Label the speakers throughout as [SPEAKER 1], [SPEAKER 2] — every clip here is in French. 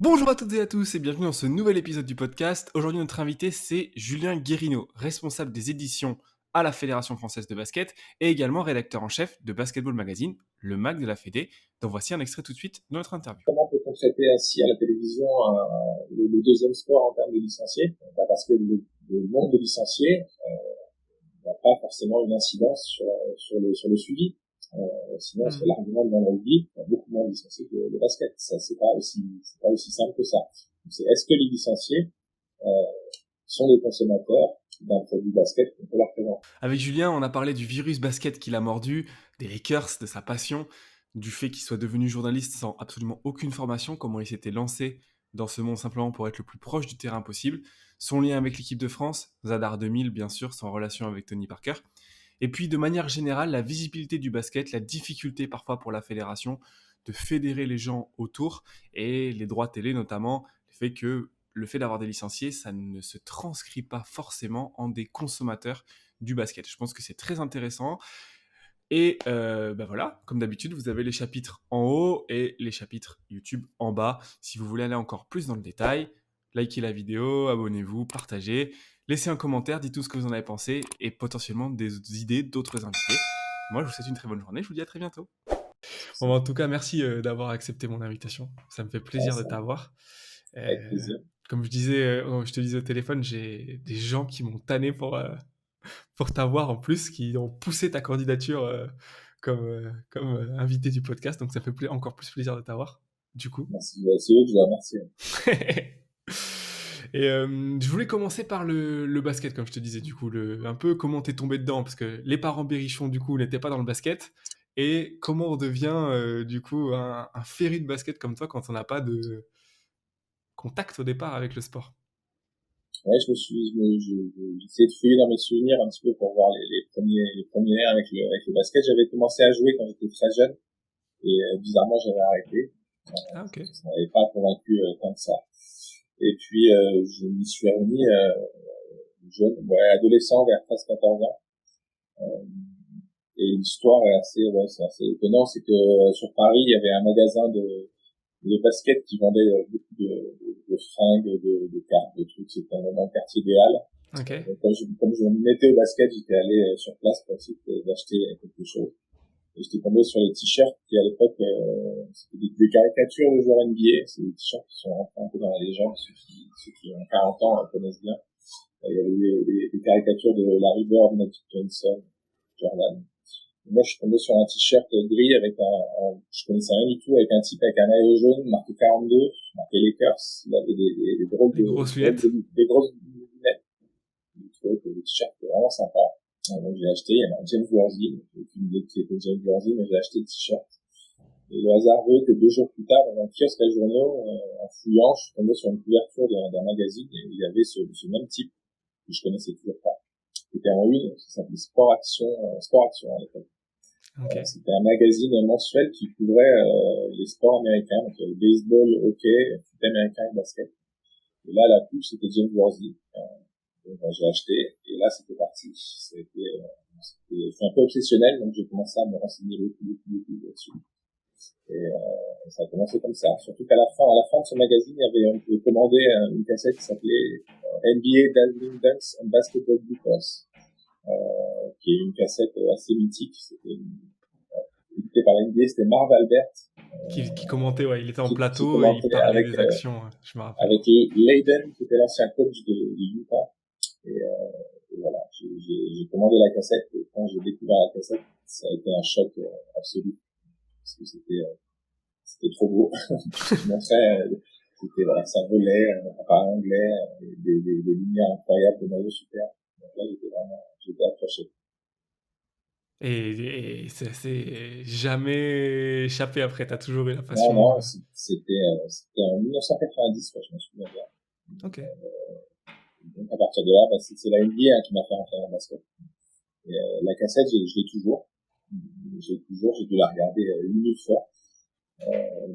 [SPEAKER 1] Bonjour à toutes et à tous et bienvenue dans ce nouvel épisode du podcast. Aujourd'hui, notre invité, c'est Julien Guérino, responsable des éditions à la Fédération française de basket et également rédacteur en chef de Basketball Magazine, le mag de la Fédé. Donc voici un extrait tout de suite de notre interview.
[SPEAKER 2] Comment peut-on traiter ainsi à la télévision le deuxième sport en termes de licenciés? Parce que le nombre de licenciés n'a pas forcément une incidence sur le suivi. Sinon, c'est l'argument dans le rugby, il y a beaucoup moins de licenciés que le basket. Ça, c'est pas aussi simple que ça. Donc, est-ce que les licenciés sont des consommateurs d'un produit basket qu'on peut leur présenter?
[SPEAKER 1] Avec Julien, on a parlé du virus basket qu'il a mordu, des Lakers, de sa passion, du fait qu'il soit devenu journaliste sans absolument aucune formation, comment il s'était lancé dans ce monde simplement pour être le plus proche du terrain possible, son lien avec l'équipe de France, Zadar 2000 bien sûr, son relation avec Tony Parker, et puis de manière générale, la visibilité du basket, la difficulté parfois pour la fédération de fédérer les gens autour, et les droits télé notamment, le fait d'avoir des licenciés, ça ne se transcrit pas forcément en des consommateurs du basket. Je pense que c'est très intéressant. Et voilà, comme d'habitude, vous avez les chapitres en haut et les chapitres YouTube en bas. Si vous voulez aller encore plus dans le détail, likez la vidéo, abonnez-vous, partagez, laissez un commentaire, dites tout ce que vous en avez pensé et potentiellement des idées d'autres invités. Moi, je vous souhaite une très bonne journée, je vous dis à très bientôt. Bon, en tout cas, merci d'avoir accepté mon invitation. Ça me fait plaisir de
[SPEAKER 2] Ça,
[SPEAKER 1] t'avoir.
[SPEAKER 2] avec
[SPEAKER 1] Euh,
[SPEAKER 2] plaisir.
[SPEAKER 1] Comme je te disais au téléphone, j'ai des gens qui m'ont tanné pour t'avoir en plus, qui ont poussé ta candidature comme invité du podcast. Donc ça fait encore plus plaisir de t'avoir, du coup.
[SPEAKER 2] Merci. C'est eux que je dois remercier.
[SPEAKER 1] Et je voulais commencer par le basket, comme je te disais, du coup, un peu comment t'es tombé dedans, parce que les parents Berrichon, du coup, n'étaient pas dans le basket, et comment on devient, du coup, un féru de basket comme toi quand on n'a pas de contact au départ avec le sport.
[SPEAKER 2] Ouais, j'ai essayé de fouiller dans mes souvenirs un petit peu pour voir les premiers liens avec le basket. J'avais commencé à jouer quand j'étais très jeune et bizarrement j'avais arrêté.
[SPEAKER 1] Ah, ok.
[SPEAKER 2] Ça m'avait pas convaincu tant que ça. Et puis je m'y suis remis jeune, ouais, adolescent vers 13-14 ans. Euh, et l'histoire est c'est assez étonnant, c'est que sur Paris il y avait un magasin de basket qui vendait beaucoup de fringues, de cartes, de trucs. C'était dans le quartier des Halles.
[SPEAKER 1] Ok.
[SPEAKER 2] Donc, comme je me mettais au basket, j'étais allé sur place pour essayer d'acheter quelque chose. Et j'étais tombé sur les t-shirts qui, à l'époque, c'était des caricatures de joueurs NBA. C'est des t-shirts qui sont rentrés un peu dans la légende. Ceux qui ont 40 ans connaissent bien. Il y avait des caricatures de Larry Bird, Magic Johnson, Jordan. Et moi, je suis tombé sur un t-shirt gris avec je connaissais rien du tout, avec un type avec un maillot jaune marqué 42, marqué Lakers. Il avait des drôles
[SPEAKER 1] Des grosses lunettes.
[SPEAKER 2] des grosses lunettes. Je trouvais que le t-shirt était vraiment sympa. Donc j'ai acheté, il y avait un James Worthy, j'ai aucune idée qui était James Worthy, mais j'ai acheté le t-shirt. Et le hasard veut que 2 jours plus tard, dans un kiosque à journaux, en fouillant, je suis tombé sur une couverture d'un magazine et il y avait ce même type que je connaissais toujours pas. C'était en une, ça s'appelait Sport Action à l'époque.
[SPEAKER 1] Ok.
[SPEAKER 2] C'était un magazine mensuel qui couvrait les sports américains, donc le baseball, hockey, foot américain et basket. Et là, la pub, c'était James Worthy. Donc, j'ai acheté, et là, c'était parti. C'est un peu obsessionnel, donc j'ai commencé à me renseigner beaucoup là-dessus. Et ça a commencé comme ça. Surtout à la fin de ce magazine, on pouvait commander une cassette qui s'appelait NBA Dazzling Dunks and Basketball Bloopers, qui est une cassette assez mythique. C'était édité par NBA, c'était Marv Albert,
[SPEAKER 1] Qui commentait, ouais, il était en
[SPEAKER 2] qui
[SPEAKER 1] plateau et il
[SPEAKER 2] commentait
[SPEAKER 1] parlait des actions, je me rappelle.
[SPEAKER 2] avec Layden, qui était l'ancien coach de Utah. Et voilà, j'ai commandé la cassette, et quand j'ai découvert la cassette, ça a été un choc absolu, parce que c'était trop beau. Je montrais, voilà, ça volait, par anglais, des lumières incroyables, des maillots super. Donc là, j'étais accroché.
[SPEAKER 1] Et c'est jamais échappé après, t'as toujours eu la
[SPEAKER 2] Non,
[SPEAKER 1] passion.
[SPEAKER 2] non, c'était en 1990, quoi, je me souviens bien.
[SPEAKER 1] Ok.
[SPEAKER 2] Donc à partir de là, c'est la NBA qui m'a fait rentrer dans le basket. Et la cassette, je l'ai toujours. J'ai dû la regarder 1 000 fois.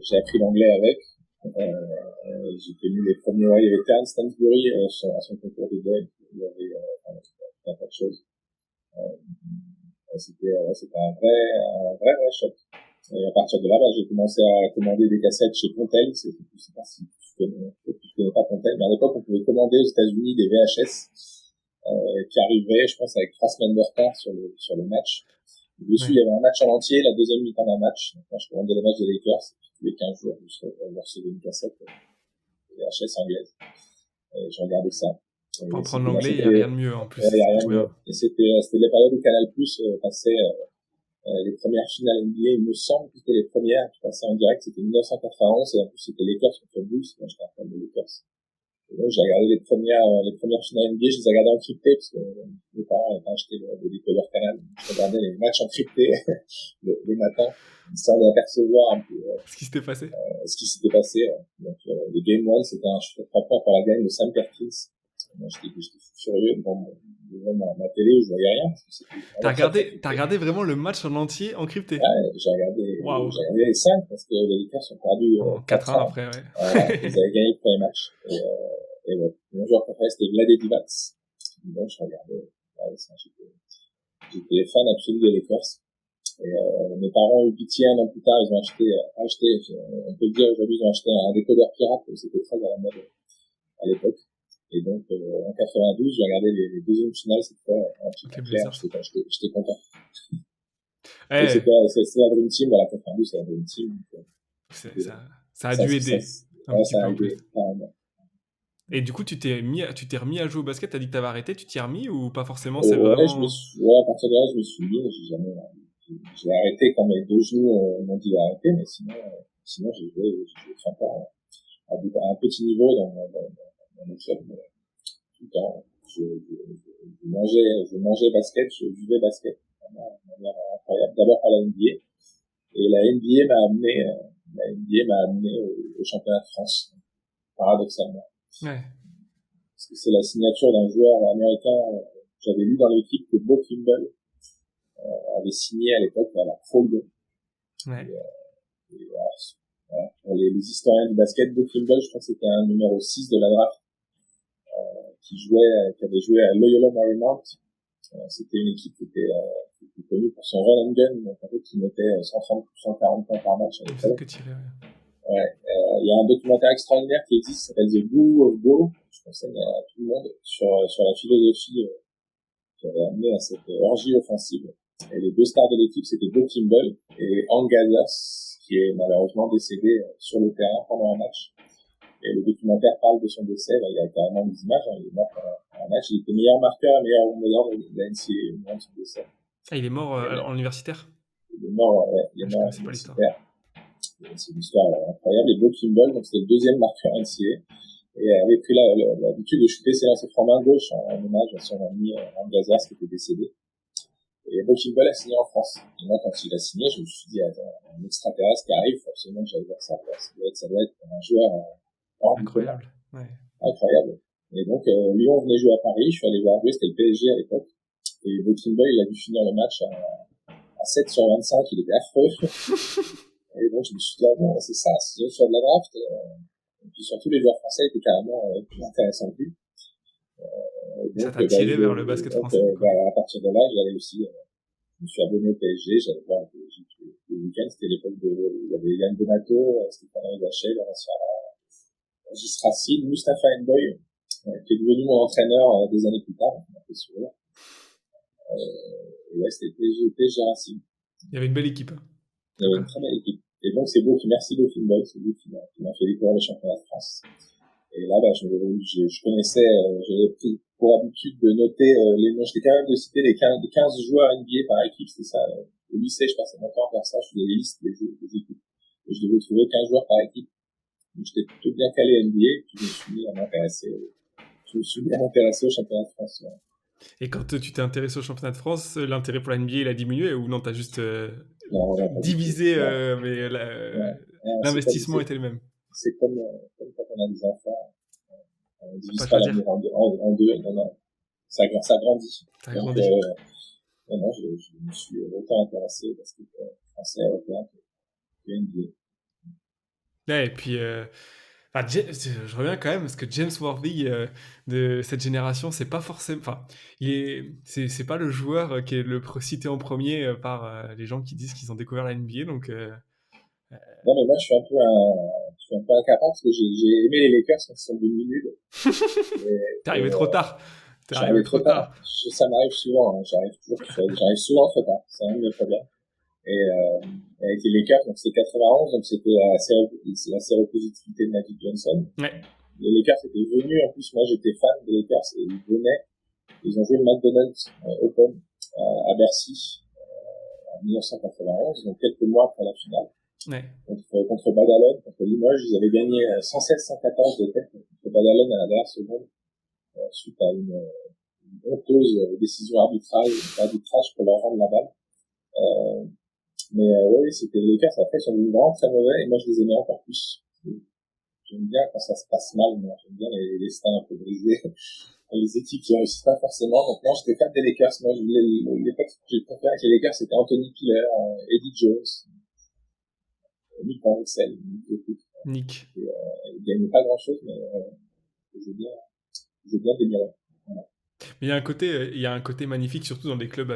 [SPEAKER 2] J'ai appris l'anglais avec. J'ai tenu les premiers, ouais, il y avait Terence Stansbury à son concours de dog. Il y avait un tas de choses. C'était un vrai choc. Et à partir de là, j'ai commencé à commander des cassettes chez Pontel. Je sais pas si tu peut-être que tu connais pas Pontel, mais à l'époque, on pouvait commander aux États-Unis des VHS, qui arrivaient, je pense, avec 3 semaines de retard sur le match. Dessus,
[SPEAKER 1] Ouais.
[SPEAKER 2] il y avait un match en entier, la deuxième mi-temps d'un match. Donc, quand je commandais les matchs des Lakers, tous les 15 jours, je recevais une cassette, VHS anglaise. Et je regardais ça.
[SPEAKER 1] Pour
[SPEAKER 2] Et
[SPEAKER 1] apprendre
[SPEAKER 2] c'était, moi,
[SPEAKER 1] l'anglais, il n'y
[SPEAKER 2] c'était,
[SPEAKER 1] a rien de mieux en plus.
[SPEAKER 2] il y a
[SPEAKER 1] C'est
[SPEAKER 2] rien
[SPEAKER 1] trop
[SPEAKER 2] de mieux.
[SPEAKER 1] bien.
[SPEAKER 2] Et c'était les périodes où Canal+, passait, les premières finales NBA, il me semble que c'était les premières qui passaient en direct, c'était 1991, et en plus c'était Lakers contre Bulls, moi j'étais un fan des Lakers. Et donc j'ai regardé les premières finales NBA, je les ai regardées encryptées, parce que mes parents avaient acheté des décodeurs Canal, je regardais les matchs encryptés les matins, histoire d'apercevoir un peu
[SPEAKER 1] Ce qui s'était passé.
[SPEAKER 2] ce qui s'était passé. Donc le Game 1, c'était un shoot à 3 points par la gagne de Sam Perkins. Moi j'étais furieux devant ma télé, je voyais rien, parce que c'était vraiment très très
[SPEAKER 1] T'as
[SPEAKER 2] compliqué.
[SPEAKER 1] regardé vraiment le match en entier encrypté.
[SPEAKER 2] Ouais,
[SPEAKER 1] Waouh.
[SPEAKER 2] j'ai regardé les 5 parce que les Lakers ont perdu
[SPEAKER 1] En 4-1
[SPEAKER 2] 4-1.
[SPEAKER 1] après, ouais.
[SPEAKER 2] Voilà, ils avaient gagné le premier match. Et ouais. Mon joueur préféré, c'était Vlade Divac. Donc, je regardais. Ouais, j'étais fan absolu des Lakers. Et mes parents ont eu pitié un an plus tard, ils ont acheté, on peut le dire aujourd'hui, ils ont acheté un décodeur pirate, c'était très à la mode à l'époque. Et donc, en 92, j'ai regardé les deuxièmes finales, cette fois, en petit
[SPEAKER 1] Les
[SPEAKER 2] clair,
[SPEAKER 1] Blazers.
[SPEAKER 2] j'étais content. Et
[SPEAKER 1] Eh,
[SPEAKER 2] c'était la Dream Team, voilà, 92, c'est la Dream Team. Donc,
[SPEAKER 1] ça a dû
[SPEAKER 2] ça,
[SPEAKER 1] aider un
[SPEAKER 2] ouais,
[SPEAKER 1] petit
[SPEAKER 2] ça
[SPEAKER 1] peu
[SPEAKER 2] a
[SPEAKER 1] en plus.
[SPEAKER 2] aidé, carrément.
[SPEAKER 1] Et du coup, tu t'es remis à jouer au basket, t'as dit que t'avais arrêté, tu t'y es remis ou pas forcément, c'est
[SPEAKER 2] Ouais,
[SPEAKER 1] vraiment...
[SPEAKER 2] à partir de là, je me suis mis, j'ai arrêté quand mes deux genoux m'ont dit d'arrêter, mais sinon, j'ai joué 30 ans à un petit niveau dans mon club, tout le temps. Je mangeais basket, je vivais basket, vraiment, de manière incroyable. D'abord par la NBA, et la NBA m'a amené au championnat de France, paradoxalement.
[SPEAKER 1] Ouais,
[SPEAKER 2] Parce que c'est la signature d'un joueur américain, j'avais lu dans l'équipe que Bo Kimble avait signé à l'époque à la Folde.
[SPEAKER 1] ouais.
[SPEAKER 2] Voilà. Pour les historiens du basket, Bo Kimble, je crois que c'était un numéro 6 de la draft, qui avait joué à Loyola Marymount. C'était une équipe qui était connue pour son run and gun, donc en fait, qui mettait 130 ou 140 points par match à
[SPEAKER 1] On faisait
[SPEAKER 2] l'époque.
[SPEAKER 1] que tirer, ouais.
[SPEAKER 2] Ouais. Il y a un documentaire extraordinaire qui existe, qui s'appelle The Glue of Go. Je conseille à tout le monde sur la philosophie qui avait amené à cette orgie offensive. Et les deux stars de l'équipe, c'était Bo Kimble et Hank Gathers, qui est malheureusement décédé sur le terrain pendant un match. Et le documentaire parle de son décès. Là, il y a carrément des images. Il est mort pendant un match. Il était meilleur marqueur et meilleur meneur de la NCAA au moment de son décès.
[SPEAKER 1] Ah, il est mort
[SPEAKER 2] Et,
[SPEAKER 1] en universitaire?
[SPEAKER 2] il est mort,
[SPEAKER 1] Ah, je
[SPEAKER 2] à
[SPEAKER 1] connaissais pas l'histoire.
[SPEAKER 2] l'universitaire. C'est une histoire incroyable. Et Bo Kimble, donc c'était le deuxième marqueur NCAA, et avait pris l'habitude de shooter ses lancers francs main gauche en hommage à son ami Hank Gathers qui était décédé. Et Bo Kimble a signé en France. Et moi, quand il a signé, je me suis dit, attends, un extraterrestre qui arrive, faut absolument que j'aille voir ça. Ça doit être un joueur hors du commun.
[SPEAKER 1] Incroyable, ouais.
[SPEAKER 2] Incroyable. Et donc, Lyon venait jouer à Paris, je suis allé voir jouer, c'était le PSG à l'époque. Et Bo Kimble, il a dû finir le match à 7 sur 25, il était affreux. Et donc, je me suis dit, ah bon, c'est ça, c'est le choix de la draft. Et puis surtout, les joueurs français étaient carrément plus intéressants que lui.
[SPEAKER 1] Ça t'a tiré vers le basket français, quoi.
[SPEAKER 2] À partir de là, j'allais aussi, je me suis abonné au PSG, j'allais voir le PSG tous les week-ends, c'était l'époque il y avait Yann Donato, Stéphane Rivaché, Laurent Gis Racine, Mustapha Ndoye, qui est devenu mon entraîneur des années plus tard, on m'a fait sourire. Et ouais, c'était PSG Racine.
[SPEAKER 1] Il y avait une belle équipe.
[SPEAKER 2] Il y avait une très belle équipe. Et donc, merci Bo Kimble, c'est lui qui m'a fait découvrir le championnat de France. Et là, je connaissais, j'avais pris pour habitude de noter les noms. J'étais capable de citer les 15 joueurs NBA par équipe, c'est ça. Au lycée, je passais mon temps à faire ça, je faisais les listes des équipes. Et je devais trouver 15 joueurs par équipe. Donc, j'étais plutôt bien calé NBA, et puis je me suis mis à m'intéresser au championnat de France. Ouais.
[SPEAKER 1] Et quand tu t'es intéressé au championnat de France, l'intérêt pour la NBA, il a diminué ou non, t'as juste
[SPEAKER 2] Non,
[SPEAKER 1] divisé, mais l'investissement
[SPEAKER 2] c'est
[SPEAKER 1] était le même?
[SPEAKER 2] c'est comme quand on a des enfants, on
[SPEAKER 1] Faut
[SPEAKER 2] divise
[SPEAKER 1] pas
[SPEAKER 2] pas
[SPEAKER 1] choisir.
[SPEAKER 2] l'amour en deux, non, ça grandit.
[SPEAKER 1] T'as
[SPEAKER 2] Donc,
[SPEAKER 1] grandi.
[SPEAKER 2] non, je me suis autant intéressé au basket français, européen que NBA.
[SPEAKER 1] Ouais, et puis, je reviens quand même parce que James Worthy de cette génération, c'est pas forcément, enfin, c'est pas le joueur qui est cité en premier par les gens qui disent qu'ils ont découvert la NBA. Donc,
[SPEAKER 2] Non, mais moi, je suis un peu suis un peu incapable parce que j'ai aimé les Lakers quand ils sont devenus nuls.
[SPEAKER 1] T'es
[SPEAKER 2] Et
[SPEAKER 1] arrivé trop tard. T'es arrivé
[SPEAKER 2] j'arrivais
[SPEAKER 1] trop
[SPEAKER 2] trop tard.
[SPEAKER 1] tard.
[SPEAKER 2] Ça m'arrive souvent, hein. J'arrive souvent trop tard. C'est un de mes problèmes. Et avec les Lakers, donc c'est 91, donc c'était la séropositivité de Magic Johnson.
[SPEAKER 1] Ouais.
[SPEAKER 2] Les Lakers étaient venus, en plus moi j'étais fan des Lakers et ils venaient, ils ont joué le McDonald's Open à Bercy en 1991, donc quelques mois après la finale.
[SPEAKER 1] Ouais.
[SPEAKER 2] Contre Badalone, contre Limoges, ils avaient gagné 116-114 de tête contre Badalone à la dernière seconde suite à une honteuse décision arbitrage pour leur rendre la balle. Mais oui, c'était les Lakers. Après, ils sont devenus vraiment très mauvais et moi, je les aimais encore plus. J'aime bien quand ça se passe mal, moi. J'aime bien les destins un peu brisés. Les équipes qui réussissent pas forcément. Donc, moi, j'étais fan des Lakers. Moi, l'époque que j'ai préféré avec les Lakers, c'était Anthony Piller, Eddie Jones, Nick Van Exel.
[SPEAKER 1] Nick.
[SPEAKER 2] Ils gagnaient pas grand chose, mais j'ai bien démiré. Voilà.
[SPEAKER 1] Mais il y a un côté magnifique, surtout dans des clubs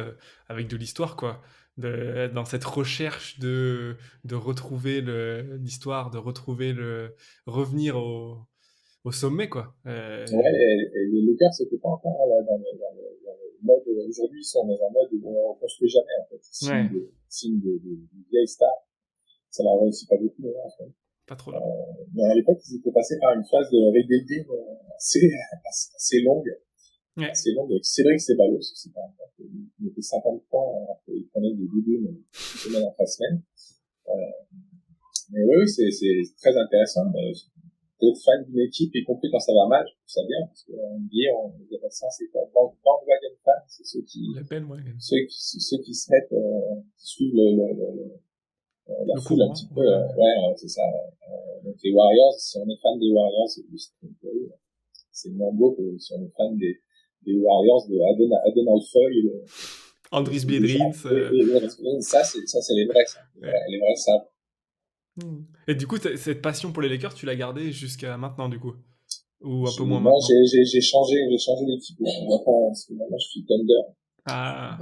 [SPEAKER 1] avec de l'histoire, quoi. Dans cette recherche de retrouver l'histoire, de retrouver revenir au sommet, quoi.
[SPEAKER 2] Ouais, et les Lakers, c'était pas encore dans le mode, aujourd'hui, ils sont dans un mode où on reconstruit jamais, en fait. Signe des vieilles stars. Ça leur réussit pas beaucoup, en fait.
[SPEAKER 1] Pas trop là.
[SPEAKER 2] Mais à l'époque, ils étaient passés par une phase de rebuilding assez longue.
[SPEAKER 1] Ouais.
[SPEAKER 2] Assez longue avec Cédric Ceballos, aussi, par exemple. Il était 50 points, alors qu'il prenait des doubles semaine après semaine. Mais oui, c'est très intéressant. D'être fan d'une équipe, y compris quand ça va mal, je trouve ça bien, parce qu'en NBA, on dirait ça, c'est quoi, bandwagon fan, c'est ceux qui se mettent, qui suivent la foule
[SPEAKER 1] courant,
[SPEAKER 2] un petit peu, ouais, c'est ça. Donc les Warriors, si on est fan des Warriors, c'est moins beau que si on est fan des Warriors de Adonai Foy,
[SPEAKER 1] Andris Biedrins.
[SPEAKER 2] Ça, c'est les vrais, ça. Ouais. Les vrais, ça.
[SPEAKER 1] Et du coup, cette passion pour les Lakers, tu l'as gardée jusqu'à maintenant, du coup? Ou un peu moins
[SPEAKER 2] Moi,
[SPEAKER 1] maintenant?
[SPEAKER 2] j'ai changé d'équipe. Parce que maintenant, je suis Thunder.
[SPEAKER 1] Ah.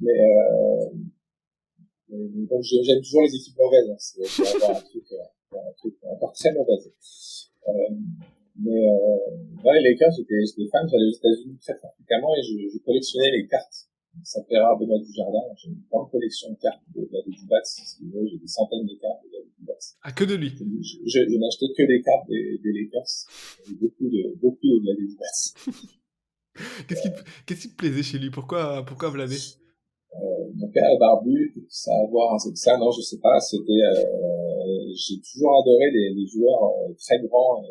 [SPEAKER 2] Mais donc, j'aime toujours les équipes mauvaises. Hein. C'est avoir un truc encore très mauvais. Mais ouais, les Lakers, j'étais fan. J'allais aux États-Unis très fréquemment et je collectionnais les cartes. Ça fait rare Benoît Dujardin. J'ai une grande collection de cartes de la Dubats. J'ai des centaines de cartes de la Dubats.
[SPEAKER 1] Ah, que de lui.
[SPEAKER 2] Je n'achetais que des cartes des Lakers. Beaucoup de la Dubats.
[SPEAKER 1] Qu'est-ce qui te plaisait chez lui? Pourquoi Vladé?
[SPEAKER 2] Mon père est barbu, ça a à voir avec ça, non, je sais pas, j'ai toujours adoré les joueurs très grands,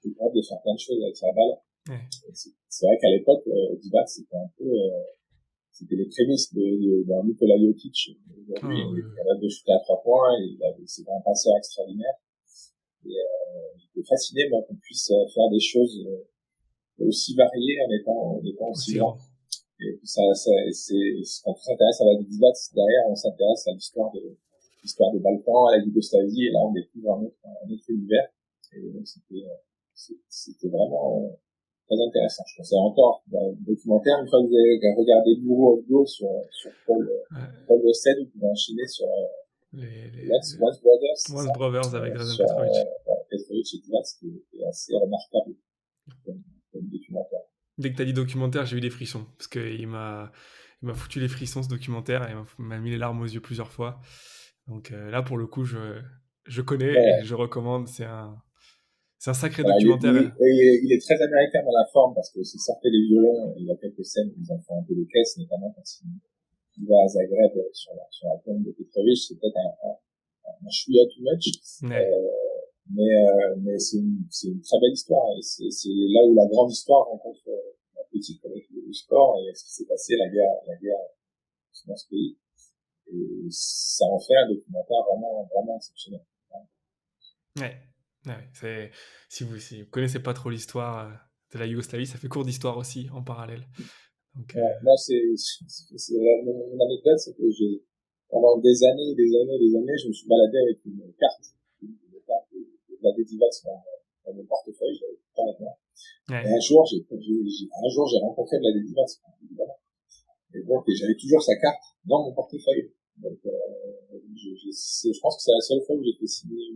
[SPEAKER 2] qui capables de faire plein de choses avec la balle.
[SPEAKER 1] Ouais.
[SPEAKER 2] C'est vrai qu'à l'époque, Divac, c'était un peu, c'était les prémices d'un Nikola Jokic. Aujourd'hui, il est capable de shooter à 3 points, c'était un passeur extraordinaire. Et j'étais fasciné, moi, qu'on puisse faire des choses aussi variées en étant aussi grand. Et puis quand on s'intéresse à la Divac, derrière, on s'intéresse à l'histoire de Balkan, à la Yougoslavie, et là, on découvre un autre univers. Et donc, c'était vraiment très intéressant. Je pensais encore dans le documentaire, une fois que vous avez regardé Guru of Go sur Paul Westhead, vous pouvez enchaîner sur Once Brothers.
[SPEAKER 1] Once Brothers avec Drazen
[SPEAKER 2] Petrovic et Divac, c'était assez remarquable comme documentaire.
[SPEAKER 1] Dès que t'as dit documentaire, j'ai eu des frissons, parce qu'il m'a foutu les frissons, ce documentaire, et il m'a mis les larmes aux yeux plusieurs fois. Donc là, pour le coup, je connais et je recommande. C'est un sacré documentaire.
[SPEAKER 2] Il est très américain dans la forme, parce que c'est sorti des violons, il y a quelques scènes où ils en font un peu des caisses, notamment quand il va à Zagreb sur la tombe de Petrovic, c'est peut-être un chouïa too much. Ouais. Mais c'est une très belle histoire, et c'est là où la grande histoire rencontre la petite avec le sport, et ce qui s'est passé, la guerre dans ce pays. Et ça en fait un documentaire vraiment, vraiment exceptionnel.
[SPEAKER 1] Ouais. Si vous connaissez pas trop l'histoire de la Yougoslavie, ça fait cours d'histoire aussi en parallèle. Donc,
[SPEAKER 2] moi, mon anecdote, c'est que pendant des années, je me suis baladé avec une carte de la Divac dans mon portefeuille, je l'avais pas avec moi. Ouais. Et un jour, j'ai rencontré de la Divac, évidemment. Et donc, j'avais toujours sa carte dans mon portefeuille. Donc, je pense que c'est la seule fois où j'ai fait signer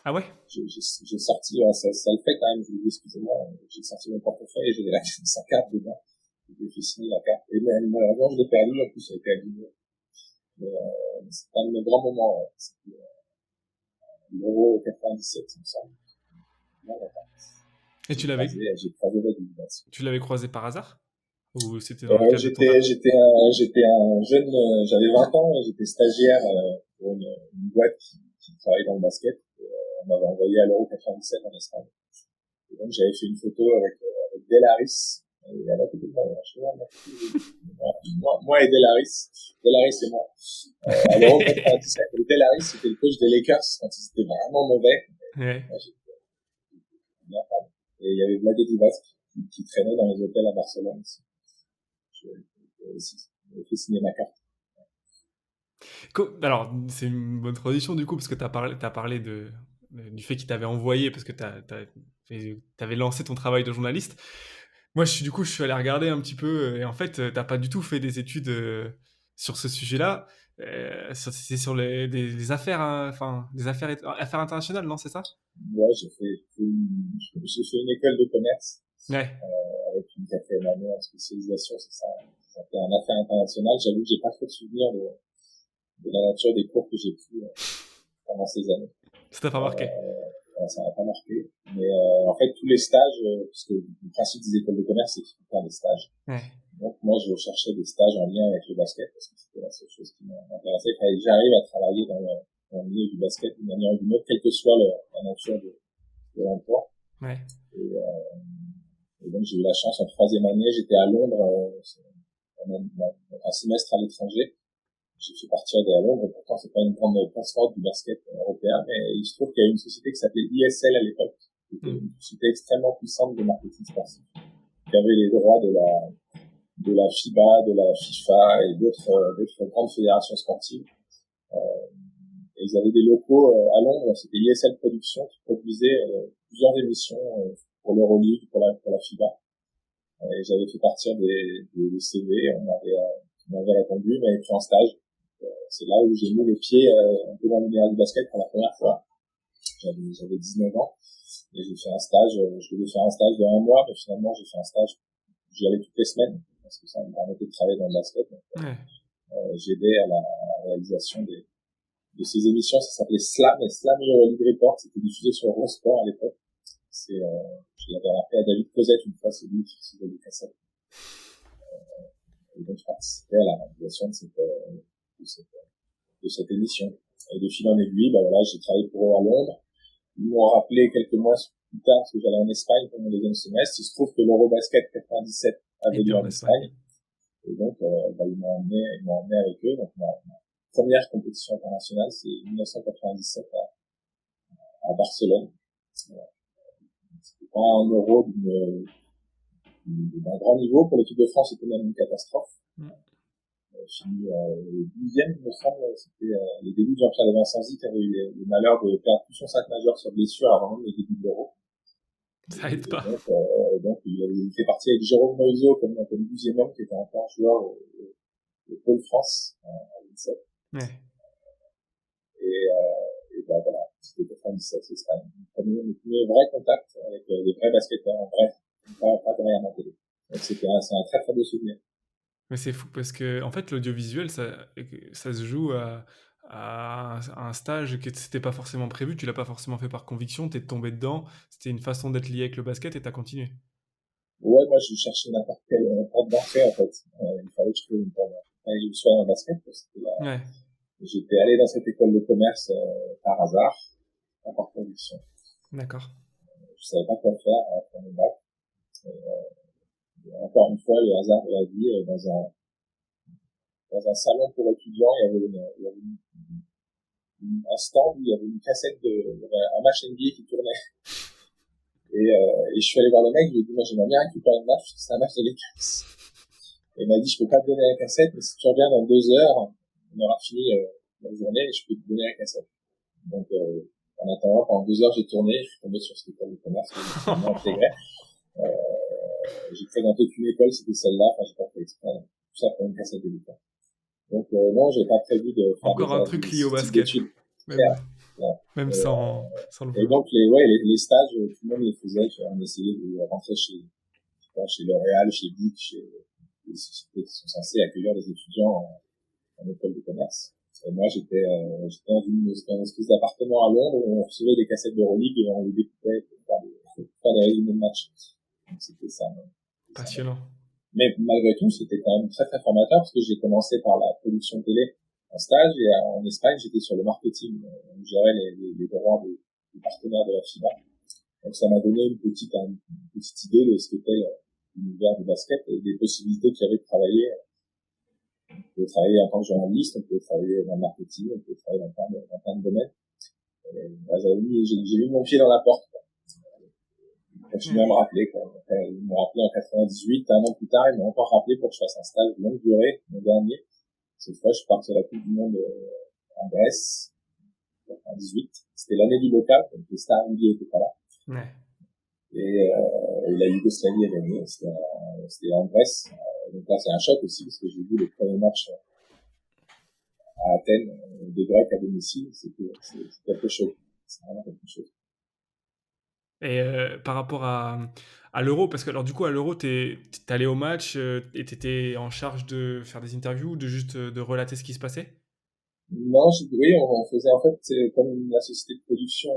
[SPEAKER 1] Ah ouais?
[SPEAKER 2] J'ai sorti, ça le fait quand même, je lui dis, excusez-moi, j'ai sorti mon portefeuille et j'ai sa carte dedans. J'ai fait signer la carte. Et malheureusement, je l'ai perdu, en plus, ça a été abîmé. Mais, c'est un de mes grands moments, ouais. C'était l'Euro 97, il me semble. Là,
[SPEAKER 1] Et
[SPEAKER 2] j'ai croisé la délégation.
[SPEAKER 1] tu l'avais croisé par hasard? Ou c'était dans le cadre de ton
[SPEAKER 2] J'étais,
[SPEAKER 1] taf?
[SPEAKER 2] j'étais un jeune, j'avais 20 ans, et j'étais stagiaire, pour une boîte qui travaille dans le basket. On m'avait envoyé à l'Euro 97 en Espagne. Et donc, j'avais fait une photo avec Delaris. Et elle a côté de moi, je vois, moi et Delaris. Delaris et moi. À l'Euro 97. Et Delaris, c'était le coach des Lakers quand ils étaient vraiment mauvais.
[SPEAKER 1] Ouais.
[SPEAKER 2] Moi, j'étais bien fan. Et il y avait Vlade Divac qui traînait dans les hôtels à Barcelone aussi. J'ai fait signer ma carte.
[SPEAKER 1] Alors, c'est une bonne transition du coup, parce que t'as parlé du fait qu'il t'avait envoyé, parce que t'avais lancé ton travail de journaliste. Moi, je suis allé regarder un petit peu, et en fait, t'as pas du tout fait des études sur ce sujet-là. C'est sur des affaires, enfin, affaires internationales, non, c'est ça?
[SPEAKER 2] Moi, j'ai fait une école de commerce,
[SPEAKER 1] Ouais.
[SPEAKER 2] avec une quatrième année en spécialisation, c'est ça. Ça fait en affaires internationales. J'avoue que j'ai pas trop de souvenirs de la nature des cours que j'ai pris pendant ces années.
[SPEAKER 1] Ça t'a pas marqué?
[SPEAKER 2] Ça m'a pas marqué. Mais en fait, tous les stages, parce que le principe des écoles de commerce, c'est qu'il faut faire des stages.
[SPEAKER 1] Ouais.
[SPEAKER 2] Donc moi, je cherchais des stages en lien avec le basket, parce que c'était la seule chose qui m'intéressait. Il fallait que j'arrive à travailler dans le milieu du basket d'une manière ou d'une autre, quelle que soit la nature de l'emploi.
[SPEAKER 1] Ouais.
[SPEAKER 2] Et donc j'ai eu la chance, en troisième année, j'étais à Londres, un semestre à l'étranger. J'ai fait partir à Londres, et pourtant c'est pas une grande place forte du basket européen, mais il se trouve qu'il y a une société qui s'appelait ISL à l'époque, qui était une société extrêmement puissante de marketing sportif, qui avait les droits de la FIBA, de la FIFA et d'autres grandes fédérations sportives. Et ils avaient des locaux à Londres, c'était ISL Productions qui produisait plusieurs émissions pour l'Euroleague, pour la FIBA. Et j'avais fait partir des CV, on m'avait répondu, on m'avait pris en stage. C'est là où j'ai mis les pieds un peu dans l'univers du basket pour la première fois. J'avais 19 ans et j'ai fait un stage. Je devais faire un stage de 1 mois, mais finalement j'ai fait un stage. J'y allais toutes les semaines parce que ça me permettait de travailler dans le basket. Donc,
[SPEAKER 1] Ouais.
[SPEAKER 2] j'aidais à la réalisation de ces émissions. Ça s'appelait Slam, et Slam Euroleague Report. C'était diffusé sur Eurosport à l'époque. Je l'avais rappelé à David Cosette une fois, c'est lui qui faisait des cassettes. Et donc je participais à la réalisation de cette émission. Et de fil en aiguille, bah voilà, j'ai travaillé pour eux à Londres. Ils m'ont rappelé quelques mois plus tard parce que j'allais en Espagne pour mon deuxième semestre. Il se trouve que l'Eurobasket 97 avait lieu
[SPEAKER 1] Était en
[SPEAKER 2] en Espagne.
[SPEAKER 1] Espagne.
[SPEAKER 2] Et donc, ils m'ont emmené avec eux. Donc, ma première compétition internationale, c'est 1997 à Barcelone. C'était pas un euro d'un grand niveau. Pour l'équipe de France, c'était même une catastrophe. Fini 12e, il me semble. C'était les débuts de Jean-Pierre de Vincenzi qui avait eu le malheur de perdre tout son sac majeur sur blessure avant même le début de l'Euro.
[SPEAKER 1] Ça aide pas.
[SPEAKER 2] Donc il fait partie avec Jérôme Moïseau comme 12e homme qui était encore joueur au Pôle France à l'INSEP.
[SPEAKER 1] Ouais.
[SPEAKER 2] Et ben voilà, c'était 97, c'est ça. Mon premier vrai contact avec des vrais basketteurs, en vrai, pas derrière ma télé. Donc c'est un très très beau souvenir.
[SPEAKER 1] Mais c'est fou parce que en fait, l'audiovisuel, ça se joue à un stage que c'était pas forcément prévu, tu l'as pas forcément fait par conviction, t'es tombé dedans, c'était une façon d'être lié avec le basket et t'as continué.
[SPEAKER 2] Ouais, moi je cherchais n'importe quelle porte d'entrée en fait. Il fallait que je trouve une porte d'entrée. Il fallait que je sois dans le basket, c'était là.
[SPEAKER 1] Ouais,
[SPEAKER 2] J'étais allé dans cette école de commerce par hasard, par conviction.
[SPEAKER 1] d'accord.
[SPEAKER 2] Je savais pas quoi faire après mon bac. Encore une fois, le hasard de la vie, dans un salon pour étudiants, il y avait un stand où il y avait une cassette un match NBA qui tournait. Et je suis allé voir le mec, je lui ai dit, moi j'aimerais bien récupérer le match, parce que c'est un match de Lakers. Et il m'a dit, je peux pas te donner la cassette, mais si tu reviens dans 2 heures, on aura fini la journée et je peux te donner la cassette. Donc, en attendant, pendant 2 heures, j'ai tourné, je suis tombé sur cette école de commerce que j'ai finalement intégré. J'ai fréquenté qu'une école, c'était celle-là, enfin j'ai pas fait exprès, tout ça pour une cassette de Lakers. Donc non, j'ai pas prévu de faire
[SPEAKER 1] Encore un truc lié au
[SPEAKER 2] ce type
[SPEAKER 1] basket.
[SPEAKER 2] d'études.
[SPEAKER 1] Mais bon.
[SPEAKER 2] Claire.
[SPEAKER 1] Même
[SPEAKER 2] Et,
[SPEAKER 1] sans le
[SPEAKER 2] et
[SPEAKER 1] vouloir.
[SPEAKER 2] donc, les stages, tout le monde les faisait. On essayait de rentrer chez L'Oréal, chez Bic, chez les sociétés qui sont censées accueillir des étudiants en école de commerce. Et moi, j'étais dans une espèce d'appartement à Londres où on recevait des cassettes de Euroleague et on les découpait pour faire des résumés de matchs. Donc, c'était ça.
[SPEAKER 1] Passionnant.
[SPEAKER 2] Mais malgré tout, c'était quand même très très formateur parce que j'ai commencé par la production télé en stage et en Espagne, j'étais sur le marketing. On gérait les droits des partenaires de la FIBA. Donc ça m'a donné une petite idée de ce qu'était l'univers du basket et des possibilités qu'il y avait de travailler. On pouvait travailler en tant que journaliste, on pouvait travailler dans le marketing, on pouvait travailler dans plein de domaines. Et, bah, j'ai mis mon pied dans la porte. Ils continuent à me rappeler, quoi. Ils m'ont rappelé en 98, un an plus tard, ils m'ont encore rappelé pour que je fasse un stage de longue durée, mon dernier. Cette fois, je suis parti à la Coupe du Monde en Grèce, en 18. C'était l'année du local, donc les stars NBA étaient pas là.
[SPEAKER 1] Ouais.
[SPEAKER 2] Et la Yougoslavie a gagné, c'était en Grèce. Donc là, c'est un choc aussi, parce que j'ai vu le premier match à Athènes, des Grecs à domicile, c'est quelque chose. C'est vraiment quelque chose.
[SPEAKER 1] Et par rapport à l'Euro, parce que alors du coup à l'Euro, t'es allé au match et t'étais en charge de faire des interviews ou de juste de relater ce qui se passait?
[SPEAKER 2] Non, oui, on faisait en fait, c'est comme la société de production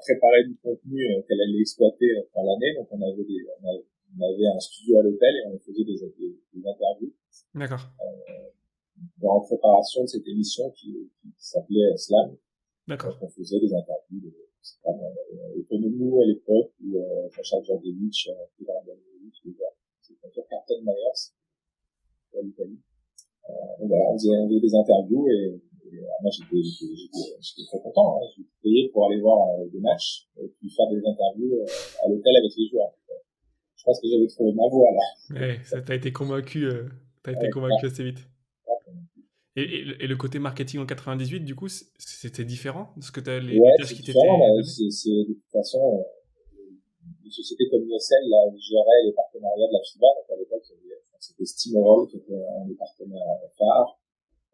[SPEAKER 2] préparait du contenu qu'elle allait exploiter dans l'année, donc on avait un studio à l'hôtel et on faisait des interviews.
[SPEAKER 1] D'accord,
[SPEAKER 2] En préparation de cette émission qui s'appelait Slam, donc
[SPEAKER 1] d'accord.
[SPEAKER 2] on faisait des interviews de Economou à l'époque, ou Sacha Djordjevic, Ivan Banovic, c'est Carton Myers, en Italie. Donc voilà, on faisait des interviews et moi j'étais très content, hein. J'étais payé pour aller voir des matchs et puis faire des interviews à l'hôtel avec les joueurs. Je pense que j'avais trouvé ma voie là.
[SPEAKER 1] Ouais, ça t'as été
[SPEAKER 2] Ouais,
[SPEAKER 1] convaincu
[SPEAKER 2] ouais,
[SPEAKER 1] assez vite. Et le côté marketing en 98, du coup, c'était différent de ce que les
[SPEAKER 2] ouais,
[SPEAKER 1] tâches
[SPEAKER 2] c'est
[SPEAKER 1] qui
[SPEAKER 2] différent.
[SPEAKER 1] t'étaient
[SPEAKER 2] Bah,
[SPEAKER 1] données?
[SPEAKER 2] de toute façon, une société comme ISL, là, gérait les partenariats de la FIBA. Donc à l'époque, c'était Steamroll qui était un des partenaires phares.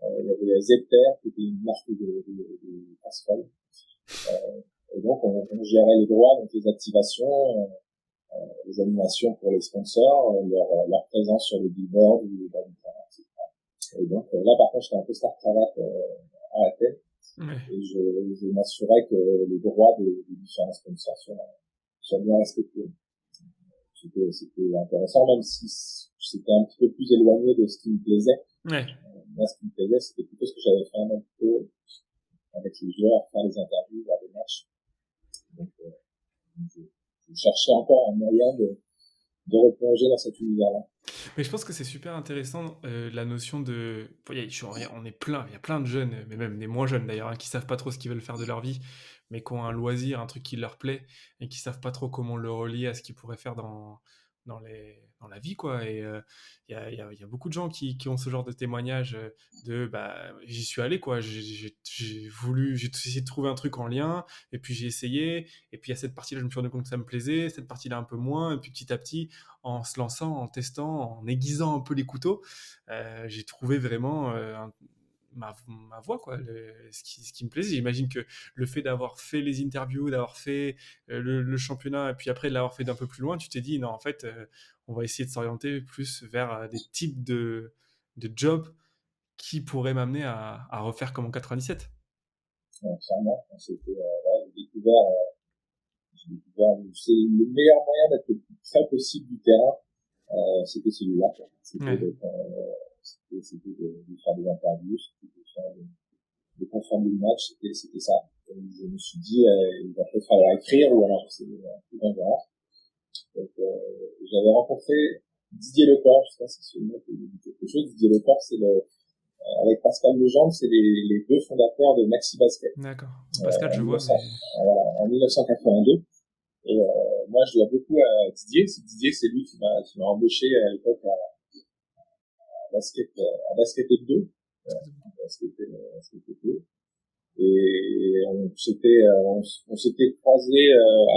[SPEAKER 2] Il y avait Zepter qui était une marque de casserole. Et donc on gérait les droits, donc les activations, les animations pour les sponsors, leur présence sur les billboards ou les bandes, etc. Et donc là, par contre, j'étais un peu star-cravate à Athènes
[SPEAKER 1] Ouais.
[SPEAKER 2] et je m'assurais que les droits des différents sponsors soient bien respectés. C'était intéressant, même si c'était un petit peu plus éloigné de ce qui me plaisait.
[SPEAKER 1] Ouais.
[SPEAKER 2] Moi, ce qui me plaisait, c'était plutôt ce que j'avais fait un an plus tôt avec les joueurs, faire des interviews, voir des matchs. Donc, je cherchais encore un moyen de replonger dans cet univers-là.
[SPEAKER 1] Mais je pense que c'est super intéressant la notion de. On est plein, il y a plein de jeunes, mais même des moins jeunes d'ailleurs, hein, qui savent pas trop ce qu'ils veulent faire de leur vie, mais qui ont un loisir, un truc qui leur plaît, et qui savent pas trop comment le relier à ce qu'ils pourraient faire dans la vie, quoi. Et il y a beaucoup de gens qui ont ce genre de témoignage de bah, j'y suis allé, quoi. J'ai essayé de trouver un truc en lien, et puis j'ai essayé, et puis à cette partie-là, je me suis rendu compte que ça me plaisait, cette partie-là un peu moins, et puis petit à petit en se lançant, en testant, en aiguisant un peu les couteaux, j'ai trouvé vraiment ma voix, quoi, ce qui me plaisait. J'imagine que le fait d'avoir fait les interviews, d'avoir fait le championnat, et puis après de l'avoir fait d'un peu plus loin, tu t'es dit, non, en fait, on va essayer de s'orienter plus vers des types de jobs qui pourraient m'amener à refaire comme en 97.
[SPEAKER 2] Clairement, j'ai découvert, c'est le meilleur moyen d'être le plus près possible du terrain, c'était celui-là, quoi.
[SPEAKER 1] Ouais.
[SPEAKER 2] De faire des interviews, c'était de confirmer le match, c'était ça. Et je me suis dit, il va peut-être falloir écrire, ou alors c'est un peu d'un genre. Donc, j'avais rencontré Didier Lecor, je sais pas si c'est le nom qui dit quelque chose. Didier Lecor, avec Pascal Legendre, c'est les deux fondateurs de Maxi Basket,
[SPEAKER 1] D'accord. Pascal,
[SPEAKER 2] en
[SPEAKER 1] je vois,
[SPEAKER 2] 1900,
[SPEAKER 1] mais.
[SPEAKER 2] voilà, en 1982. Et moi, je dois beaucoup à Didier. C'est lui qui m'a embauché à l'époque à Basket 2. Basket 2. Et on s'était croisés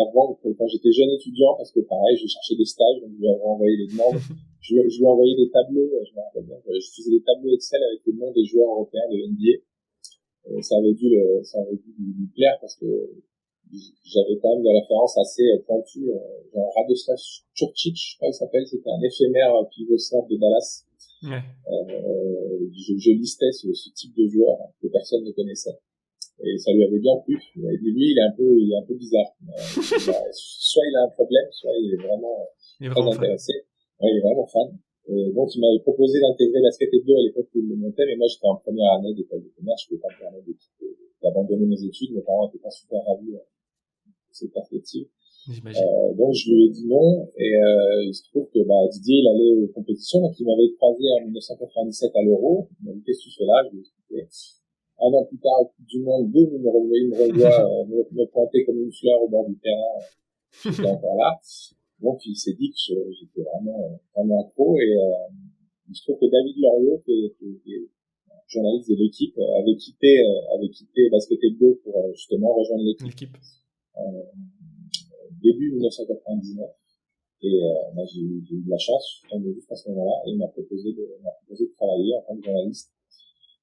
[SPEAKER 2] avant, quand j'étais jeune étudiant, parce que pareil, je cherchais des stages, donc je lui avais envoyé les demandes. Je lui ai envoyé des tableaux, je me rappelle bien. Je faisais des tableaux Excel avec les noms des joueurs européens de NBA. Et ça avait dû lui plaire parce que j'avais quand même des références assez pointues, genre Radoslav Čurčić, je crois qu'il s'appelle, c'était un éphémère pivot serbe de Dallas.
[SPEAKER 1] Ouais.
[SPEAKER 2] Je listais ce type de joueur que personne ne connaissait. Et ça lui avait bien plu. Il avait dit, lui, il est un peu bizarre. Soit il a un problème, soit il est vraiment très intéressé. Ouais, il est vraiment fan. Et donc, il m'avait proposé d'intégrer Basket et 2 à l'époque où il le montait, mais moi, j'étais en première année d'école de commerce, je pouvais pas me permettre d'abandonner mes études. Mes parents étaient pas super ravis de cette perspective.
[SPEAKER 1] J'imagine.
[SPEAKER 2] Donc, je lui ai dit non, et il se trouve que Didier, il allait aux compétitions, donc il m'avait croisé en 1997 à l'Euro. Il m'a dit, qu'est-ce que tu fais là? Je lui ai expliqué. Un an plus tard, au Coupe du Monde, boum, il me revoit me pointer comme une fleur au bord du terrain. J'étais encore là. Donc, il s'est dit que j'étais vraiment accro. Et il se trouve que David Loriot, qui est journaliste de l'équipe, avait quitté Basket Hebdo pour justement rejoindre l'équipe. Début 1999. Et moi, j'ai eu de la chance, je suis tombé juste à ce moment-là, et il m'a proposé de travailler en tant que journaliste.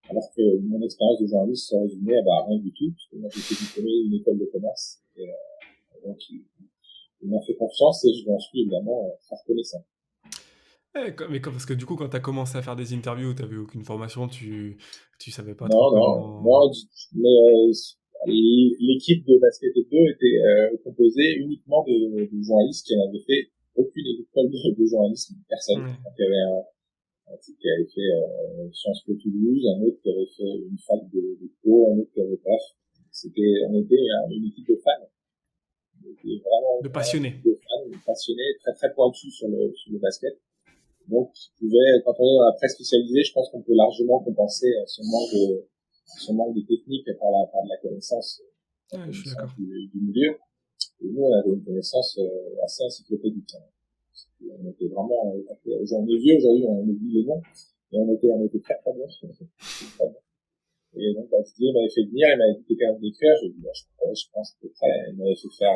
[SPEAKER 2] Alors que mon expérience de journaliste se résumait à rien du tout, parce que moi j'étais diplômé d'une école de commerce, et donc il m'a fait confiance et je lui en suis évidemment très reconnaissant.
[SPEAKER 1] Parce que du coup, quand tu as commencé à faire des interviews, tu n'avais aucune formation, tu savais pas trop
[SPEAKER 2] Non,
[SPEAKER 1] comment...
[SPEAKER 2] mais l'équipe de Basket 2 était composée uniquement de journalistes qui n'avaient fait aucune école de journalisme, personne.
[SPEAKER 1] Ouais.
[SPEAKER 2] Donc, il y avait un type qui avait fait Sciences Po Toulouse, un autre qui avait fait une fac de Pau, un autre qui avait bref. On était une équipe de fans. On était vraiment
[SPEAKER 1] De
[SPEAKER 2] une
[SPEAKER 1] passionné.
[SPEAKER 2] équipe de fans, passionnés, très très pointus sur le basket. Donc, quand on est dans la presse spécialisée, je pense qu'on peut largement compenser son manque de technique par de la connaissance,
[SPEAKER 1] Je suis d'accord.
[SPEAKER 2] du milieu. Et nous, on avait une connaissance assez encyclopédique. On était vraiment, aujourd'hui, on oublie les noms, et on était très très bien. Et donc, Didier m'avait fait venir, il m'avait dit, t'es quand même d'écrire, je lui ai dit, je pense que t'es prêt. Il m'avait fait faire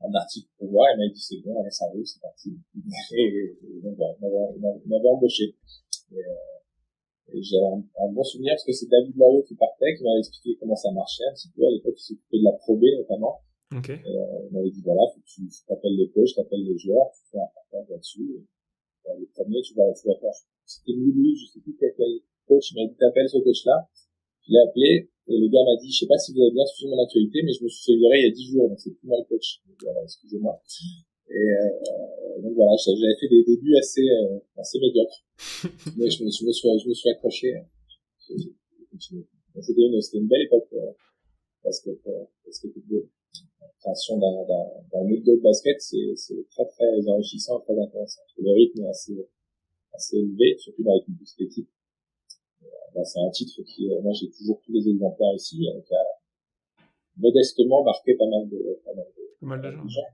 [SPEAKER 2] un article pour voir, il m'avait dit, c'est bon, allez, ça roule, c'est parti. Et donc, il m'avait embauché. Et j'ai un bon souvenir parce que c'est David Loriot qui partait, qui m'avait expliqué comment ça marchait un petit peu. À l'époque, il s'occupait de la Pro B notamment.
[SPEAKER 1] Ok.
[SPEAKER 2] Et il m'avait dit, voilà, faut que tu t'appelles les coachs, t'appelles les joueurs, tu fais un partage là-dessus. Et, le premier, tu vas faire. C'était Moulou, je sais plus quel coach, il m'a dit, t'appelles ce coach-là. Je l'ai appelé, et le gars m'a dit, je sais pas si vous avez bien suivi mon actualité, mais je me suis fait virer il y a 10 jours, donc c'est plus moi le coach. Donc, excusez-moi. Et donc voilà, j'avais fait des débuts assez médiocres. Mais je me suis accroché. C'était une belle époque, parce que la création d'un milieu de basket, c'est très très enrichissant, très intéressant. Le rythme est assez élevé, surtout avec une petite équipe. C'est un titre qui, moi j'ai toujours tous les exemplaires ici, qui a modestement marqué pas mal de gens.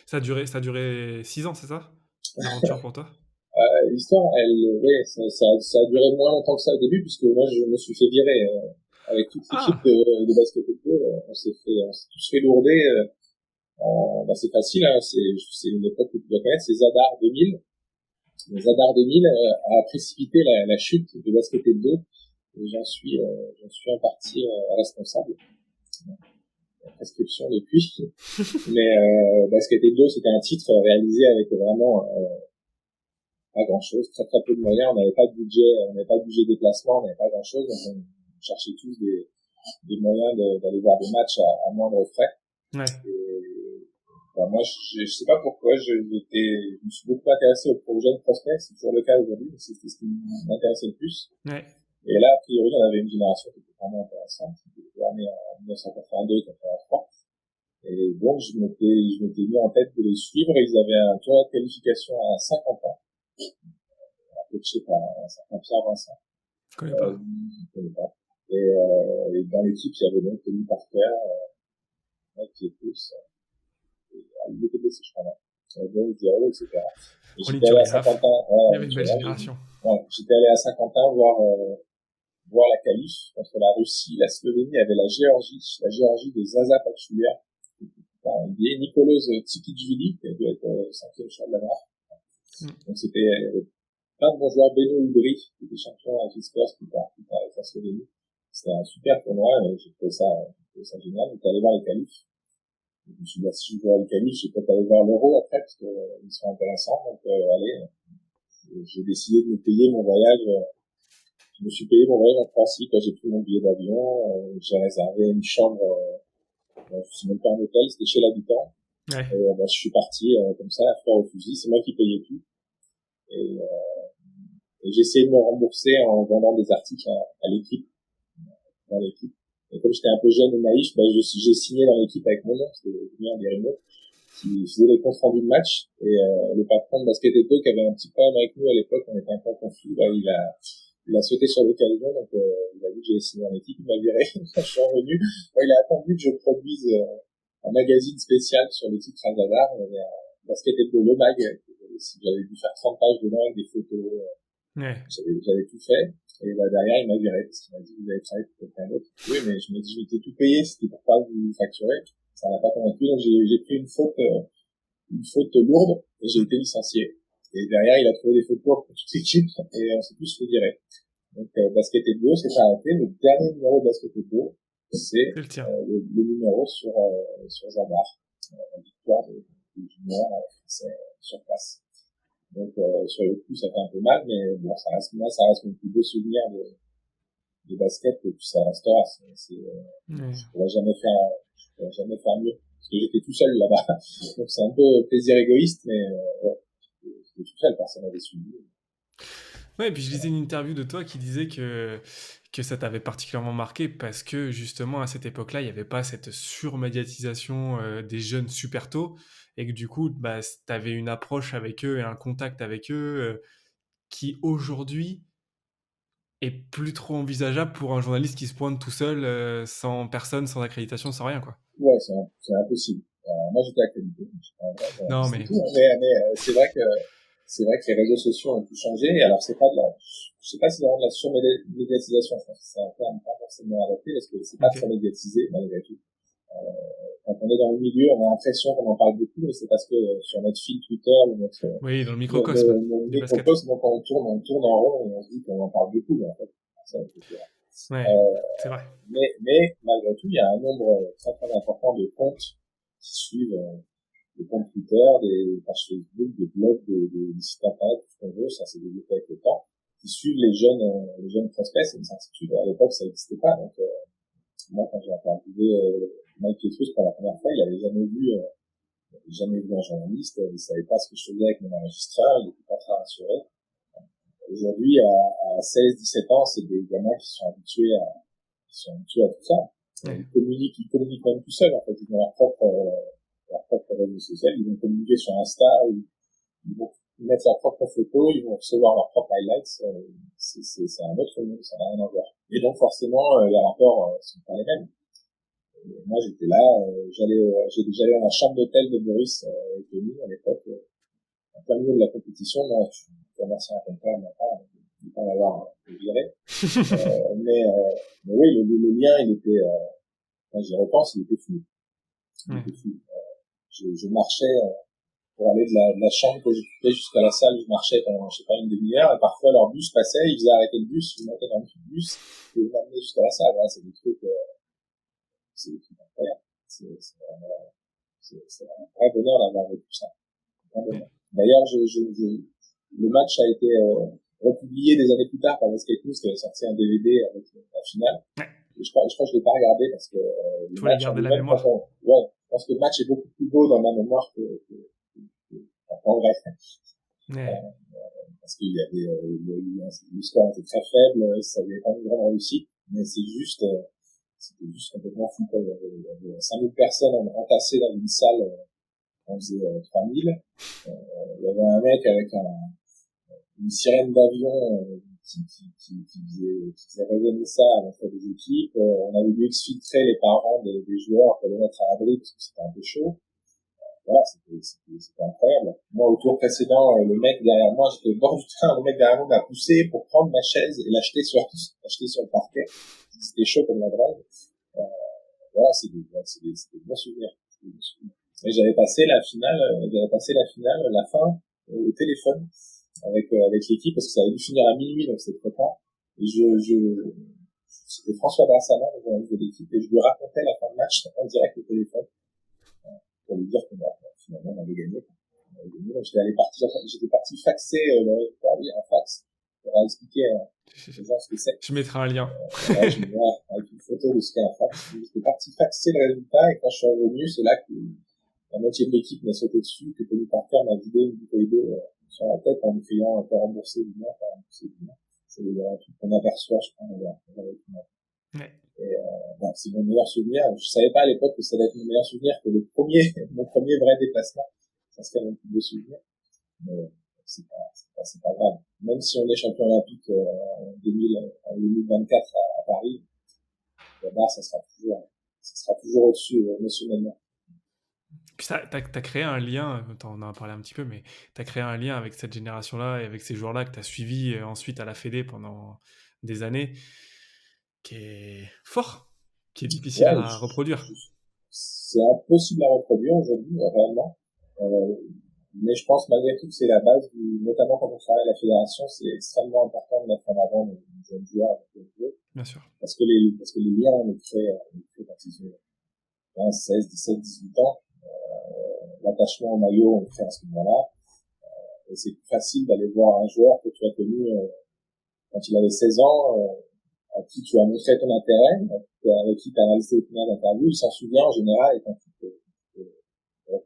[SPEAKER 1] Ça a duré 6 ans, c'est ça? L'aventure pour toi?
[SPEAKER 2] L'histoire, ça a duré moins longtemps que ça au début, puisque moi je me suis fait virer avec toute l'équipe
[SPEAKER 1] Ah!
[SPEAKER 2] de basket et tout. On s'est tous fait lourder. C'est facile, hein, c'est une époque que tu dois connaître, c'est Zadar 2000. Le Zadar 2000 a précipité la chute de basket 2, et j'en suis en partie responsable. La prescription depuis. Mais basket 2, c'était un titre réalisé avec vraiment pas grand chose, très très peu de moyens, on n'avait pas de budget déplacement, on n'avait pas grand chose, donc on cherchait tous des moyens d'aller voir des matchs à moindre frais.
[SPEAKER 1] Ouais.
[SPEAKER 2] Et moi, je sais pas pourquoi, je me suis beaucoup intéressé aux projets de prospects, c'est toujours le cas aujourd'hui, mais c'était ce qui m'intéressait le plus.
[SPEAKER 1] Ouais.
[SPEAKER 2] Et là, a priori, on avait une génération qui était vraiment intéressante, qui était née en 1982-83. Et donc, je m'étais mis en tête de les suivre. Ils avaient un tournoi de qualification à 50 ans, coaché par un certain Pierre Vincent.
[SPEAKER 1] Je connais pas.
[SPEAKER 2] Je connais pas. Et dans l'équipe, il y avait donc Tony Parker, qui est plus, il était blessé, je crois, là. Donc, Zéro, etc. Et j'étais allé à Saint-Quentin,
[SPEAKER 1] il y avait une belle génération.
[SPEAKER 2] J'étais allé à Saint-Quentin voir la qualif contre la Russie, la Slovénie, il y avait la Géorgie des Zaza Pachulia, il y a Nicolas Tsikidjvili, qui a dû être 5e choix de la draft. Donc c'était plein de bons joueurs, Beno Udry, qui était champion avec les Spurs, plus tard avec la Slovénie. C'était un super tournoi, j'ai trouvé ça génial. J'étais allé voir les qualifs. Je me suis dit, si je vois les qualifs, j'ai peut-être aller voir l'Euro après, parce que ils sont intéressants. Donc, allez, j'ai décidé de me payer mon voyage. Je me suis payé mon voyage en Croatie quand j'ai pris mon billet d'avion. J'ai réservé une chambre, je sais même pas un hôtel, c'était chez l'habitant.
[SPEAKER 1] Ouais.
[SPEAKER 2] Et je suis parti comme ça, à fleur au fusil. C'est moi qui payais tout. Et, et j'ai essayé de me rembourser en vendant des articles à l'équipe, dans l'équipe. Et comme j'étais un peu jeune et naïf, j'ai signé dans l'équipe avec mon nom, c'était Julien Guérino, qui faisait les comptes rendus de match. Et le patron de Basket Eto, qui avait un petit problème avec nous à l'époque, on était un peu confus, il a sauté sur l'occasion, donc il a vu que j'ai signé en équipe, il m'a viré quand je suis revenu. Il a attendu que je produise un magazine spécial sur l'équipe Krasnodar. Il y avait un Basket Eto Le Mag, j'avais dû faire 30 pages dedans avec des photos.
[SPEAKER 1] Ouais.
[SPEAKER 2] J'avais tout fait. Et derrière, il m'a viré parce qu'il m'a dit, vous avez travaillé pour quelqu'un d'autre. Oui, mais je me dis, je m'étais tout payé, c'était pour pas vous facturer. Ça m'a pas convaincu, donc j'ai pris une faute lourde, et j'ai été licencié. Et derrière, il a trouvé des fautes lourdes pour toute l'équipe, et on s'est tous fait virer. Donc, Basket Hebdo s'est arrêté. Le dernier numéro de Basket Hebdo, c'est
[SPEAKER 1] C'est le tien.
[SPEAKER 2] le numéro sur Zadar, la victoire du junior français sur place. Donc, sur le coup, ça fait un peu mal, mais bon, ça reste mon plus beau souvenir de basket, et puis ça restera.
[SPEAKER 1] Ouais.
[SPEAKER 2] Je pourrais jamais faire mieux. Parce que j'étais tout seul là-bas. Donc, c'est un peu plaisir égoïste, mais, ouais, j'étais tout seul, personne n'avait suivi.
[SPEAKER 1] Ouais, et puis je lisais une interview de toi qui disait que ça t'avait particulièrement marqué parce que justement à cette époque-là, il n'y avait pas cette surmédiatisation des jeunes super tôt et que du coup, bah, tu avais une approche avec eux et un contact avec eux qui aujourd'hui est plus trop envisageable pour un journaliste qui se pointe tout seul, sans personne, sans accréditation, sans rien, quoi.
[SPEAKER 2] Ouais, c'est impossible. Moi, j'étais accrédité. J'étais un vrai
[SPEAKER 1] Non,
[SPEAKER 2] journaliste et
[SPEAKER 1] mais...
[SPEAKER 2] tout, mais c'est vrai que les réseaux sociaux ont tout changé. Alors, je sais pas si c'est vraiment de la surmédiatisation. Je pense que c'est un terme pas forcément adapté parce que c'est pas
[SPEAKER 1] Ok.
[SPEAKER 2] très médiatisé, malgré tout. Quand on est dans le milieu, on a l'impression qu'on en parle beaucoup, mais c'est parce que sur notre fil Twitter ou
[SPEAKER 1] Oui, dans le microcosme
[SPEAKER 2] nos
[SPEAKER 1] du basket.
[SPEAKER 2] microposts, donc on tourne en rond et on se dit qu'on en parle beaucoup, mais en fait, ça,
[SPEAKER 1] Ouais,
[SPEAKER 2] euh,
[SPEAKER 1] c'est vrai.
[SPEAKER 2] mais malgré tout, il y a un nombre très très important de comptes qui suivent des comptes Twitter, des pages Facebook, des blogs, des sites internet, tout ce qu'on veut, ça s'est développé avec le temps, qui suivent les jeunes prospects, c'est une certitude. À l'époque, ça n'existait pas, donc moi, quand j'ai interviewé Mike Pietrus pour la première fois, il avait jamais vu un journaliste, il savait pas ce que je faisais avec mon enregistreur, il était pas très rassuré. Aujourd'hui, à 16, 17 ans, c'est des gamins qui sont habitués à tout ça.
[SPEAKER 1] Ouais.
[SPEAKER 2] Ils communiquent même tout seuls, en fait. Ils ont leur propre réseau social. Ils vont communiquer sur Insta, ils vont mettre leurs propres photos, ils vont recevoir leurs propres highlights. C'est un autre monde, ça n'a rien à voir. Et donc, forcément, les rapports sont pas les mêmes. Et moi, j'étais là, j'allais dans la chambre d'hôtel de Boris et Tony à l'époque, en plein milieu de la compétition. Moi, je suis commerçant à Concord, il ne pas l'avoir viré. Mais oui, le lien, il était, quand j'y repense, il était fou. Il
[SPEAKER 1] Ouais.
[SPEAKER 2] était fou. Je marchais, pour aller de la chambre que j'occupais jusqu'à la salle, je marchais pendant, je sais pas, une demi-heure, et parfois leur bus passait, ils faisaient arrêter le bus, ils montaient dans le bus, et ils m'amenaient jusqu'à la salle. Voilà, c'est des trucs incroyables. C'est un vrai bonheur d'avoir vécu ça. Un vrai bonheur. D'ailleurs, le match a été, republié des années plus tard par Basket News qui avait sorti un DVD avec la finale.
[SPEAKER 1] Ouais.
[SPEAKER 2] Et je crois que je l'ai pas regardé parce que le
[SPEAKER 1] Faut les
[SPEAKER 2] match en
[SPEAKER 1] garder la
[SPEAKER 2] lui-même,
[SPEAKER 1] mémoire.
[SPEAKER 2] ouais, je pense que le match est beaucoup plus beau dans ma mémoire en vrai.
[SPEAKER 1] Ouais.
[SPEAKER 2] Parce qu'il y avait, le score était très faible, ça avait pas une grande réussite, mais c'était juste complètement fou, quoi. Il y avait 5000 personnes entassées dans une salle, on faisait 3000. Il y avait un mec avec une sirène d'avion qui faisait résonner ça à l'entrée des équipes. On avait dû exfiltrer les parents des joueurs pour les mettre à l'abri parce que c'était un peu chaud. Voilà, c'était incroyable. Moi, au tour précédent, le mec derrière moi, j'étais au bord du terrain, le mec derrière moi m'a poussé pour prendre ma chaise et l'acheter sur le parquet. C'était chaud comme la grève. Euh, voilà, c'est des bons souvenirs. Et j'avais passé la fin, au téléphone, avec l'équipe, parce que ça avait dû finir à minuit, donc c'était trop tard. Et c'était François Brassama, le journaliste de l'équipe, et je lui racontais la fin de match en direct au téléphone, pour lui dire que finalement on avait gagné. J'étais parti faxer le résultat, oui, un fax, pour expliquer aux gens ce que c'est.
[SPEAKER 1] Je mettrai un lien.
[SPEAKER 2] Je me vois avec une photo de ce qu'est un fax. J'étais parti faxer le résultat, et quand je suis revenu, c'est là que la moitié de l'équipe m'a sauté dessus, que Tony Parker m'a vidé une bouteille d'eau sur la tête en me criant « t'as remboursé du bien, t'as remboursé du bien ». C'est un truc qu'on aperçoit, je crois,
[SPEAKER 1] Ouais.
[SPEAKER 2] et c'est mon meilleur souvenir. Je savais pas à l'époque que ça allait être mon meilleur souvenir, que mon premier vrai déplacement, ça serait mon plus beau souvenir. Mais c'est pas grave. Même si on est champion olympique en 2024 à Paris, là, ça sera toujours au-dessus émotionnellement.
[SPEAKER 1] Puis t'as créé un lien, on en a parlé un petit peu, mais t'as créé un lien avec cette génération-là et avec ces joueurs-là que t'as suivi ensuite à la Fédé pendant des années, qui est fort, qui est difficile
[SPEAKER 2] Ouais,
[SPEAKER 1] à reproduire.
[SPEAKER 2] c'est impossible à reproduire aujourd'hui, réellement. Mais je pense malgré tout que c'est la base, notamment quand on travaille à la fédération, c'est extrêmement important de mettre en avant les jeunes joueurs avec les joueurs.
[SPEAKER 1] Bien sûr.
[SPEAKER 2] Parce que les liens, on les crée quand ils ont 15, 16, 17, 18 ans. L'attachement au maillot, on le fait à ce moment-là. Et c'est plus facile d'aller voir un joueur que tu as connu quand il avait 16 ans, à qui tu as montré ton intérêt, avec qui tu as réalisé une premières interviews. Il s'en souvient en général, et quand tu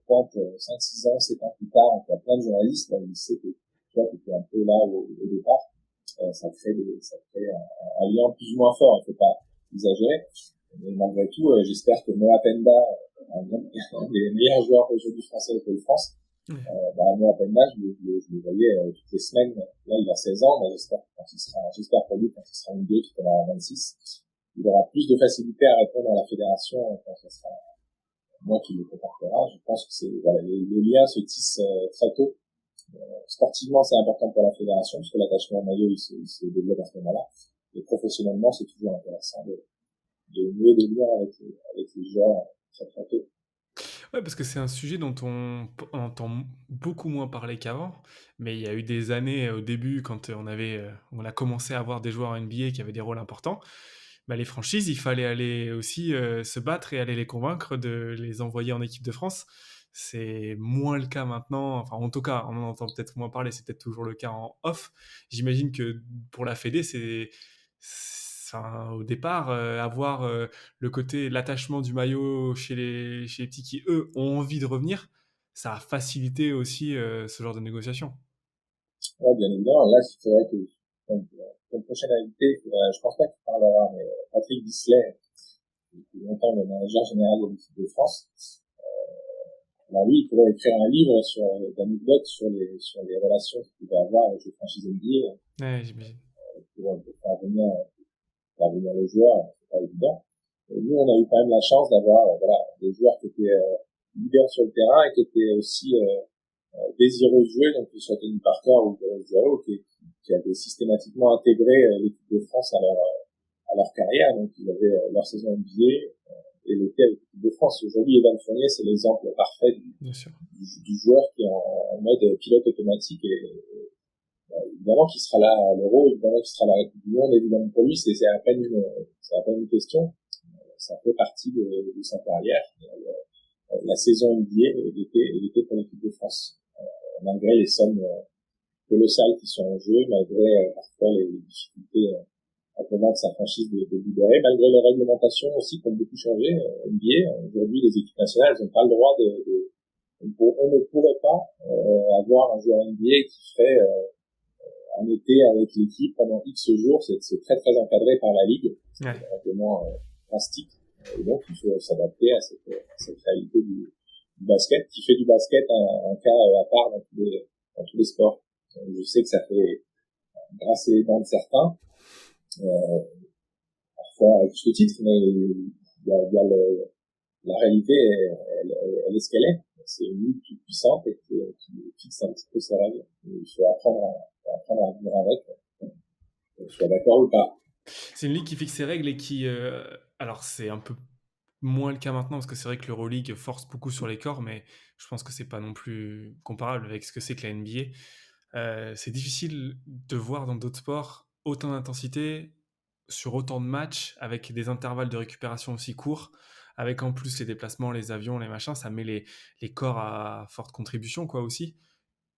[SPEAKER 2] pointe 5-6 ans, 7 ans plus tard, il y a plein de journalistes, il sait que toi, tu étais un peu là au départ. Ça crée un lien plus ou moins fort, il ne faut pas exagérer. Mais malgré tout, j'espère que Moa Penda, un des meilleurs joueurs aujourd'hui français au Pays de France, Moa Penda, je le voyais toutes les semaines. Là, il a 16 ans, mais j'espère pour lui, quand il sera NBA, qu'il aura 26, il aura plus de facilité à répondre à la fédération quand ce sera moi qui le contactera. Je pense que les liens se tissent très tôt. Sportivement, c'est important pour la fédération, parce que l'attachement au maillot, il se développe à ce moment-là. Et professionnellement, c'est toujours intéressant de nouer des liens avec les joueurs très très tôt.
[SPEAKER 1] Ouais, parce que c'est un sujet dont on entend beaucoup moins parler qu'avant, mais il y a eu des années au début quand on a commencé à avoir des joueurs en NBA qui avaient des rôles importants. Bah, les franchises, il fallait aller aussi se battre et aller les convaincre de les envoyer en équipe de France. C'est moins le cas maintenant, enfin en tout cas, on en entend peut-être moins parler, c'est peut-être toujours le cas en off. J'imagine que pour la Fédé, enfin, au départ, avoir le côté, l'attachement du maillot chez les petits qui, eux, ont envie de revenir, ça a facilité aussi ce genre de négociation.
[SPEAKER 2] Ouais, bien évidemment. Là, c'est vrai que comme prochaine invité, je pense pas qu'il parlera, mais Patrick Bisley, depuis longtemps le manager général de l'équipe de France. Alors lui, il pourrait écrire un livre d'anecdotes sur les relations qu'il pouvait avoir avec les franchises NBA
[SPEAKER 1] Ouais, j'imagine.
[SPEAKER 2] pour faire venir les joueurs, c'est pas évident. Et nous, on a eu quand même la chance d'avoir des joueurs qui étaient leaders sur le terrain et qui étaient aussi désireux de jouer, donc que ce soit Tony Parker ou Zero, qui avaient systématiquement intégré l'équipe de France à leur carrière, donc ils avaient leur saison NBA et l'été avec l'équipe de France. Aujourd'hui, Evan Fournier, c'est l'exemple parfait du joueur qui est en mode pilote automatique et évidemment qu'il sera là à l'Euro, évidemment qu'il sera là à la Coupe du Monde, évidemment pour lui, c'est à peine une question. Ça fait partie de sa carrière. La saison NBA et l'été pour l'équipe de France. Malgré les sommes colossales qui sont en jeu, malgré parfois les difficultés à convaincre sa franchise de libérer, malgré les réglementations aussi qui ont beaucoup changé. NBA, aujourd'hui, les équipes nationales n'ont pas le droit on ne pourrait pas avoir un joueur NBA qui ferait un été avec l'équipe pendant X jours. C'est très très encadré par la Ligue.
[SPEAKER 1] Ouais.
[SPEAKER 2] C'est vraiment drastique. Et donc, il faut s'adapter à cette réalité du basket, qui fait du basket un cas à part dans tous les sports. Je sais que ça fait grincer les dents de certains, parfois avec juste titre, mais la réalité, elle est ce qu'elle est. C'est une ligue toute puissante et qui fixe un petit peu ses règles. Il faut apprendre à vivre avec, que je sois d'accord ou pas.
[SPEAKER 1] C'est une ligue qui fixe ses règles et qui... alors, c'est un peu moins le cas maintenant, parce que c'est vrai que l'Euroleague force beaucoup sur les corps, mais je pense que c'est pas non plus comparable avec ce que c'est que la NBA. C'est difficile de voir dans d'autres sports autant d'intensité, sur autant de matchs, avec des intervalles de récupération aussi courts, avec en plus les déplacements, les avions, les machins, ça met les corps à forte contribution, quoi, aussi.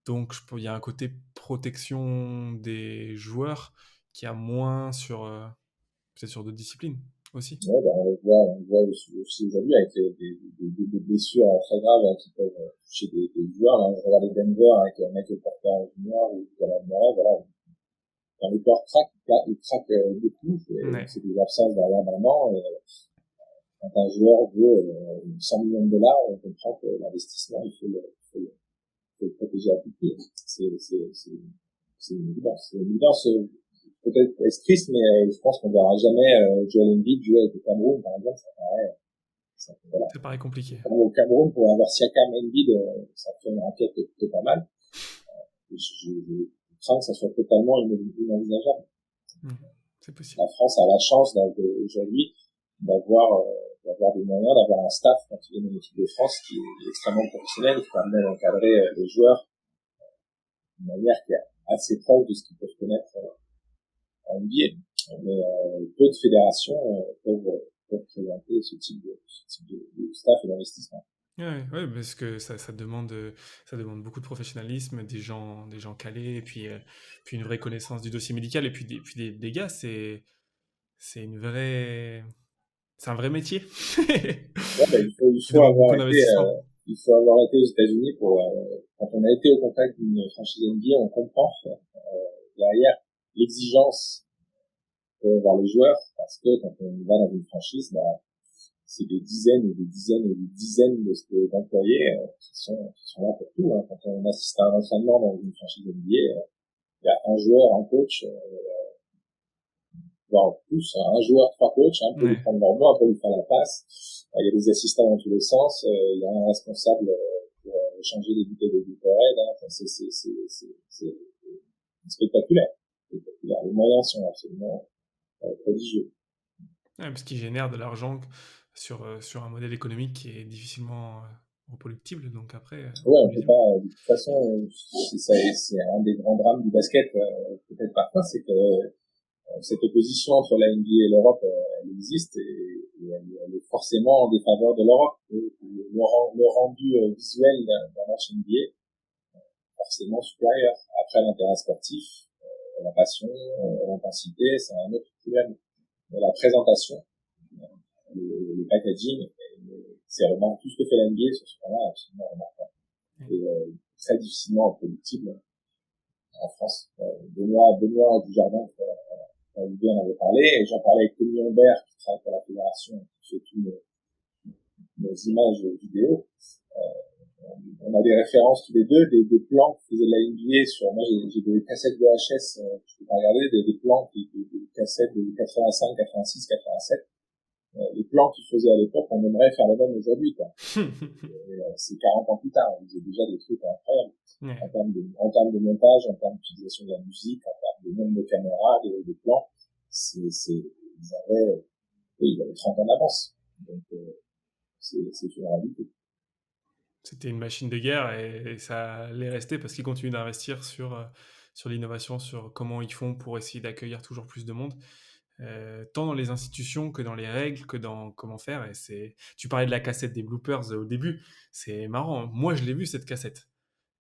[SPEAKER 1] Donc, il y a un côté protection des joueurs qui a moins sur, peut-être sur d'autres disciplines aussi.
[SPEAKER 2] Ouais, bah, on voit aussi aujourd'hui avec des blessures très graves hein, qui peuvent toucher des joueurs. Là, on regarde Denver avec Michael Porter Jr. ou Jamal Murray, voilà. Quand le corps craque, il craque beaucoup.
[SPEAKER 1] Ouais,
[SPEAKER 2] C'est des absences derrière maintenant. Et quand un joueur veut 100 millions de dollars, on comprend que l'investissement, faut le protéger à tout prix. C'est une évidence. C'est une évidence peut-être triste, mais je pense qu'on verra jamais Joel Embiid jouer avec le Cameroun, par exemple. Voilà.
[SPEAKER 1] ça paraît compliqué.
[SPEAKER 2] Comme au Cameroun, pour avoir Siakam Embiid, ça fait une raquette plutôt pas mal. Je sens que ça soit totalement inenvisageable.
[SPEAKER 1] C'est possible.
[SPEAKER 2] La France a la chance aujourd'hui d'avoir des moyens, d'avoir un staff quand il est dans l'équipe de France qui est extrêmement professionnel, qui permet d'encadrer les joueurs d'une manière qui est assez proche de ce qu'ils peuvent connaître en NBA. Mais peu de fédérations peuvent présenter ce type de staff et d'investissement.
[SPEAKER 1] Ouais, parce que ça demande beaucoup de professionnalisme, des gens calés, et puis une vraie connaissance du dossier médical, et puis des gars, c'est une vraie, c'est un vrai métier.
[SPEAKER 2] Ouais, bah,
[SPEAKER 1] Qui demande beaucoup d'investissement.
[SPEAKER 2] il faut avoir été aux États-Unis pour quand on a été au contact d'une franchise NBA, on comprend derrière l'exigence vers les joueurs, parce que quand on va dans une franchise, bah, c'est des dizaines et des dizaines et des dizaines d'employés qui sont là pour tout. Hein. Quand on assiste à un entraînement dans une franchise NBA, il y a un joueur, un coach, voire plus, hein, un joueur, trois coachs, un peut lui
[SPEAKER 1] Ouais.
[SPEAKER 2] prendre leur mot, un peut lui faire la passe. Il y a des assistants dans tous les sens, il y a un responsable pour changer les bouteilles de Gatorade. Hein. Enfin, c'est spectaculaire. Les moyens sont absolument prodigieux.
[SPEAKER 1] Ouais, parce qu'ils génèrent de l'argent sur un modèle économique qui est difficilement reproductible, donc après,
[SPEAKER 2] Ouais,
[SPEAKER 1] on
[SPEAKER 2] on
[SPEAKER 1] les
[SPEAKER 2] peut
[SPEAKER 1] aime.
[SPEAKER 2] pas, de toute façon, c'est un des grands drames du basket, peut-être parfois, c'est que cette opposition entre la NBA et l'Europe, elle existe elle est forcément en défaveur de l'Europe. Le rendu visuel d'un match NBA est forcément supérieur. Après, l'intérêt sportif, la passion, l'intensité, c'est un autre problème. Mais la présentation, le packaging, c'est vraiment tout ce que fait la NBA sur ce point-là, absolument remarquable. Et très difficilement reproductible en France. Benoît Dujardin, Olivier en avait parlé, et j'en parlais avec Tony Humbert, qui travaille pour la fédération, qui fait tous nos images vidéo. On a des références tous les deux, des plans qui faisaient de la NBA sur, moi j'ai des cassettes VHS, je peux pas regarder, des plans, des cassettes de 85, 86, 87. Les plans qu'ils faisaient à l'époque, on aimerait faire les mêmes aujourd'hui, quoi. C'est 40 ans plus tard, ils faisaient déjà des trucs incroyables.
[SPEAKER 1] Ouais.
[SPEAKER 2] En termes de montage, en termes d'utilisation de la musique, en termes de nombre de caméras, de plans, ils avaient, oui, ils avaient 30 ans d'avance. Donc, c'est une réalité.
[SPEAKER 1] C'était une machine de guerre et ça allait rester parce qu'ils continuent d'investir sur l'innovation, sur comment ils font pour essayer d'accueillir toujours plus de monde, tant dans les institutions que dans les règles, que dans comment faire. Tu parlais de la cassette des bloopers au début, c'est marrant. Moi, je l'ai vu cette cassette.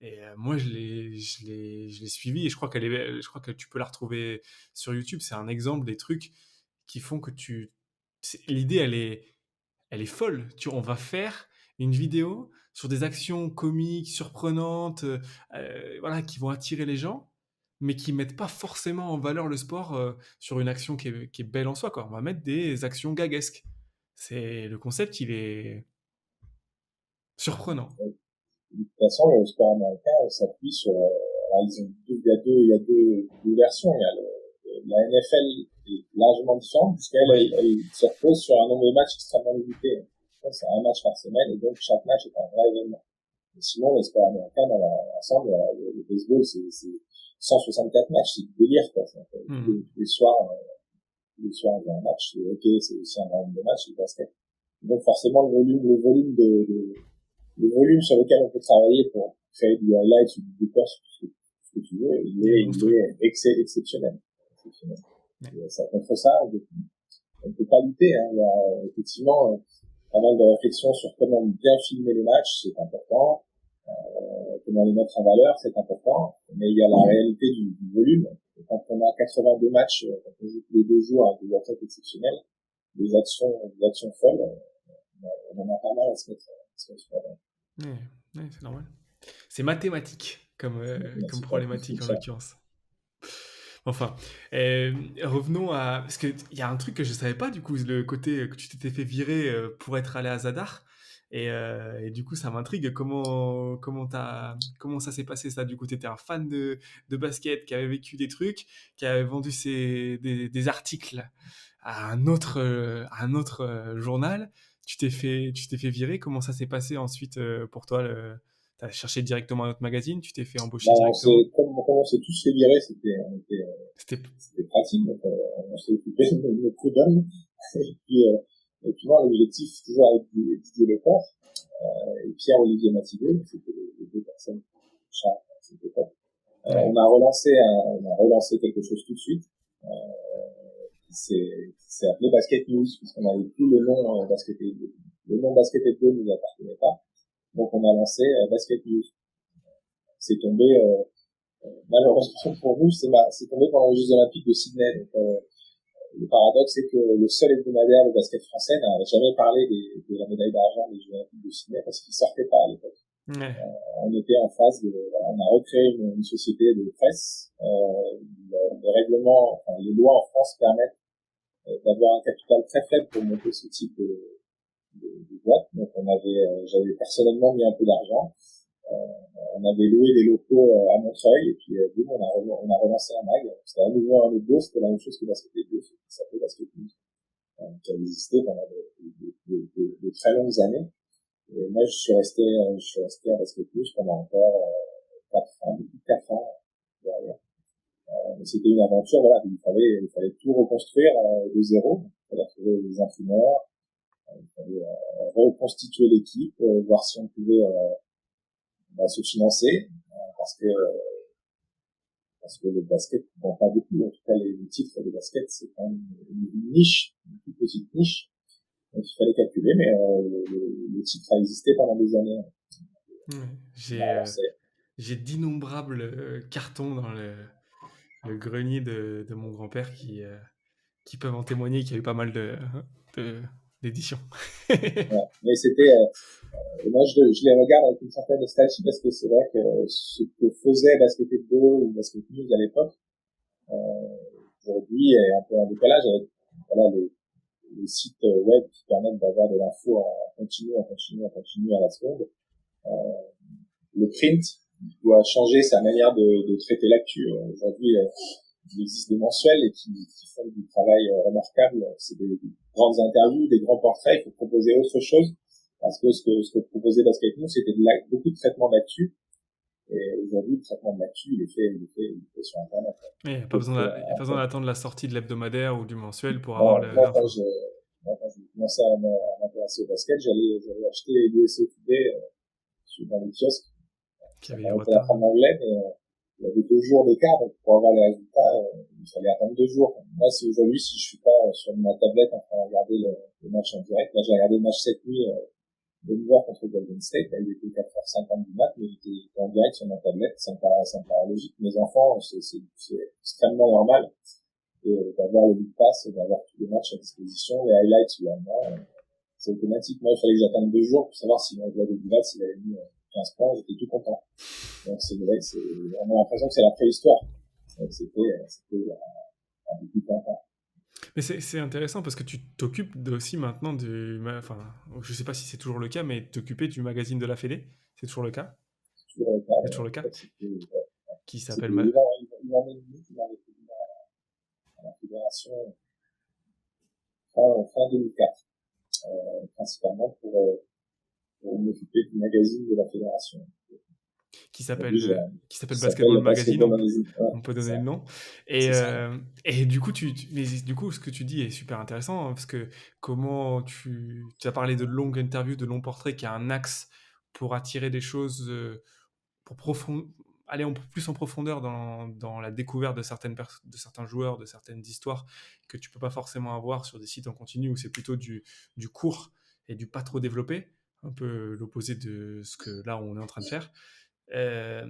[SPEAKER 1] Et moi, je l'ai suivi et je crois que tu peux la retrouver sur YouTube. C'est un exemple des trucs qui font que l'idée, elle est folle. On va faire une vidéo sur des actions comiques, surprenantes, voilà, qui vont attirer les gens, mais qui mettent pas forcément en valeur le sport sur une action qui est belle en soi, quoi. On va mettre des actions gaguesques. Le concept, il est surprenant.
[SPEAKER 2] De toute façon, le sport américain s'appuie sur, il y a deux versions. Il y a la NFL est largement différente puisqu'elle
[SPEAKER 1] Ouais.
[SPEAKER 2] elle se repose sur un nombre de matchs extrêmement limité. C'est un match par semaine et donc chaque match est un vrai événement. Et sinon, le sport américain, dans l'ensemble, le baseball, c'est 164 matchs, c'est du délire, quoi.
[SPEAKER 1] Mhm.
[SPEAKER 2] Tous les soirs, il y a un match, c'est ok, c'est aussi un grand nombre de matchs, le basket. Donc forcément, le volume sur lequel on peut travailler pour créer du highlight ou du décor sur ce que tu veux,
[SPEAKER 1] Il est
[SPEAKER 2] il
[SPEAKER 1] monstrueux.
[SPEAKER 2] est exceptionnel. Exceptionnel.
[SPEAKER 1] Ouais.
[SPEAKER 2] Ça, contre ça, on ne peut pas lutter. Hein. Il y a effectivement pas mal de réflexions sur comment bien filmer les matchs, c'est important. Comment les mettre en valeur, c'est important. Mais il y a la réalité du volume. Et quand on a 82 matchs, quand on joue tous les 2 jours avec des athlètes exceptionnels, des actions folles, on en a pas mal à se mettre.
[SPEAKER 1] Ouais, ouais, c'est normal. C'est mathématique comme problématique en
[SPEAKER 2] Ça.
[SPEAKER 1] l'occurrence. Enfin, revenons à... Parce qu'il y a un truc que je savais pas, du coup, le côté que tu t'étais fait virer pour être allé à Zadar. Et du coup, ça m'intrigue. Comment ça s'est passé, ça? Du coup, tu étais un fan de basket qui avait vécu des trucs, qui avait vendu des articles à un autre journal. Tu t'es fait virer. Comment ça s'est passé ensuite pour toi T'as cherché directement un autre magazine, tu t'es fait embaucher
[SPEAKER 2] Bon,
[SPEAKER 1] directement.
[SPEAKER 2] comme on s'est tous fait virer,
[SPEAKER 1] C'était
[SPEAKER 2] c'était pratique. Donc, on s'est occupé de notre prud'homme. Et puis moi, l'objectif, toujours avec Didier Lecor et Pierre-Olivier Mathilde, c'était les 2 personnes chargées à cette époque.
[SPEAKER 1] ouais.
[SPEAKER 2] On a relancé quelque chose tout de suite, qui s'est appelé Basket News, puisqu'on avait plus le nom le nom Basket Hebdo nous appartenait pas. Donc, on a lancé Basket News. C'est tombé, malheureusement pour nous, c'est tombé pendant les Jeux Olympiques de Sydney. Donc, le paradoxe, c'est que le seul hebdomadaire de basket français n'a jamais parlé de la médaille d'argent des Jeux Olympiques de Sydney parce qu'il sortait pas à l'époque.
[SPEAKER 1] Ouais.
[SPEAKER 2] On était en phase on a recréé une société de presse. Les règlements, enfin, les lois en France permettent d'avoir un capital très faible pour monter ce type de boîte. Donc j'avais personnellement mis un peu d'argent. On avait loué des locaux à Montreuil et puis boum, on a relancé un mag. C'était à nouveau un logo, c'était la même chose que Basket Hebdo, ça s'appelait Basket News, qui a existé pendant de très longues années. Et moi, je suis resté à Basket News pendant encore 4 ans derrière. Mais c'était une aventure, voilà, il fallait tout reconstruire de zéro. Il fallait trouver des imprimeurs, il fallait reconstituer l'équipe, voir si on pouvait se financer, parce que le basket, bon, pas beaucoup, en tout cas les titres de basket, c'est quand même une niche, une toute petite niche. Donc il fallait calculer, mais le titre a existé pendant des années.
[SPEAKER 1] Ouais.
[SPEAKER 2] On a relancé.
[SPEAKER 1] J'ai d'innombrables cartons dans le grenier de mon grand-père qui peuvent en témoigner qu'il y a eu pas mal de- d'éditions.
[SPEAKER 2] Ouais. Mais moi je les regarde avec une certaine nostalgie parce que c'est vrai que ce que faisait Basket Hebdo ou Basket News à l'époque, aujourd'hui est un peu en décalage avec, voilà, les sites web qui permettent d'avoir de l'info en continu à la seconde. Le print doit changer sa manière de traiter l'actu. Aujourd'hui, il existe des mensuels et qui font du travail remarquable. C'est des grandes interviews, des grands portraits. Il faut proposer autre chose parce que ce que proposait Basket News, c'était beaucoup de traitement d'actu. Et aujourd'hui, le traitement de l'actu, il est fait sur Internet.
[SPEAKER 1] Il n'y a pas
[SPEAKER 2] Donc,
[SPEAKER 1] y a pas besoin d'attendre la sortie de l'hebdomadaire ou du mensuel pour avoir
[SPEAKER 2] moi,
[SPEAKER 1] l'info.
[SPEAKER 2] quand j'ai commencé à m'intéresser au basket, j'allais acheter l'USO Today dans les kiosques.
[SPEAKER 1] Qui
[SPEAKER 2] Ça
[SPEAKER 1] avait du
[SPEAKER 2] permettait
[SPEAKER 1] retard.
[SPEAKER 2] d'apprendre l'anglais, mais il y avait 2 jours d'écart, donc pour avoir les résultats, il fallait attendre 2 jours. Moi, aujourd'hui, si je suis pas sur ma tablette en train de regarder le match en direct, là j'ai regardé le match cette nuit, Denver contre Golden State, là, il était 4h50 du mat, mais j'étais en direct sur ma tablette, ça me paraît logique. Mes enfants, c'est extrêmement normal d'avoir le League Pass, d'avoir tous les matchs à disposition, les highlights sous la main, c'est automatique. Moi, il fallait que j'attende 2 jours pour savoir si mon joueur de Divac, s'il avait mis 15 points, j'étais tout content. Donc c'est vrai, on a l'impression que c'est la préhistoire. Donc c'était un peu plus content.
[SPEAKER 1] Mais c'est intéressant parce que tu t'occupes aussi maintenant enfin, je sais pas si c'est toujours le cas, mais t'occuper du magazine de la Fédé, c'est toujours le cas?
[SPEAKER 2] C'est toujours le cas.
[SPEAKER 1] C'est toujours le
[SPEAKER 2] En
[SPEAKER 1] cas?
[SPEAKER 2] fait,
[SPEAKER 1] Qui s'appelle
[SPEAKER 2] c'était une année et demie qu'il m'avait fait venir à la fédération fin 2004, principalement pour m'occuper du magazine de la fédération. Aujourd'hui,
[SPEAKER 1] qui s'appelle
[SPEAKER 2] ça s'appelle
[SPEAKER 1] Basketball
[SPEAKER 2] le
[SPEAKER 1] Magazine,
[SPEAKER 2] Basketball Magazine. Ouais,
[SPEAKER 1] on peut
[SPEAKER 2] c'est
[SPEAKER 1] donner
[SPEAKER 2] ça.
[SPEAKER 1] le nom.
[SPEAKER 2] C'est ça.
[SPEAKER 1] Et du coup, mais du coup, ce que tu dis est super intéressant hein, parce que comment tu as parlé de longues interviews, de longs portraits qui a un axe pour attirer des choses, pour aller un peu plus en profondeur dans la découverte de certains joueurs, de certaines histoires que tu peux pas forcément avoir sur des sites en continu où c'est plutôt du court et du pas trop développé, un peu l'opposé de ce que là on est en train de faire. Euh,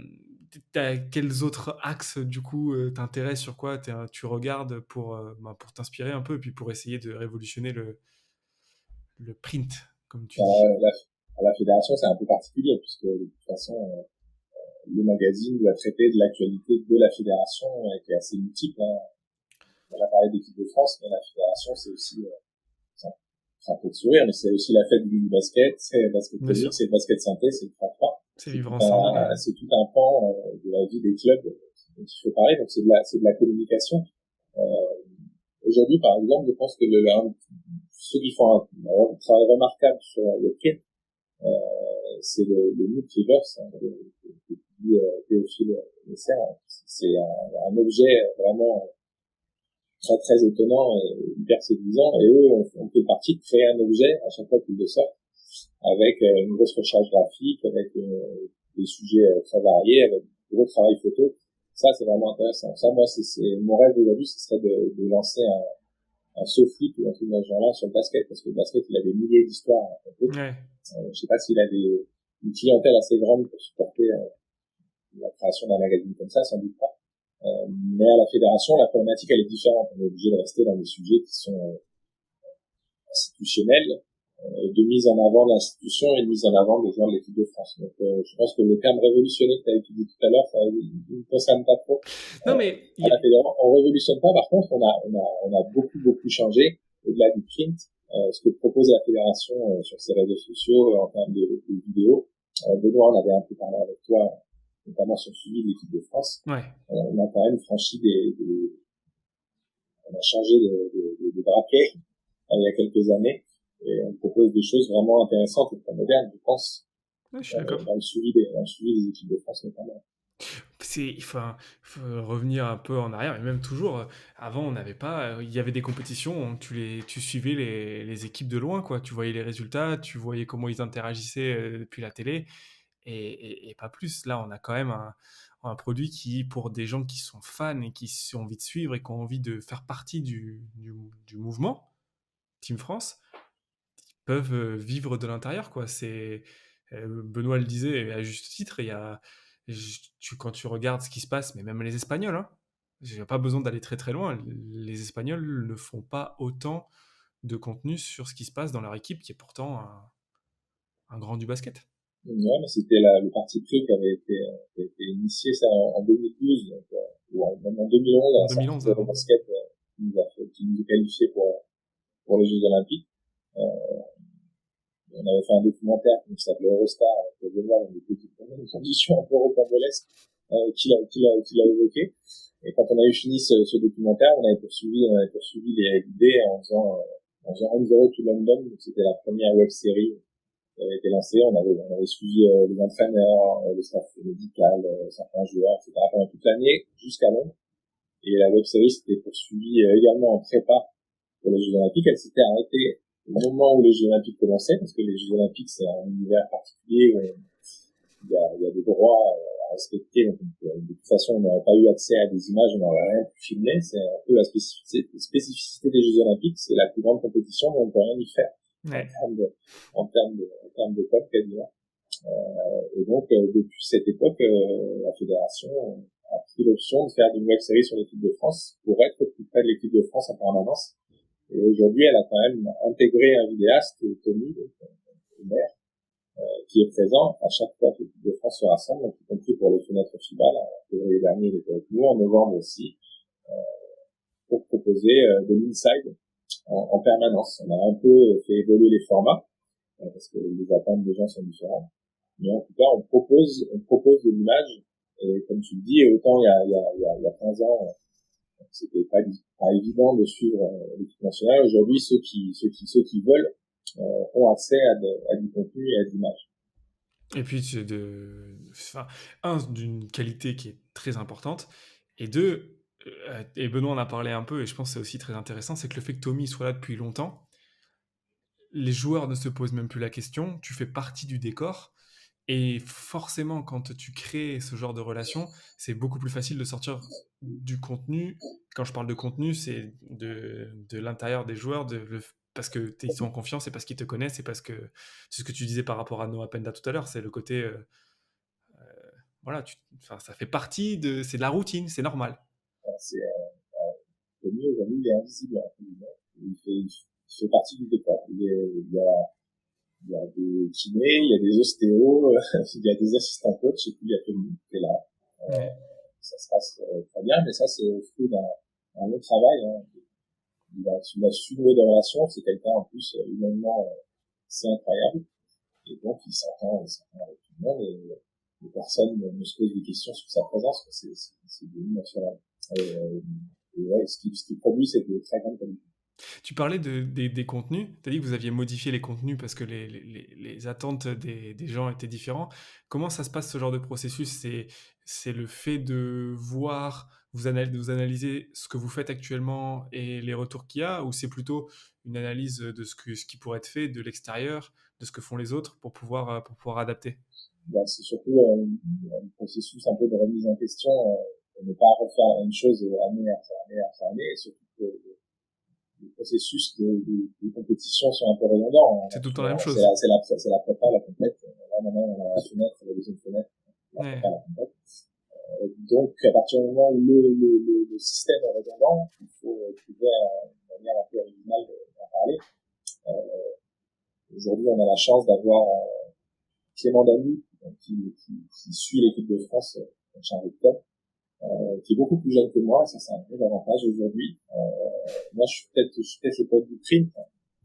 [SPEAKER 1] Quels autres axes du coup t'intéressent, sur quoi tu regardes pour t'inspirer un peu et puis pour essayer de révolutionner le print, comme tu dis.
[SPEAKER 2] La, à la fédération, c'est un peu particulier puisque de toute façon, le magazine doit traiter de l'actualité de la fédération qui est assez multiple. Hein. On a parlé d'équipe de France, mais la fédération, c'est aussi, ça peut te sourire, mais c'est aussi la fête du basket, c'est le basket
[SPEAKER 1] Bien sûr,
[SPEAKER 2] tonique, c'est le basket synthé, c'est le 3-3.
[SPEAKER 1] c'est vivre ensemble.
[SPEAKER 2] C'est tout un pan de la vie des clubs dont il faut parler, donc c'est de la communication. Aujourd'hui, par exemple, je pense que ceux qui font un travail remarquable sur le print, c'est le Multiverse, hein, que dit Théophile Messer. C'est un objet vraiment très très étonnant et hyper séduisant. Et eux, on fait partie de créer un objet à chaque fois qu'ils le sortent, avec une grosse recherche graphique, avec des sujets très variés, avec un gros travail photo. Ça, c'est vraiment intéressant. Ça, moi, c'est mon rêve aujourd'hui, ce serait de lancer un SoFoot ou un truc dans ce genre-là sur le basket, parce que le basket, il a des milliers d'histoires à raconter.
[SPEAKER 1] Ouais.
[SPEAKER 2] Je sais pas s'il a une clientèle assez grande pour supporter la création d'un magazine comme ça, sans doute pas. Mais à la fédération, la problématique, elle est différente. On est obligé de rester dans des sujets qui sont institutionnels, de mise en avant de l'institution et de mise en avant des joueurs de l'équipe de France. Donc, je pense que le terme révolutionné que tu as utilisé tout à l'heure, ça ne me concerne pas trop.
[SPEAKER 1] Non, mais
[SPEAKER 2] À la fédération, on révolutionne pas. Par contre, on a beaucoup changé au-delà du print. Ce que propose la fédération sur ses réseaux sociaux en termes de vidéos. Benoît, on avait un peu parlé avec toi, notamment sur le suivi de l'équipe de France.
[SPEAKER 1] ouais.
[SPEAKER 2] On a quand même franchi on a changé de braquet il y a quelques années et on propose des choses vraiment intéressantes et très modernes, je pense,
[SPEAKER 1] Ouais, je suis d'accord.
[SPEAKER 2] dans le suivi des équipes de France notamment.
[SPEAKER 1] Il faut revenir un peu en arrière, et même toujours, avant, on n'avait pas, il y avait des compétitions, tu suivais les équipes de loin, quoi. Tu voyais les résultats, tu voyais comment ils interagissaient depuis la télé, et pas plus. Là, on a quand même un produit qui, pour des gens qui sont fans et qui ont envie de suivre et qui ont envie de faire partie du mouvement, Team France, peuvent vivre de l'intérieur, quoi. Benoît le disait et à juste titre, quand tu regardes ce qui se passe, mais même les Espagnols, hein, j'ai pas besoin d'aller très très loin. Les Espagnols ne font pas autant de contenu sur ce qui se passe dans leur équipe, qui est pourtant un grand du basket.
[SPEAKER 2] Ouais, mais c'était le parti pris qui avait été initié ça en 2012, donc, ou même en 2011, à
[SPEAKER 1] En
[SPEAKER 2] la sortie
[SPEAKER 1] 2011
[SPEAKER 2] de
[SPEAKER 1] avant.
[SPEAKER 2] basket qui nous a qualifiés pour les Jeux Olympiques. On avait fait un documentaire qui s'appelait Eurostar, avec le voir dans des petites conditions un peu rocambolesques, qu'il a évoqué. Et quand on a eu fini ce documentaire, on avait poursuivi l'idée en faisant On Zero to London. C'était la première web série qui avait été lancée. On avait suivi les entraîneurs, le staff médical, certains joueurs, etc. pendant toute l'année jusqu'à Londres. Et la web série s'était poursuivie également en prépa pour les Jeux Olympiques. Elle s'était arrêtée au moment où les Jeux Olympiques commençaient, parce que les Jeux Olympiques, c'est un univers particulier où il y a des droits à respecter. Donc, de toute façon, on n'aurait pas eu accès à des images, on n'aurait rien pu filmer. C'est un peu la spécificité des Jeux Olympiques. C'est la plus grande compétition, mais on ne peut rien y faire en
[SPEAKER 1] Ouais.
[SPEAKER 2] en termes de code, quasiment. Et donc, depuis cette époque, la fédération a pris l'option de faire une web série sur l'équipe de France pour être plus près de l'équipe de France en permanence. Et aujourd'hui, elle a quand même intégré un vidéaste, Tony, le maire, qui est présent à chaque fois que l'équipe de France se rassemble, donc y compris pour les fenêtres FIBA. Là, en février dernier, il était avec nous, en novembre aussi, pour proposer de l'inside en permanence. On a un peu fait évoluer les formats, parce que les attentes des gens sont différentes. Mais en tout cas, on propose de l'image. Et comme tu le dis, autant il y a 15 ans, c'était pas évident de suivre l'équipe nationale. Aujourd'hui, ceux qui veulent ont accès à du contenu et à de l'image.
[SPEAKER 1] Et puis, enfin, d'une qualité qui est très importante, et deux, et Benoît en a parlé un peu, et je pense que c'est aussi très intéressant, c'est que le fait que Tommy soit là depuis longtemps, les joueurs ne se posent même plus la question, tu fais partie du décor, Et forcément, quand tu crées ce genre de relation, c'est beaucoup plus facile de sortir du contenu. Quand je parle de contenu, c'est de l'intérieur des joueurs, parce que ils sont en confiance et parce qu'ils te connaissent et parce que c'est ce que tu disais par rapport à Noah Penda tout à l'heure, c'est le côté, voilà, enfin, ça fait partie c'est de la routine, c'est normal.
[SPEAKER 2] C'est Tony aujourd'hui, il est invisible, entre guillemets. Il fait partie du décor. Il y a des kinés, il y a des ostéos, il y a des assistants coach, et puis il y a Tony qui est là.
[SPEAKER 1] Ouais.
[SPEAKER 2] Ça se passe très bien, mais ça c'est le fruit d'un long travail. Hein. Il a su nouer des relations, c'est quelqu'un en plus humainement c'est incroyable. Et donc il s'entend avec tout le monde et personne ne se pose des questions sur sa présence, c'est devenu naturel. Et ouais, ce qu'il produit, c'est de très grande qualité.
[SPEAKER 1] Tu parlais des contenus. Tu as dit que vous aviez modifié les contenus parce que les attentes des gens étaient différents. Comment ça se passe ce genre de processus? C'est le fait de voir, vous analyser ce que vous faites actuellement et les retours qu'il y a, ou c'est plutôt une analyse de ce qui pourrait être fait de l'extérieur, de ce que font les autres pour pouvoir adapter?
[SPEAKER 2] Ben, c'est surtout un processus un peu de remise en question, ne pas refaire la même chose année après année, et surtout que les processus de compétition sont un peu redondants.
[SPEAKER 1] C'est tout le temps la même chose.
[SPEAKER 2] C'est la prépa, la complète. Là, maintenant, on a la fenêtre, la deuxième fenêtre, la
[SPEAKER 1] Ouais.
[SPEAKER 2] prépa, la complète. Donc, à partir du moment où le système est redondant, il faut trouver une manière un peu originale d'en parler. Aujourd'hui, on a la chance d'avoir Clément Dany, qui suit l'équipe de France, chargé de com, qui est beaucoup plus jeune que moi, et ça c'est un vrai avantage aujourd'hui. Moi je suis peut-être le pote du print, hein,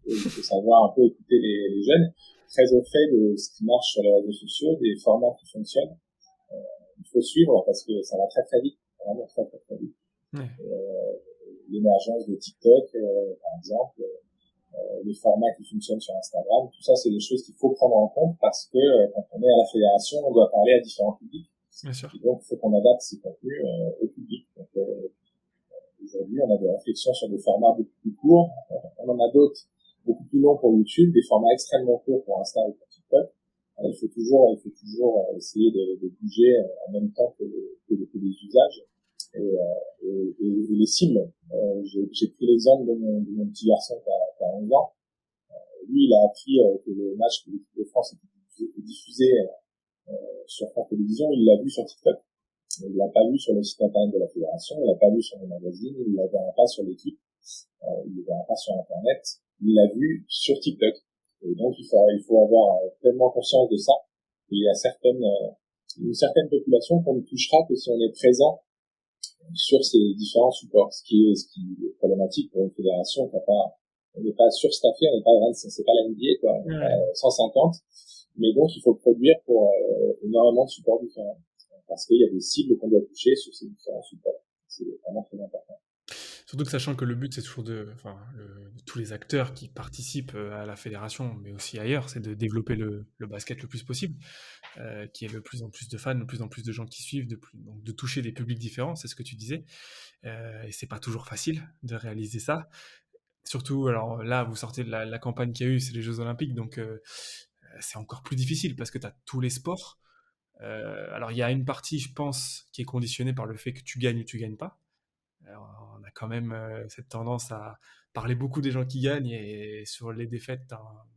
[SPEAKER 2] il faut savoir un peu écouter les jeunes, très au fait de ce qui marche sur les réseaux sociaux, des formats qui fonctionnent. Il faut suivre parce que ça va très très vite, vraiment très très très vite.
[SPEAKER 1] Ouais.
[SPEAKER 2] L'émergence de TikTok, par exemple, les formats qui fonctionnent sur Instagram, tout ça c'est des choses qu'il faut prendre en compte parce que quand on est à la fédération, on doit parler à différents publics.
[SPEAKER 1] Bien sûr.
[SPEAKER 2] Et donc il faut qu'on adapte ces contenus au public. Donc, aujourd'hui, on a des réflexions sur des formats beaucoup plus courts. On en a d'autres beaucoup plus longs pour YouTube, des formats extrêmement courts pour Insta et pour TikTok. Alors, il faut toujours essayer de bouger en même temps que les usages et les cibles. J'ai pris l'exemple de mon petit garçon qui a 11 ans. Lui, il a appris que le match de l'équipe de France était diffusé sur France Télévisions. Il l'a vu sur TikTok. Il l'a pas vu sur le site internet de la fédération, il l'a pas vu sur le magazine, il l'a verra pas sur l'équipe, il le verra pas sur internet, il l'a vu sur TikTok. Et donc il faut avoir pleinement conscience de ça. Il y a une certaine population qu'on ne touchera que si on est présent sur ces différents supports, ce qui est problématique pour une fédération qui on n'est pas surstaffé, c'est pas la NBA, quoi, on n'est pas 150, mais donc il faut produire pour énormément de supports différents. Parce qu'il y a des cibles qu'on doit toucher sur ces différents supports. C'est vraiment très important.
[SPEAKER 1] Surtout que sachant que le but, c'est toujours de tous les acteurs qui participent à la fédération, mais aussi ailleurs, c'est de développer le basket le plus possible, qu'il y ait de plus en plus de fans, de plus en plus de gens qui suivent, donc de toucher des publics différents, c'est ce que tu disais. Et c'est pas toujours facile de réaliser ça. Surtout, alors là, vous sortez de la campagne qu'il y a eu, c'est les Jeux Olympiques, donc c'est encore plus difficile parce que tu as tous les sports. Alors il y a une partie, je pense, qui est conditionnée par le fait que tu gagnes ou tu gagnes pas. Alors, on a quand même cette tendance à parler beaucoup des gens qui gagnent et sur les défaites,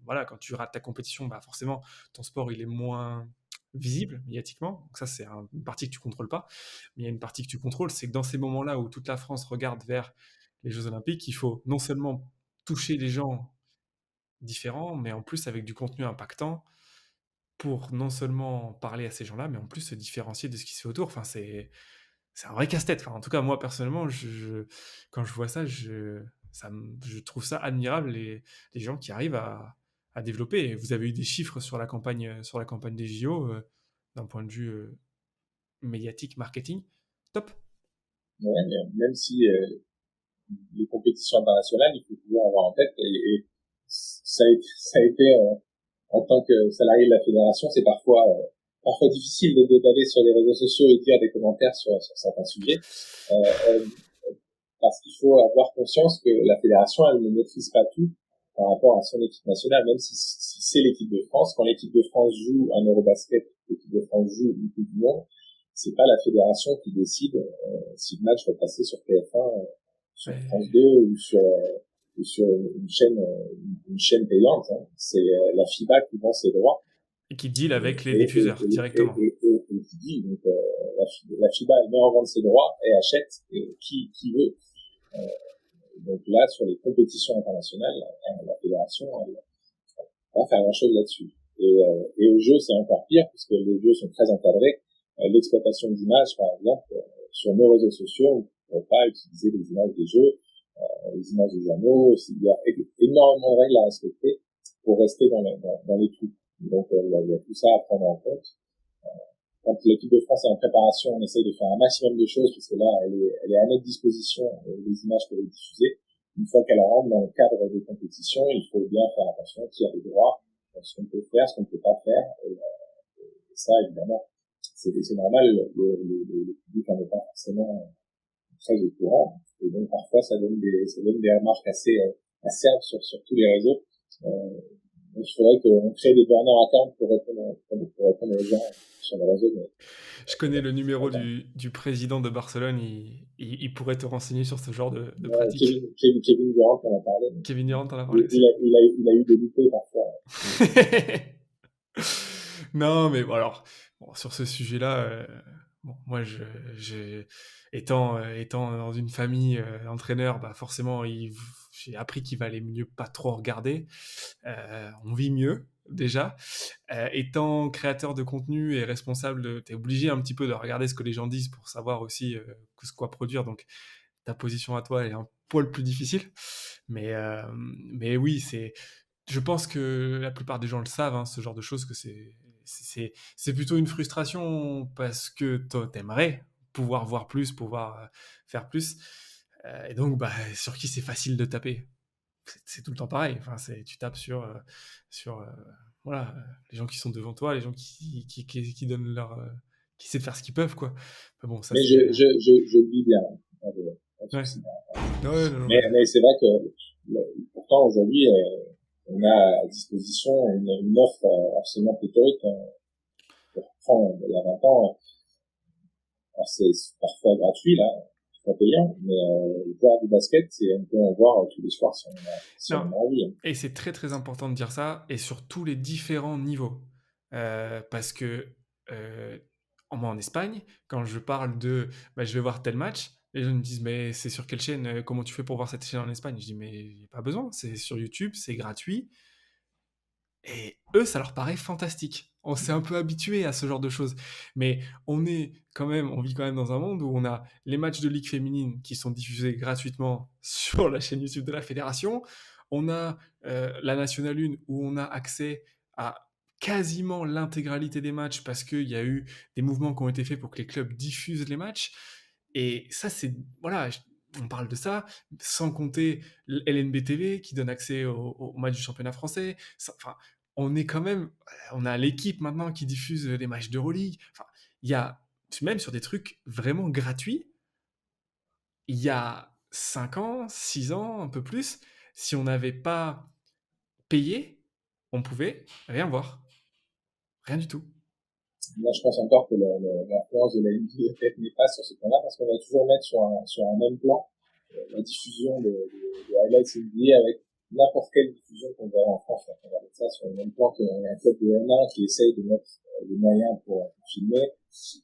[SPEAKER 1] voilà, quand tu rates ta compétition, bah forcément, ton sport il est moins visible médiatiquement. Donc ça, c'est une partie que tu contrôles pas. Mais il y a une partie que tu contrôles, c'est que dans ces moments-là où toute la France regarde vers les Jeux Olympiques, il faut non seulement toucher les gens différents, mais en plus avec du contenu impactant pour non seulement parler à ces gens-là, mais en plus se différencier de ce qui se fait autour. Enfin, c'est un vrai casse-tête. Enfin, en tout cas, moi, personnellement, quand je vois ça, je trouve ça admirable, les gens qui arrivent à développer. Et vous avez eu des chiffres sur la campagne des JO, d'un point de vue médiatique, marketing. Top.
[SPEAKER 2] Ouais, même si les compétitions internationales, il faut toujours avoir en tête, et ça a été en tant que salarié de la fédération, c'est parfois difficile d'aller sur les réseaux sociaux et d'écrire des commentaires sur certains sujets. Parce qu'il faut avoir conscience que la fédération, elle ne maîtrise pas tout. par rapport à son équipe nationale, même si c'est l'équipe de France. Quand l'équipe de France joue un Eurobasket, l'équipe de France joue une Coupe du Monde, c'est pas la fédération qui décide si le match va passer sur TF1, sur France 2 ou sur une chaîne payante. Hein. C'est la FIBA qui vend ses droits.
[SPEAKER 1] Et qui deal avec les diffuseurs directement.
[SPEAKER 2] Et qui dit, donc la FIBA elle met en vente ses droits et achète qui veut. Donc là, sur les compétitions internationales, la fédération elle va faire grand-chose là-dessus. Et au jeu, c'est encore pire, puisque les jeux sont très encadrés. L'exploitation d'images, par exemple, sur nos réseaux sociaux, on ne peut pas utiliser les images des jeux, les images des journaux. Il y a énormément de règles à respecter pour rester dans les clous. Donc il y a tout ça à prendre en compte. Quand l'équipe de France est en préparation, on essaye de faire un maximum de choses, parce que là, elle est à notre disposition, les images peuvent être diffusées. Une fois qu'elle rentre dans le cadre des compétitions, il faut bien faire attention qui a les droits, ce qu'on peut faire, ce qu'on ne peut pas faire. Et ça, évidemment, c'est normal, le public n'en est pas forcément très au courant. Et donc, parfois, ça donne des remarques assez acerbes sur tous les réseaux. Donc, il faudrait qu'on crée des burner accounts pour répondre aux gens sur les réseaux. Mais,
[SPEAKER 1] je connais le numéro du président de Barcelone, il pourrait te renseigner sur ce genre de pratique.
[SPEAKER 2] Kevin Durant en a parlé.
[SPEAKER 1] Kevin Durant en a parlé.
[SPEAKER 2] Il a eu des loupés parfois.
[SPEAKER 1] Non, mais bon, alors, sur ce sujet-là, moi, étant dans une famille d'entraîneurs, bah forcément, j'ai appris qu'il valait mieux pas trop regarder. On vit mieux, déjà. Étant créateur de contenu et responsable, t'es obligé un petit peu de regarder ce que les gens disent pour savoir aussi quoi produire. Donc, ta position à toi est un poil plus difficile. Mais oui, je pense que la plupart des gens le savent, hein, ce genre de choses, que c'est plutôt une frustration parce que toi, t'aimerais pouvoir voir plus, pouvoir faire plus. Et donc, bah, sur qui c'est facile de taper. C'est tout le temps pareil. Enfin, tu tapes sur voilà, les gens qui sont devant toi, les gens qui donnent qui essaient de faire ce qu'ils peuvent, quoi. Enfin, bon, ça,
[SPEAKER 2] mais je le vis bien.
[SPEAKER 1] Ouais. Non.
[SPEAKER 2] Mais c'est vrai que pourtant aujourd'hui on a à disposition une offre absolument pléthorique. Pourtant, il y a 20 ans, c'est parfois gratuit là, c'est pas payant, mais voir du basket, on peut en voir tous les soirs si on a envie. Hein.
[SPEAKER 1] Et c'est très très important de dire ça, et sur tous les différents niveaux, parce que moi en Espagne, quand je parle de je vais voir tel match, les gens me disent mais c'est sur quelle chaîne, comment tu fais pour voir cette chaîne en Espagne? Je dis mais il n'y a pas besoin, c'est sur YouTube, c'est gratuit. Et eux, ça leur paraît fantastique. On s'est un peu habitué à ce genre de choses. Mais on vit quand même dans un monde où on a les matchs de Ligue féminine qui sont diffusés gratuitement sur la chaîne YouTube de la fédération. On a la Nationale 1 où on a accès à quasiment l'intégralité des matchs parce qu'il y a eu des mouvements qui ont été faits pour que les clubs diffusent les matchs. Et ça, voilà, on parle de ça, sans compter LNB TV qui donne accès au match du championnat français. Enfin, on a l'équipe maintenant qui diffuse des matchs d'Euroleague. Enfin, il y a, même sur des trucs vraiment gratuits, il y a 5 ans, 6 ans, un peu plus, si on n'avait pas payé, on pouvait rien voir. Rien du tout.
[SPEAKER 2] Moi, je pense encore que l'influence de la NBA peut-être n'est pas sur ce point-là, parce qu'on va toujours mettre sur un même plan la diffusion des highlights NBA avec n'importe quelle diffusion qu'on verra en France. On va mettre ça sur le même plan qu'un club de N1 qui essaye de mettre des moyens pour filmer.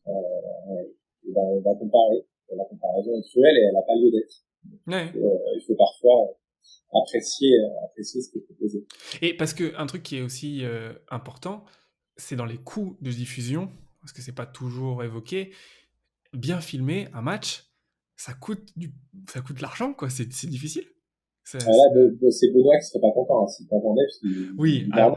[SPEAKER 2] On va comparer. La comparaison est cruelle et elle n'a pas lieu d'être.
[SPEAKER 1] Ouais.
[SPEAKER 2] Il faut parfois apprécier ce qui est proposé.
[SPEAKER 1] Et parce que un truc qui est aussi important, c'est dans les coûts de diffusion, parce que c'est pas toujours évoqué. Bien filmer un match, ça coûte de l'argent, quoi. C'est difficile.
[SPEAKER 2] C'est Benoît qui serait pas content, hein, si t'entendais, parce qu'il a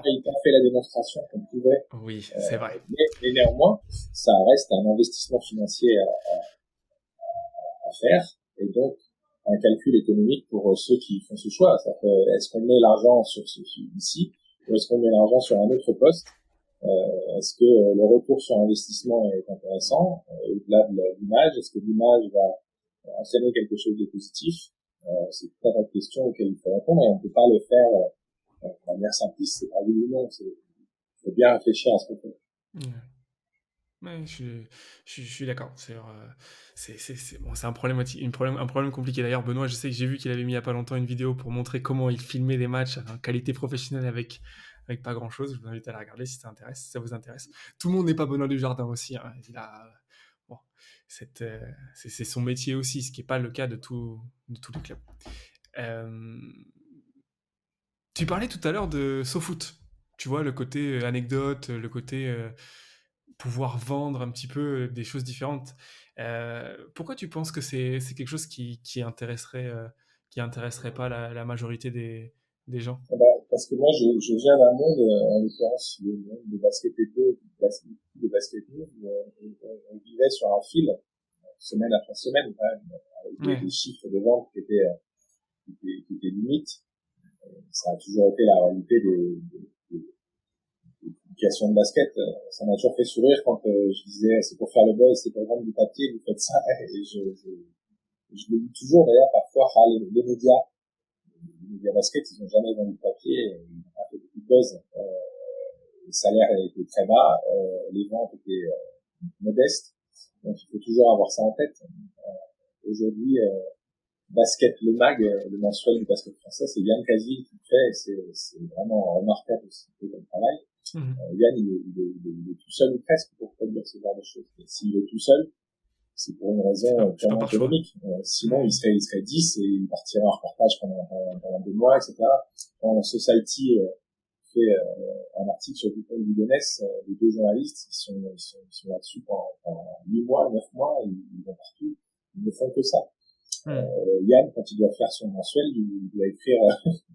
[SPEAKER 2] fait la démonstration qu'on pouvait.
[SPEAKER 1] Oui, c'est vrai.
[SPEAKER 2] Mais néanmoins, ça reste un investissement financier à faire, et donc un calcul économique pour ceux qui font ce choix. Est-ce qu'on met l'argent sur ici, ou est-ce qu'on met l'argent sur un autre poste? Est-ce que le retour sur investissement est intéressant au-delà de l'image? Est-ce que l'image va enseigner quelque chose de positif? C'est tout un tas de questions auxquelles il faut répondre, et on ne peut pas le faire De manière simpliste, c'est pas oui ou non, faut bien réfléchir à ce qu'on fait.
[SPEAKER 1] Ouais. Ouais, je suis d'accord. Bon, c'est un problème, un problème compliqué. D'ailleurs, Benoît, je sais que j'ai vu qu'il avait mis il y a pas longtemps une vidéo pour montrer comment il filmait des matchs en qualité professionnelle avec pas grand-chose. Je vous invite à la regarder si ça vous intéresse. Tout le monde n'est pas Benoît Dujardin aussi, hein. Bon, c'est son métier aussi, ce qui n'est pas le cas de tous les clubs. Euh, Tu parlais tout à l'heure de SoFoot. Tu vois, le côté anecdote, le côté pouvoir vendre un petit peu des choses différentes. Pourquoi tu penses que c'est quelque chose qui intéresserait pas la majorité des gens?
[SPEAKER 2] Ah bah, parce que moi, je viens d'un monde, en l'occurrence, le monde de basket été, de basket nous, on vivait sur un fil, semaine après semaine, quand même, avec
[SPEAKER 1] Ouais.
[SPEAKER 2] des chiffres de vente qui étaient limites. Ça a toujours été la réalité des publications de basket. Ça m'a toujours fait sourire quand je disais, c'est pour faire le buzz, c'est pour vendre du papier, vous faites ça. Et je le dis toujours, d'ailleurs, parfois, les médias basket, ils n'ont jamais vendu de papier, ils ont pas fait beaucoup de buzz. Les salaires étaient très bas, les ventes étaient modestes. Donc il faut toujours avoir ça en tête. Aujourd'hui, Basket le mag, le mensuel du basket français, c'est Yann Casil qui le fait, et c'est vraiment remarquable aussi comme travail.
[SPEAKER 1] Mhm.
[SPEAKER 2] Yann, il est tout seul ou presque pour produire ce genre de choses. Et s'il est tout seul, c'est pour une raison
[SPEAKER 1] C'est pas
[SPEAKER 2] purement
[SPEAKER 1] par choix.
[SPEAKER 2] économique. Sinon,
[SPEAKER 1] Ouais.
[SPEAKER 2] il serait 10 et il partirait en reportage pendant 2 mois, etc. Quand Society fait un article sur le compte du Lyonnais, les 2 journalistes, ils sont là-dessus pendant 8 mois, 9 mois, ils vont partout, ils ne font que ça.
[SPEAKER 1] Mhm.
[SPEAKER 2] Yann, quand il doit faire son mensuel, il doit écrire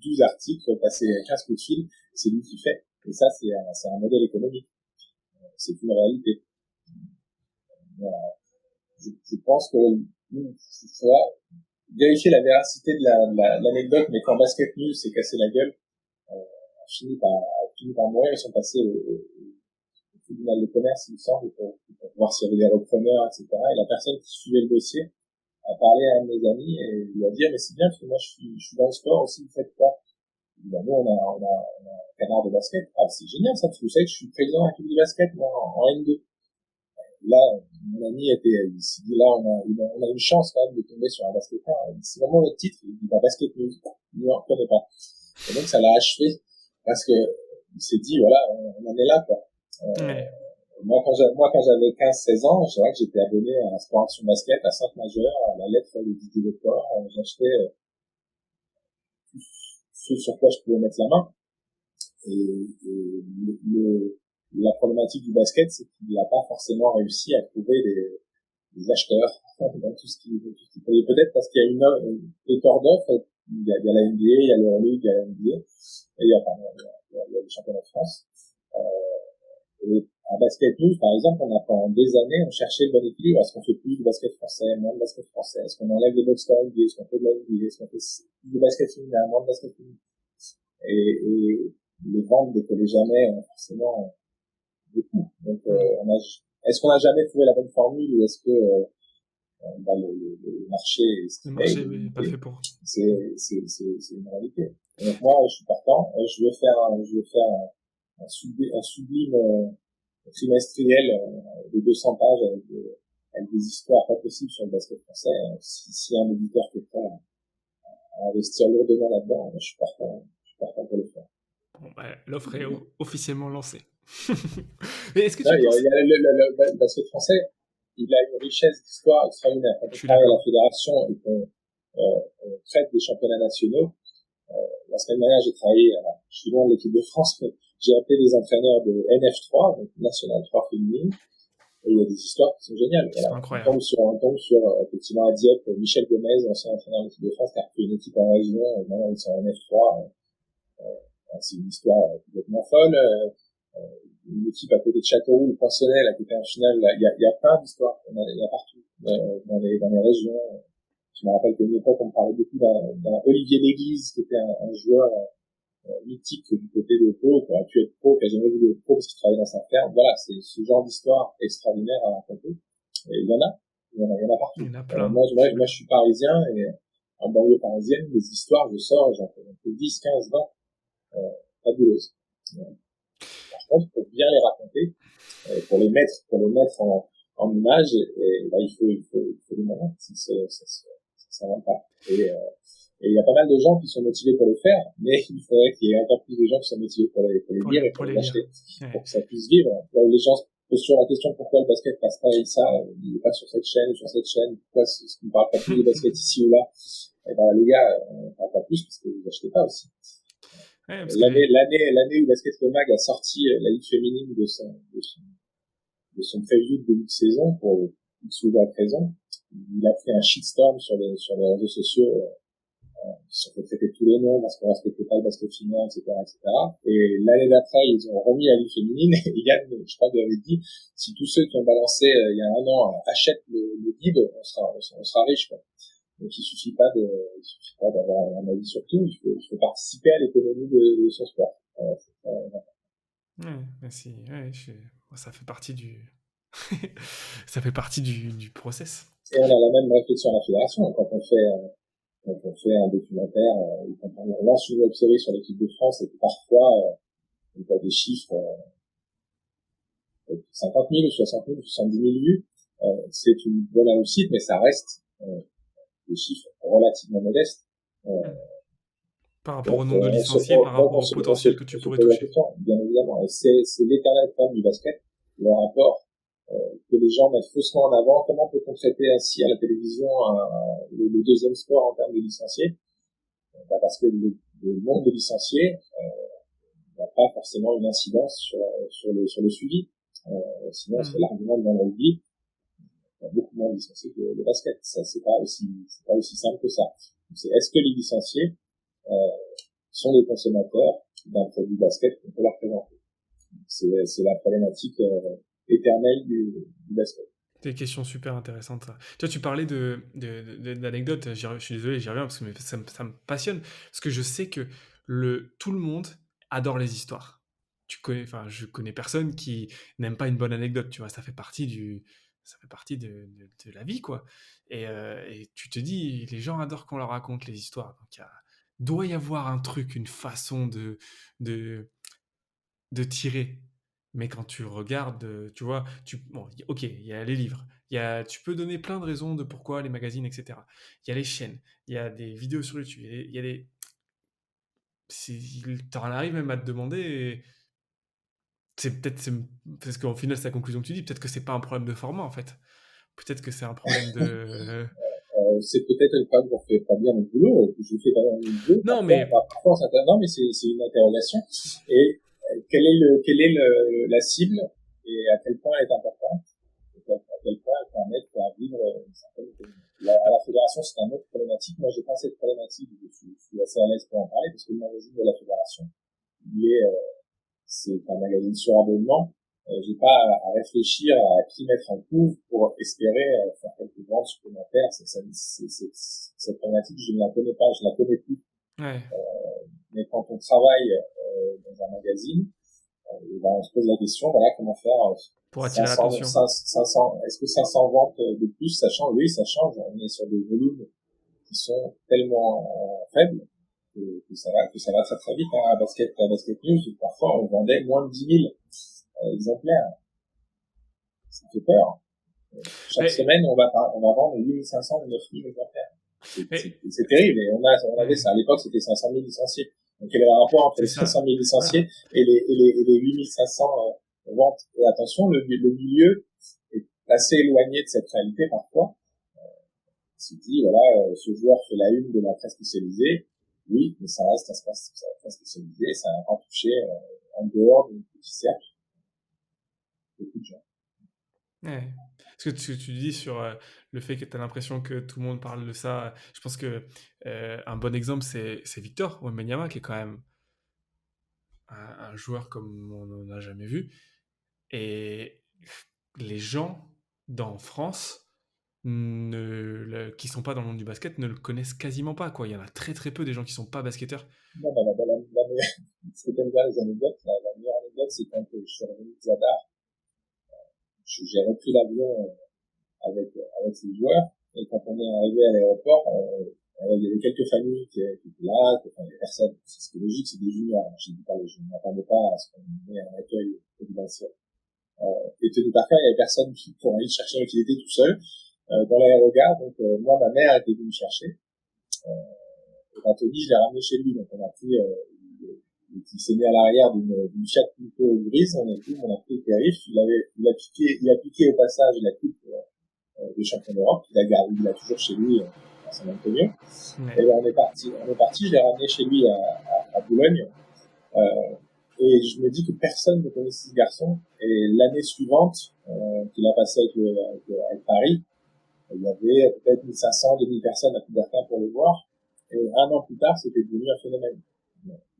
[SPEAKER 2] 12 articles, passer 15 coups de fil, c'est lui qui fait. Et ça, c'est un modèle économique. C'est une réalité. Voilà. Je pense que il faudra vérifier la véracité de l'anecdote, mais quand Basket News s'est cassé la gueule, a fini par mourir, ils sont passés au tribunal de commerce, il me semble, pour voir s'il y avait des repreneurs, etc. Et la personne qui suivait le dossier a parlé à un de mes amis et lui a dit, mais c'est bien, parce que moi, je suis dans le sport aussi, vous faites quoi? Ben, nous, on a un canard de basket. Ah, c'est génial, ça, parce que vous savez que je suis président de la du basket, moi, en N2. Là, mon ami il s'est dit, là, on a une chance, quand même, de tomber sur un basketteur. C'est vraiment notre titre. Il dit, bah, basket news. Nous, on ne connaît pas. Et donc, ça l'a achevé. Parce que, il s'est dit, voilà, on en est là, quoi.
[SPEAKER 1] Ouais.
[SPEAKER 2] Quand j'avais 15-16 ans, c'est vrai que j'étais abonné à Sport Action Basket, à Sainte-Majeure, à la lettre de Didier Lecor. J'achetais ce sur quoi je pouvais mettre la main. Et la problématique du basket, c'est qu'il n'a pas forcément réussi à trouver des acheteurs dans tout ce qui peut. Peut-être parce qu'il y a une pléthore d'offres. Il y a la NBA, il y a l'Euroleague, il y a la NBA, et il y a les championnats de France. Et à Basket News, par exemple, pendant des années, on cherchait le bon équilibre. Est-ce qu'on fait plus de basket français, moins de basket français? Est-ce qu'on enlève les box score NBA? Est-ce qu'on fait de la NBA? Est-ce qu'on fait plus de basket féminin, moins de basket féminin? Et les ventes décollaient jamais, forcément, beaucoup. Donc, est-ce qu'on n'a jamais trouvé la bonne formule ou est-ce que le marché est ce
[SPEAKER 1] Le
[SPEAKER 2] qu'il est,
[SPEAKER 1] marché
[SPEAKER 2] il est
[SPEAKER 1] n'est pas fait
[SPEAKER 2] limité?
[SPEAKER 1] pour.
[SPEAKER 2] C'est une réalité. Et donc moi, je suis partant. Je veux faire un sublime trimestriel de 200 pages avec des histoires pas possibles sur le basket français. Si un éditeur qui est prêt à investir lourdement là-dedans, je suis partant pour le faire.
[SPEAKER 1] Bon, bah, l'offre est officiellement lancée. Mais est-ce que
[SPEAKER 2] Là,
[SPEAKER 1] tu penses...
[SPEAKER 2] le basket français, il a une richesse d'histoire extraordinaire. Quand
[SPEAKER 1] Je
[SPEAKER 2] on
[SPEAKER 1] suis
[SPEAKER 2] travaille à
[SPEAKER 1] d'accord.
[SPEAKER 2] la fédération et qu'on traite des championnats nationaux, la semaine dernière, je suis loin de l'équipe de France, mais j'ai appelé les entraîneurs de NF3, donc National 3 féminine, et il y a des histoires qui sont géniales.
[SPEAKER 1] Qui sont
[SPEAKER 2] Voilà.
[SPEAKER 1] incroyables.
[SPEAKER 2] On tombe sur effectivement à Dieppe, Michel Gomez, ancien entraîneur de l'équipe de France, qui a repris une équipe en région, et maintenant ils sont en NF3. C'est une histoire complètement folle. Une équipe à côté de Châteauroux, le Poinçonnet, là, qui était en finale, il y a plein d'histoires. Il y a partout, dans les régions. Je me rappelle qu'à une époque, on parlait beaucoup d'un Olivier Léglise, qui était un joueur mythique du côté de Pau, qui aurait pu être pro, qui a jamais vu de pro parce qu'il travaillait dans sa ferme. Voilà, c'est ce genre d'histoire extraordinaire à raconter. Et il y en a
[SPEAKER 1] Il y
[SPEAKER 2] partout.
[SPEAKER 1] en a plein.
[SPEAKER 2] Moi, je suis parisien et en banlieue parisienne, les histoires, je sors, j'en fais 10, 15, 20. fabuleuses. Par contre, pour bien les raconter, pour les mettre en image, il faut des moyens. Ça va pas. Et il y a pas mal de gens qui sont motivés pour le faire, mais il faudrait qu'il y ait encore plus de gens qui sont motivés pour les lire et pour
[SPEAKER 1] Pour
[SPEAKER 2] les
[SPEAKER 1] les lire.
[SPEAKER 2] acheter,
[SPEAKER 1] Ouais.
[SPEAKER 2] pour que ça puisse vivre. Là où les gens se posent sur la question pourquoi le basket passe pas avec ça, il est pas sur cette chaîne, pourquoi est-ce qu'on parle pas plus de basket ici ou là? Eh ben, les gars, on parle pas plus parce que vous achetez pas aussi.
[SPEAKER 1] Ouais, parce que
[SPEAKER 2] L'année où Basket Le Mag a sorti la ligue féminine de son preview de début de saison pour X ou Y raison, il a fait un shitstorm sur les réseaux sociaux, ils se sont fait traiter tous les noms parce qu'on respectait pas le basket féminin, etc., etc. Et l'année d'après, ils ont remis la ligue féminine et Yann, je crois, lui avait dit, si tous ceux qui ont balancé il y a un an achètent le guide, on sera riche, quoi. Donc il suffit pas d'avoir un avis sur tout, il faut participer à l'économie de son sport.
[SPEAKER 1] ouais, ouais, ça fait partie du ça fait partie du process.
[SPEAKER 2] Et on a la même réflexion à la fédération quand on fait un documentaire, ou quand on lance une web série sur l'équipe de France et que parfois on voit des chiffres 50 000 ou 60 000 ou 70 000 vues, c'est une bonne réussite, mais ça reste des chiffres relativement modestes.
[SPEAKER 1] Hmm. Par rapport au
[SPEAKER 2] Donc,
[SPEAKER 1] nombre de
[SPEAKER 2] on se,
[SPEAKER 1] licenciés, par
[SPEAKER 2] donc
[SPEAKER 1] rapport au potentiel que tu
[SPEAKER 2] on se
[SPEAKER 1] pourrais
[SPEAKER 2] pose la
[SPEAKER 1] toucher.
[SPEAKER 2] question, bien évidemment. Et c'est l'éternel problème du basket, le rapport que les gens mettent faussement en avant. Comment peut-on traiter ainsi à la télévision le deuxième sport en termes de licenciés? Parce que le nombre de licenciés n'a pas forcément une incidence sur le suivi. Sinon, c'est
[SPEAKER 1] Hmm.
[SPEAKER 2] l'argument de mon rugby. Il y a beaucoup moins de licenciés que le basket. Ça, c'est pas aussi simple que ça. Donc, est-ce que les licenciés sont des consommateurs d'un produit basket qu'on peut leur présenter? C'est la problématique éternelle du basket.
[SPEAKER 1] C'est des questions super intéressantes. Ça. Tu vois, tu parlais d'anecdotes, je suis désolé, j'y reviens parce que ça me passionne. Parce que je sais que tout le monde adore les histoires. Enfin, je connais personne qui n'aime pas une bonne anecdote, tu vois, ça fait partie de la vie, quoi. Et tu te dis, les gens adorent qu'on leur raconte les histoires. Donc, doit y avoir un truc, une façon de, de tirer. Mais quand tu regardes, tu vois, bon, ok, il y a les livres, tu peux donner plein de raisons de pourquoi les magazines, etc. Il y a les chaînes, il y a des vidéos sur YouTube, il y a des, t'en arrives même à te demander, parce qu'au final c'est la conclusion que tu dis, peut-être que c'est pas un problème de format en fait, peut-être que c'est un problème de,
[SPEAKER 2] C'est peut-être le problème qu'on fait pas bien notre boulot, que je fais pas bien mon boulot.
[SPEAKER 1] non mais,
[SPEAKER 2] Parfois on s'intéresse. Non, mais c'est une interrogation. Et la cible et à quel point elle est importante, et à quel point elle permet de faire vivre une certaine économie. À la fédération, c'est une autre problématique. Moi, j'ai pas cette problématique. Je suis assez à l'aise pour en parler parce que le magazine de la fédération, c'est un magazine sur abonnement. J'ai pas à réfléchir à qui mettre en couvre pour espérer faire quelques ventes supplémentaires. Cette problématique, je ne la connais pas, je la connais plus.
[SPEAKER 1] ouais,
[SPEAKER 2] Mais quand on travaille dans un magazine, ben, on se pose la question, voilà, comment faire
[SPEAKER 1] pour attirer
[SPEAKER 2] 500,
[SPEAKER 1] l'attention.
[SPEAKER 2] 500, est-ce que 500 ventes de plus, ça change? Oui, ça change. On est sur des volumes qui sont tellement faibles que ça va très très vite. Hein. À Basket News, parfois on vendait moins de 10 000 exemplaires. Ça fait peur. Chaque
[SPEAKER 1] Mais,
[SPEAKER 2] semaine, on va vendre 8 500 ou 9 000 exemplaires.
[SPEAKER 1] mais,
[SPEAKER 2] C'est terrible. Et on avait
[SPEAKER 1] ouais,
[SPEAKER 2] ça. À l'époque, c'était 500 000 licenciés. Donc, il y avait un rapport entre
[SPEAKER 1] c'est
[SPEAKER 2] les 500
[SPEAKER 1] ça,
[SPEAKER 2] 000 licenciés
[SPEAKER 1] voilà.
[SPEAKER 2] et les 8 500 ventes. Et attention, le milieu est assez éloigné de cette réalité parfois. On se dit, voilà, ce joueur fait la une de la presse spécialisée. Oui, mais ça reste un presse spécialisé. Ça n'a pas touché en dehors du petit cercle beaucoup de gens.
[SPEAKER 1] Ouais. Ce que tu dis sur le fait que tu as l'impression que tout le monde parle de ça, je pense que un bon exemple, c'est Victor Wembanyama, qui est quand même un joueur comme on n'en a jamais vu. Et les gens dans France qui sont pas dans le monde du basket ne le connaissent quasiment pas, quoi. Il y en a très très peu des gens qui sont pas basketteurs.
[SPEAKER 2] Non, bah, ce que t'aimes bien les anecdotes, la meilleure anecdote, c'est quand je suis revenu de Zadar, j'ai repris l'avion avec les joueurs, et quand on est arrivé à l'aéroport, Il y avait quelques familles qui étaient là, enfin, les personnes, c'est logique, c'est des juniors. Je dis pas, je ne m'attendais pas à ce qu'on ait un accueil présidentiel. Et tenu par cœur, il y avait personne pour aller chercher, qui était tout seul, dans l'aérogare. Donc, moi, ma mère était venue me chercher. Et Anthony, je l'ai ramené chez lui. Donc, on a pris, il s'est mis à l'arrière d'une Fiat Punto grise. On a pris le périph'. Il a piqué au passage la coupe, de champion d'Europe. Il a toujours chez lui, à San Antonio.
[SPEAKER 1] Ouais.
[SPEAKER 2] Et ben, on est parti, je l'ai ramené chez lui à Boulogne. Et je me dis que personne ne connaissait ce garçon. Et l'année suivante, qu'il a passé avec Paris, il y avait peut-être 1500, 2000 personnes à Coubertin pour le voir. Et un an plus tard, c'était devenu un phénomène.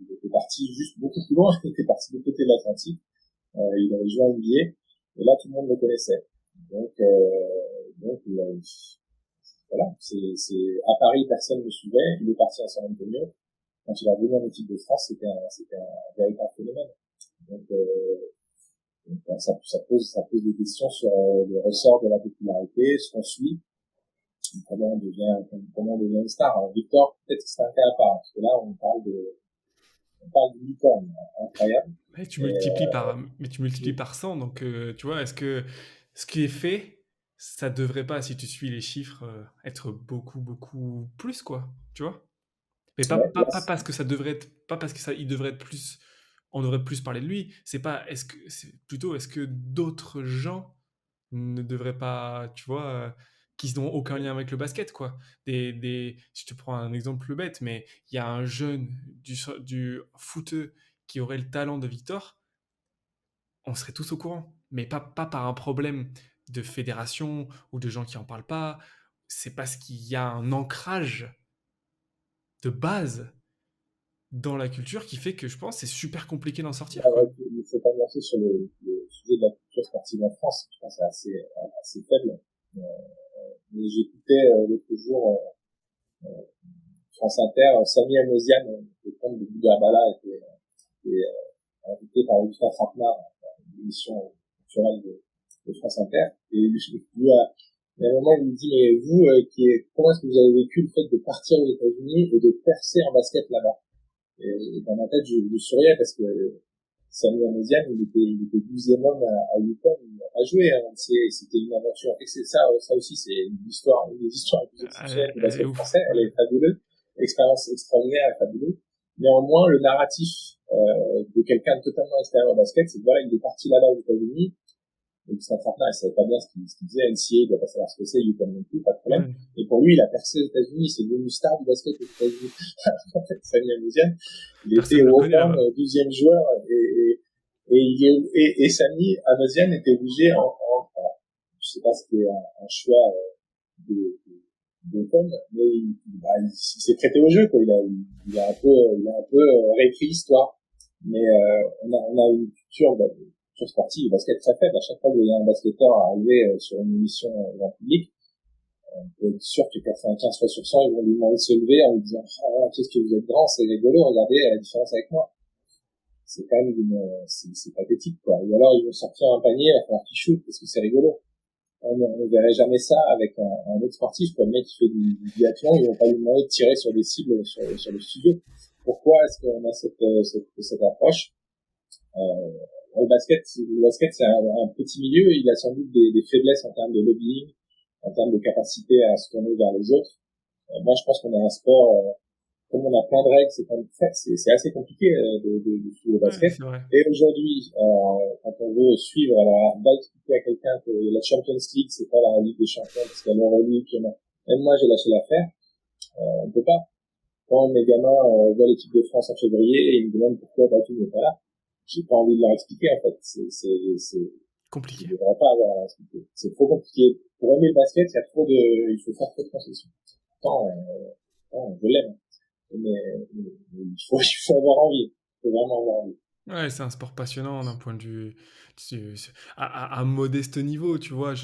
[SPEAKER 2] Il était parti juste beaucoup plus loin. Il était parti de côté de l'Atlantique. Il avait joué un billet. Et là, tout le monde le connaissait. Donc voilà. À Paris, personne ne le suivait. Il est parti à San Antonio. Quand il a venu en équipe de France, c'était un véritable phénomène. Donc, ça pose des questions sur les ressorts de la popularité, ce qu'on suit, comment on devient une star. Alors, Victor, peut-être que c'est un cas à part, parce que là, on parle d'une licorne incroyable.
[SPEAKER 1] Mais tu multiplies par 100, donc tu vois, est-ce que ce qui est fait, ça devrait pas, si tu suis les chiffres, être beaucoup, beaucoup plus, quoi, tu vois? Mais
[SPEAKER 2] Ouais,
[SPEAKER 1] pas parce que ça devrait être, pas parce que ça, il devrait être plus, on devrait plus parler de lui, c'est pas, c'est plutôt, est-ce que d'autres gens ne devraient pas, tu vois, qui n'ont aucun lien avec le basket, quoi. Je te prends un exemple plus bête, mais il y a un jeune du footeux qui aurait le talent de Victor, on serait tous au courant. Mais pas par un problème de fédération ou de gens qui en parlent pas. C'est parce qu'il y a un ancrage de base dans la culture qui fait que je pense que c'est super compliqué d'en sortir, quoi.
[SPEAKER 2] il ne faut pas lancer sur le sujet de la culture sportive en France. Je pense que c'est assez faible. Mais j'écoutais l'autre jour France Inter, Samy Amosian, le compte de Bougarbala, était invité par Augustin Trapenard, une émission culturelle de France Inter. Et à un moment, il lui dit, mais vous, comment est-ce que vous avez vécu le fait de partir aux États-Unis et de percer en basket là-bas? Et dans ma tête, je souriais parce que Samy Amosian, il était 12e homme à UConn, il n'a pas joué, hein. C'était une aventure. Et c'est ça aussi, c'est une des histoires les plus exceptionnelles du
[SPEAKER 1] Elle est
[SPEAKER 2] basket
[SPEAKER 1] ouf.
[SPEAKER 2] français. Elle
[SPEAKER 1] Ouais.
[SPEAKER 2] est fabuleuse. Expérience extraordinaire et fabuleuse. Néanmoins, le narratif, de quelqu'un de totalement extérieur au basket, c'est que voilà, il est parti là-bas aux États-Unis. Donc, c'est un trentenaire, il savait pas bien ce qu'il disait. NCAA, il doit pas savoir ce que c'est, UConn non plus, pas de problème.
[SPEAKER 1] Ouais.
[SPEAKER 2] Et pour lui, il a percé aux États-Unis, c'est devenu star du basket aux États-Unis. En fait, Samy Amosian, il était
[SPEAKER 1] Personne le
[SPEAKER 2] au
[SPEAKER 1] connaît
[SPEAKER 2] Auburn,
[SPEAKER 1] là-bas.
[SPEAKER 2] 12e joueur, et Samy Amosian était obligé je sais pas si c'était un choix, de com, mais il s'est prêté au jeu, quoi. Il a un peu réécrit l'histoire. Mais, on a une culture, culture sportive, le basket très faible. À chaque fois qu'il y a un basketteur arrivé sur une émission grand public, on peut être sûr que 95 fois sur 100, ils vont lui demander de se lever en lui disant, ah, qu'est-ce que vous êtes grand, c'est rigolo, regardez la différence avec moi. C'est quand même c'est pathétique, quoi. Ou alors, ils vont sortir un panier, il va falloir qu'il shoot, parce que c'est rigolo. On ne verrait jamais ça avec un autre sportif, comme le mec qui fait du biathlon, ils vont pas lui demander de tirer sur des cibles sur le studio. Pourquoi est-ce qu'on a cette approche? Le basket, c'est un petit milieu, il a sans doute des faiblesses en termes de lobbying, en termes de capacité à se tourner vers les autres. Moi, je pense qu'on a un sport, comme on a plein de règles, c'est assez compliqué de suivre le
[SPEAKER 1] Ouais,
[SPEAKER 2] basket.
[SPEAKER 1] c'est vrai.
[SPEAKER 2] Et aujourd'hui, quand on veut suivre, alors va expliquer à quelqu'un que la Champions League, c'est pas la Ligue des Champions, parce qu'il y a l'Euroleague, même moi j'ai lâché l'affaire, on peut pas. Quand mes gamins voient l'équipe de France en février et ils me demandent pourquoi Batum n'est pas là, j'ai pas envie de leur expliquer en fait. Je
[SPEAKER 1] Compliqué.
[SPEAKER 2] devrais pas avoir à expliquer. C'est trop compliqué. Pour aimer le basket, il faut faire trop de concessions. Pourtant, je l'aime. Il faut avoir envie. Il faut vraiment avoir envie.
[SPEAKER 1] Ouais, c'est un sport passionnant d'un point de vue à un modeste niveau, tu vois.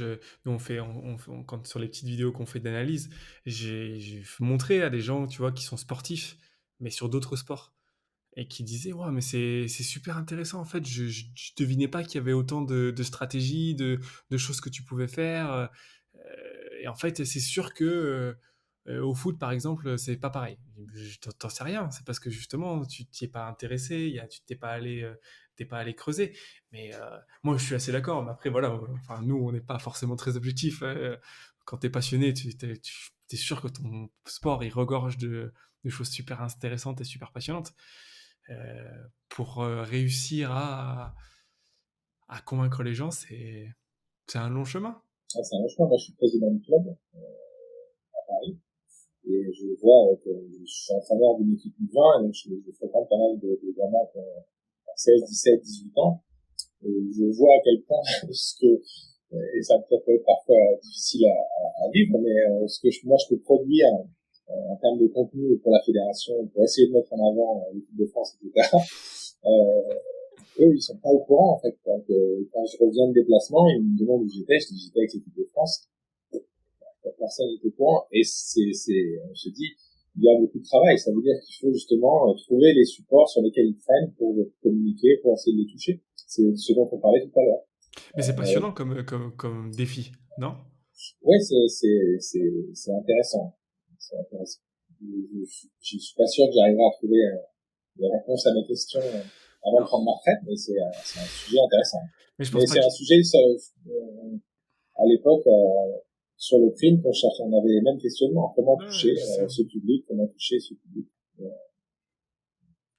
[SPEAKER 1] Nous, quand sur les petites vidéos qu'on fait d'analyse, j'ai montré à des gens, tu vois, qui sont sportifs, mais sur d'autres sports, et qui disaient, ouais, mais c'est super intéressant en fait. Je devinais pas qu'il y avait autant de stratégies, de choses que tu pouvais faire. Et en fait, c'est sûr que Au foot, par exemple, c'est pas pareil. T'en sais rien. C'est parce que justement, tu t'y es pas intéressé, tu t'es pas allé creuser. Mais moi, je suis assez d'accord. Mais après, voilà, enfin, nous, on n'est pas forcément très objectifs. Quand t'es passionné, t'es sûr que ton sport, il regorge de choses super intéressantes et super passionnantes. Pour réussir à convaincre les gens, c'est un long chemin.
[SPEAKER 2] Ah, c'est un choix. Moi, je suis président du club à Paris et je vois que je suis entraîneur d'une équipe U20 et donc je fréquente pas mal de gamins qui ont 16, 17, 18 ans et je vois à quel point ce que et ça peut être parfois difficile à vivre, mais ce que moi je peux produire en termes de contenu pour la fédération, pour essayer de mettre en avant l'équipe de France, etc. Eux, ils sont pas au courant en fait. Quand je reviens de déplacement, ils me demandent où j'étais, je dis j'étais avec l'équipe de France. Personne n'était au courant et on se dit, il y a beaucoup de travail. Ça veut dire qu'il faut justement trouver les supports sur lesquels ils traînent pour communiquer, pour essayer de les toucher. C'est ce dont on parlait tout à l'heure.
[SPEAKER 1] Mais c'est passionnant comme défi, non?
[SPEAKER 2] Oui, c'est intéressant. C'est intéressant. Je suis pas sûr que j'arriverai à trouver les réponses à mes questions avant de
[SPEAKER 1] Non.
[SPEAKER 2] prendre ma retraite, mais c'est un sujet intéressant.
[SPEAKER 1] Mais je pense
[SPEAKER 2] Mais
[SPEAKER 1] pas
[SPEAKER 2] c'est
[SPEAKER 1] que...
[SPEAKER 2] un sujet, à l'époque, sur le print, on avait les mêmes questionnements. Comment toucher
[SPEAKER 1] Ouais, je sais.
[SPEAKER 2] ce public, comment toucher ce public.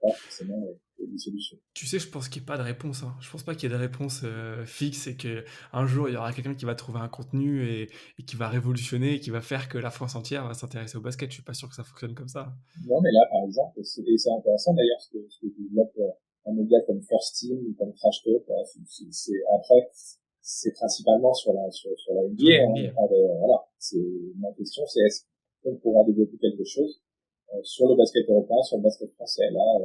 [SPEAKER 2] Pas forcément des solutions.
[SPEAKER 1] Tu sais, je pense qu'il n'y a pas de réponse, hein. Je pense pas qu'il y ait de réponse fixe et que un jour il y aura quelqu'un qui va trouver un contenu et qui va révolutionner et qui va faire que la France entière va s'intéresser au basket. Je suis pas sûr que ça fonctionne comme ça.
[SPEAKER 2] Non, mais là, par exemple, et c'est intéressant d'ailleurs ce que développe un média comme First Team ou comme Trash Talk. Après, c'est principalement sur la
[SPEAKER 1] Sur la
[SPEAKER 2] NBA. Hein,
[SPEAKER 1] NBA.
[SPEAKER 2] voilà. Ma question, c'est est-ce qu'on pourra développer quelque chose sur le basket européen, sur le basket français. Là,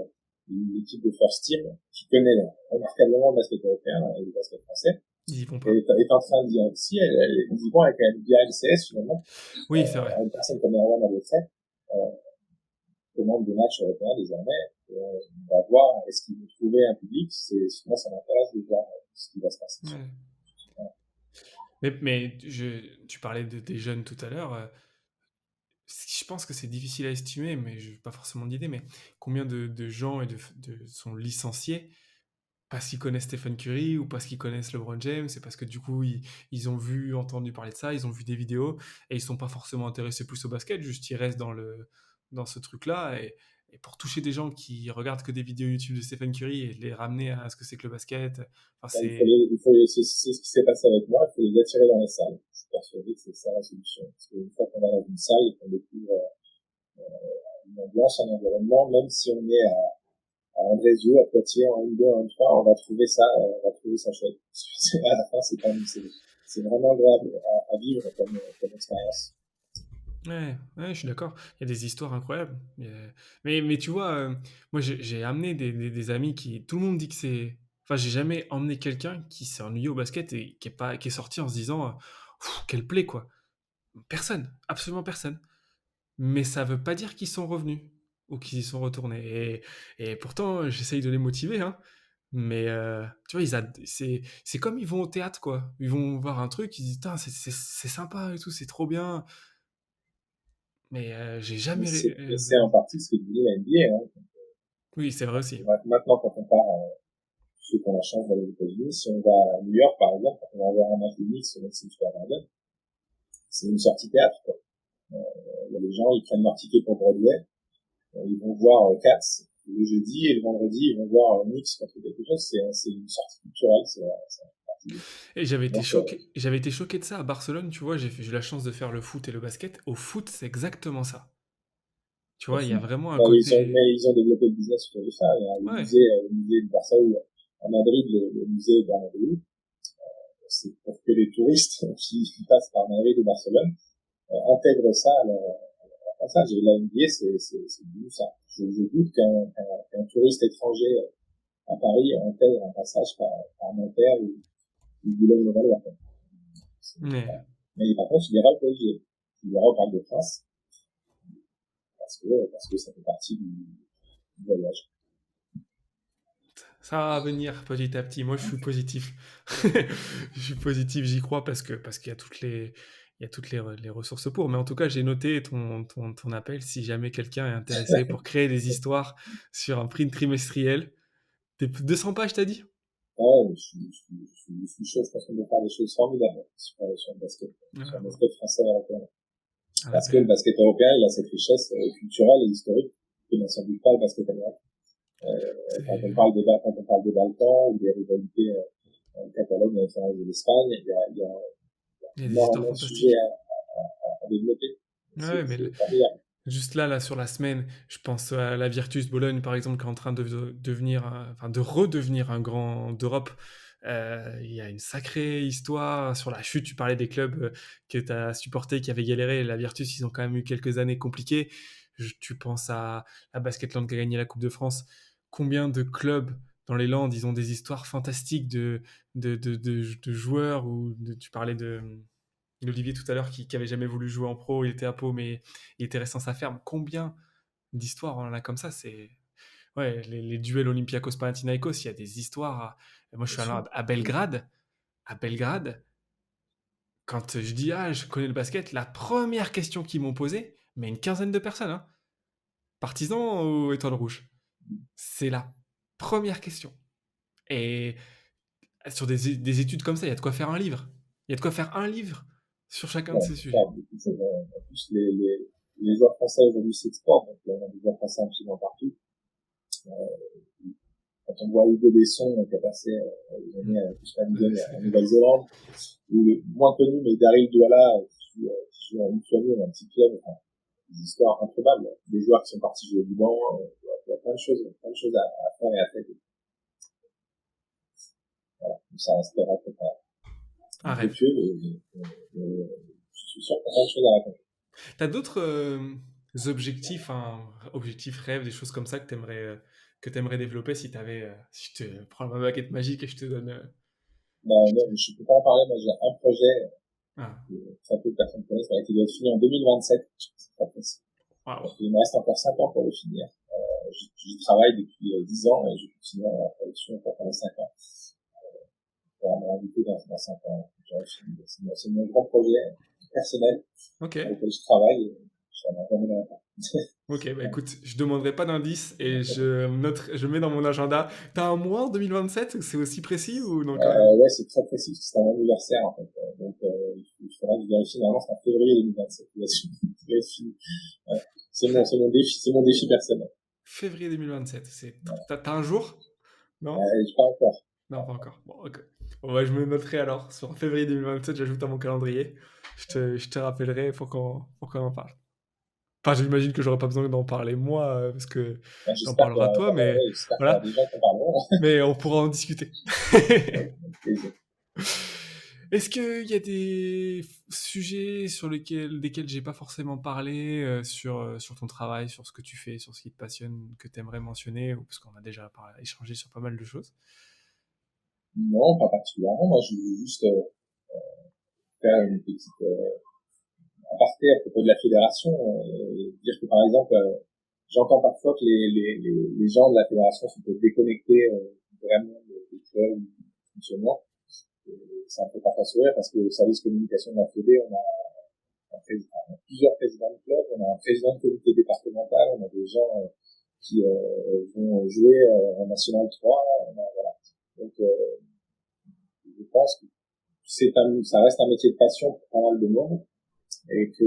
[SPEAKER 2] l'équipe de First Team, qui connaît remarquablement le basket européen et le basket français,
[SPEAKER 1] Ils y vont pas.
[SPEAKER 2] est en train de dire aussi, ils y vont avec la NBA LCS finalement,
[SPEAKER 1] Oui, c'est vrai.
[SPEAKER 2] une personne comme Erwan avait fait, commande des matchs européens désormais. On va voir, est-ce qu'ils vont trouver un public. Moi, ça m'intéresse de voir ce qui va se passer.
[SPEAKER 1] Ouais. Tu parlais des jeunes tout à l'heure. Je pense que c'est difficile à estimer, mais je n'ai pas forcément d'idée. Mais combien de gens sont licenciés parce qu'ils connaissent Stephen Curry ou parce qu'ils connaissent LeBron James, c'est parce que du coup ils ont entendu parler de ça, ils ont vu des vidéos et ils sont pas forcément intéressés plus au basket, juste ils restent dans ce truc-là et pour toucher des gens qui regardent que des vidéos YouTube de Stephen Curry et les ramener à ce que c'est que le basket, enfin
[SPEAKER 2] Là,
[SPEAKER 1] c'est
[SPEAKER 2] c'est ce qui s'est passé avec moi, il faut les attirer dans les salles. Je suis persuadé que c'est ça la solution. Parce qu'une fois qu'on va dans une salle et qu'on découvre une ambiance, un environnement, même si on est à Andrézieux, à Poitiers, en N2, en N3, on va trouver ça chouette. À la fin, c'est vraiment agréable à vivre comme expérience.
[SPEAKER 1] Ouais, je suis d'accord. Il y a des histoires incroyables. Mais tu vois, moi j'ai amené des amis qui. Tout le monde dit que c'est. Enfin, j'ai jamais emmené quelqu'un qui s'est ennuyé au basket et qui est sorti en se disant quelle plaie, quoi. Personne, absolument personne. Mais ça veut pas dire qu'ils sont revenus ou qu'ils y sont retournés. Et pourtant, j'essaye de les motiver, hein. Mais tu vois, c'est comme ils vont au théâtre, quoi. Ils vont voir un truc, ils disent, putain, c'est sympa et tout, c'est trop bien. Mais j'ai
[SPEAKER 2] Mais
[SPEAKER 1] jamais.
[SPEAKER 2] c'est en partie ce que dit la NBA. Hein.
[SPEAKER 1] Oui, c'est vrai
[SPEAKER 2] C'est
[SPEAKER 1] aussi.
[SPEAKER 2] vrai que maintenant, quand on part, ceux qui ont la chance d'aller aux États-Unis, si on va à New York, par exemple, quand on va voir un match de Knicks au Madison Square Garden, c'est une sortie théâtre, quoi. Il y a des gens, ils prennent leur ticket pour Broadway, ils vont voir Cats le jeudi et le vendredi, ils vont voir Knicks contre quelque chose. C'est une sortie culturelle,
[SPEAKER 1] Et
[SPEAKER 2] donc,
[SPEAKER 1] j'avais été choqué de ça à Barcelone, tu vois. J'ai eu la chance de faire le foot et le basket. Au foot, c'est exactement ça. Tu vois, il y a vraiment un
[SPEAKER 2] bah,
[SPEAKER 1] côté.
[SPEAKER 2] ils ont développé le business autour de ça. Il y a
[SPEAKER 1] Ouais.
[SPEAKER 2] le musée de Barcelone, à Madrid, le musée de Bernabéu. C'est pour que les touristes qui passent par Madrid ou Barcelone intègrent ça à leur passage. Et la NBA, c'est devenu ça. Je doute qu'un touriste étranger à Paris intègre un passage par Nanterre ou Boulogne-le-Vallois.
[SPEAKER 1] Ouais.
[SPEAKER 2] Mais par contre, il ira au PSG. Il ira au Parc des Princes parce que ça fait partie du voyage.
[SPEAKER 1] Ça va venir petit à petit. Moi, je suis positif. Je suis positif, j'y crois parce qu'il y a il y a toutes les ressources pour. Mais en tout cas, j'ai noté ton appel. Si jamais quelqu'un est intéressé pour créer des histoires sur un print trimestriel, 200 pages, t'as dit?
[SPEAKER 2] Ouais, je suis chaud, je pense qu'on peut faire des choses formidables sur le
[SPEAKER 1] Ah,
[SPEAKER 2] basket français et européen.
[SPEAKER 1] ah,
[SPEAKER 2] Parce que le
[SPEAKER 1] ben,
[SPEAKER 2] basket européen, il a cette richesse culturelle et historique que n'a sans doute pas le basket américain.
[SPEAKER 1] c'est-
[SPEAKER 2] Quand on parle des Balkans ou des rivalités Catalogne, la France de l'Espagne, il y a
[SPEAKER 1] il y a des histoires
[SPEAKER 2] énormément de sujets
[SPEAKER 1] fantastiques.
[SPEAKER 2] à développer.
[SPEAKER 1] Ouais, mais
[SPEAKER 2] C'est formidable.
[SPEAKER 1] juste là, sur la semaine, je pense à la Virtus Bologne, par exemple, qui est en train de devenir, enfin, de redevenir un grand d'Europe. Il y a une sacrée histoire sur la chute. Tu parlais des clubs que tu as supportés, qui avaient galéré. La Virtus, ils ont quand même eu quelques années compliquées. Tu penses à Basketland qui a gagné la Coupe de France. Combien de clubs dans les Landes, ils ont des histoires fantastiques de joueurs tu parlais d'Olivier tout à l'heure qui avait jamais voulu jouer en pro, il était à Pau, mais il était resté dans sa ferme. Combien d'histoires on en a comme ça? C'est ouais, les duels Olympiakos-Panathinaikos, il y a des histoires. Moi, je
[SPEAKER 2] Bien
[SPEAKER 1] suis allé
[SPEAKER 2] sûr.
[SPEAKER 1] à Belgrade. À Belgrade, quand je dis ah, je connais le basket, la première question qu'ils m'ont posée, mais une quinzaine de personnes, hein, partisans ou étoiles rouges, c'est la première question. Et sur des études comme ça, il y a de quoi faire un livre. Il y a de quoi faire un livre sur chacun de
[SPEAKER 2] Ouais,
[SPEAKER 1] ces
[SPEAKER 2] c'est clair.
[SPEAKER 1] sujets.
[SPEAKER 2] En plus, les joueurs français aujourd'hui s'exportent, donc il y a des joueurs français absolument partout. Quand on voit Hugo Besson, qui a passé des années à
[SPEAKER 1] Ouais,
[SPEAKER 2] en Nouvelle-Zélande, ou le moins connu, mais Daryl Douala, qui joue en Lituanie, dans un petit club, enfin, des histoires improbables. Des joueurs qui sont partis jouer au Liban, il y a plein de choses à faire et à faire. Voilà. Donc ça restera peut-être
[SPEAKER 1] un
[SPEAKER 2] un peu
[SPEAKER 1] rêve.
[SPEAKER 2] pieux, mais je suis sûr qu'il y a plein de choses à raconter.
[SPEAKER 1] T'as d'autres objectifs, hein, objectifs, rêves, des choses comme ça que t'aimerais développer si t'avais, si je te prends ma baguette magique et je te donne.
[SPEAKER 2] Non, non, je ne peux pas en parler. Moi, j'ai un projet
[SPEAKER 1] Ah,
[SPEAKER 2] que très peu de personnes connaissent, qui doit être fini en 2027. C'est pas possible.
[SPEAKER 1] waouh.
[SPEAKER 2] Donc, il me reste encore 5 ans pour le finir. J'y travaille depuis 10 ans et je continue à la production encore pendant 5 ans. Pour me inviter dans 5 ans. C'est mon grand projet personnel
[SPEAKER 1] Ok,
[SPEAKER 2] sur lequel je travaille et je suis en train de le
[SPEAKER 1] ok. Bah écoute, je demanderai pas d'indice et je mets dans mon agenda. T'as un mois en 2027? C'est aussi précis ou non quand même?
[SPEAKER 2] Ouais, c'est très précis, parce que c'est un anniversaire, en fait. Donc, il faudra que je vérifie. Normalement, c'est en février 2027. Il va être fini. Ouais. C'est mon défi personnel.
[SPEAKER 1] Février 2027. T'as un jour? Non?
[SPEAKER 2] Je pas encore.
[SPEAKER 1] Non, pas encore. Bon, ok. Bon, ouais, je me noterai alors. Sur février 2027, j'ajoute à mon calendrier. Je te rappellerai pour qu'on en parle. Enfin, j'imagine que j'aurais pas besoin d'en parler moi, parce que t'en parleras toi, mais
[SPEAKER 2] J'espère qu'il y aura
[SPEAKER 1] voilà.
[SPEAKER 2] des gens qui en parleront.
[SPEAKER 1] Mais on pourra en discuter.
[SPEAKER 2] Avec plaisir.
[SPEAKER 1] Est-ce qu'il y a des sujets desquels j'ai pas forcément parlé sur ton travail, sur ce que tu fais, sur ce qui te passionne, que tu aimerais mentionner, ou parce qu'on a déjà échangé sur pas mal de choses?
[SPEAKER 2] Non, pas particulièrement. Moi, je voulais juste faire une petite aparté à propos de la fédération. Dire que, par exemple, j'entends parfois que les gens de la fédération sont peut-être déconnectés vraiment des clubs, du fonctionnement. Ça me fait parfois sourire parce que le service communication de la Fédé, on a plusieurs présidents de club, on a un président de comité départemental, on a des gens qui vont jouer en National 3, voilà. Donc, je pense que ça reste un métier de passion pour pas mal de monde et que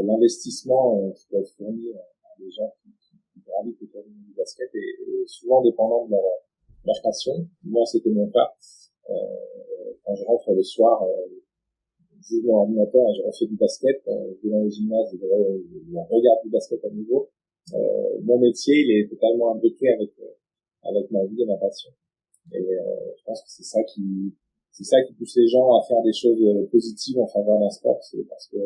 [SPEAKER 2] l'investissement qui peut être fourni à des gens qui gravitent autour du monde du basket est souvent dépendant de leur passion. Moi, c'était mon cas. Quand je rentre le soir, j'ouvre mon ordinateur et je refais du basket, je vais dans les gymnases, je regarde du basket à nouveau. Mon métier, il est totalement imbriqué avec ma vie et ma passion. Et je pense que c'est ça qui pousse les gens à faire des choses positives en faveur d'un sport, c'est parce que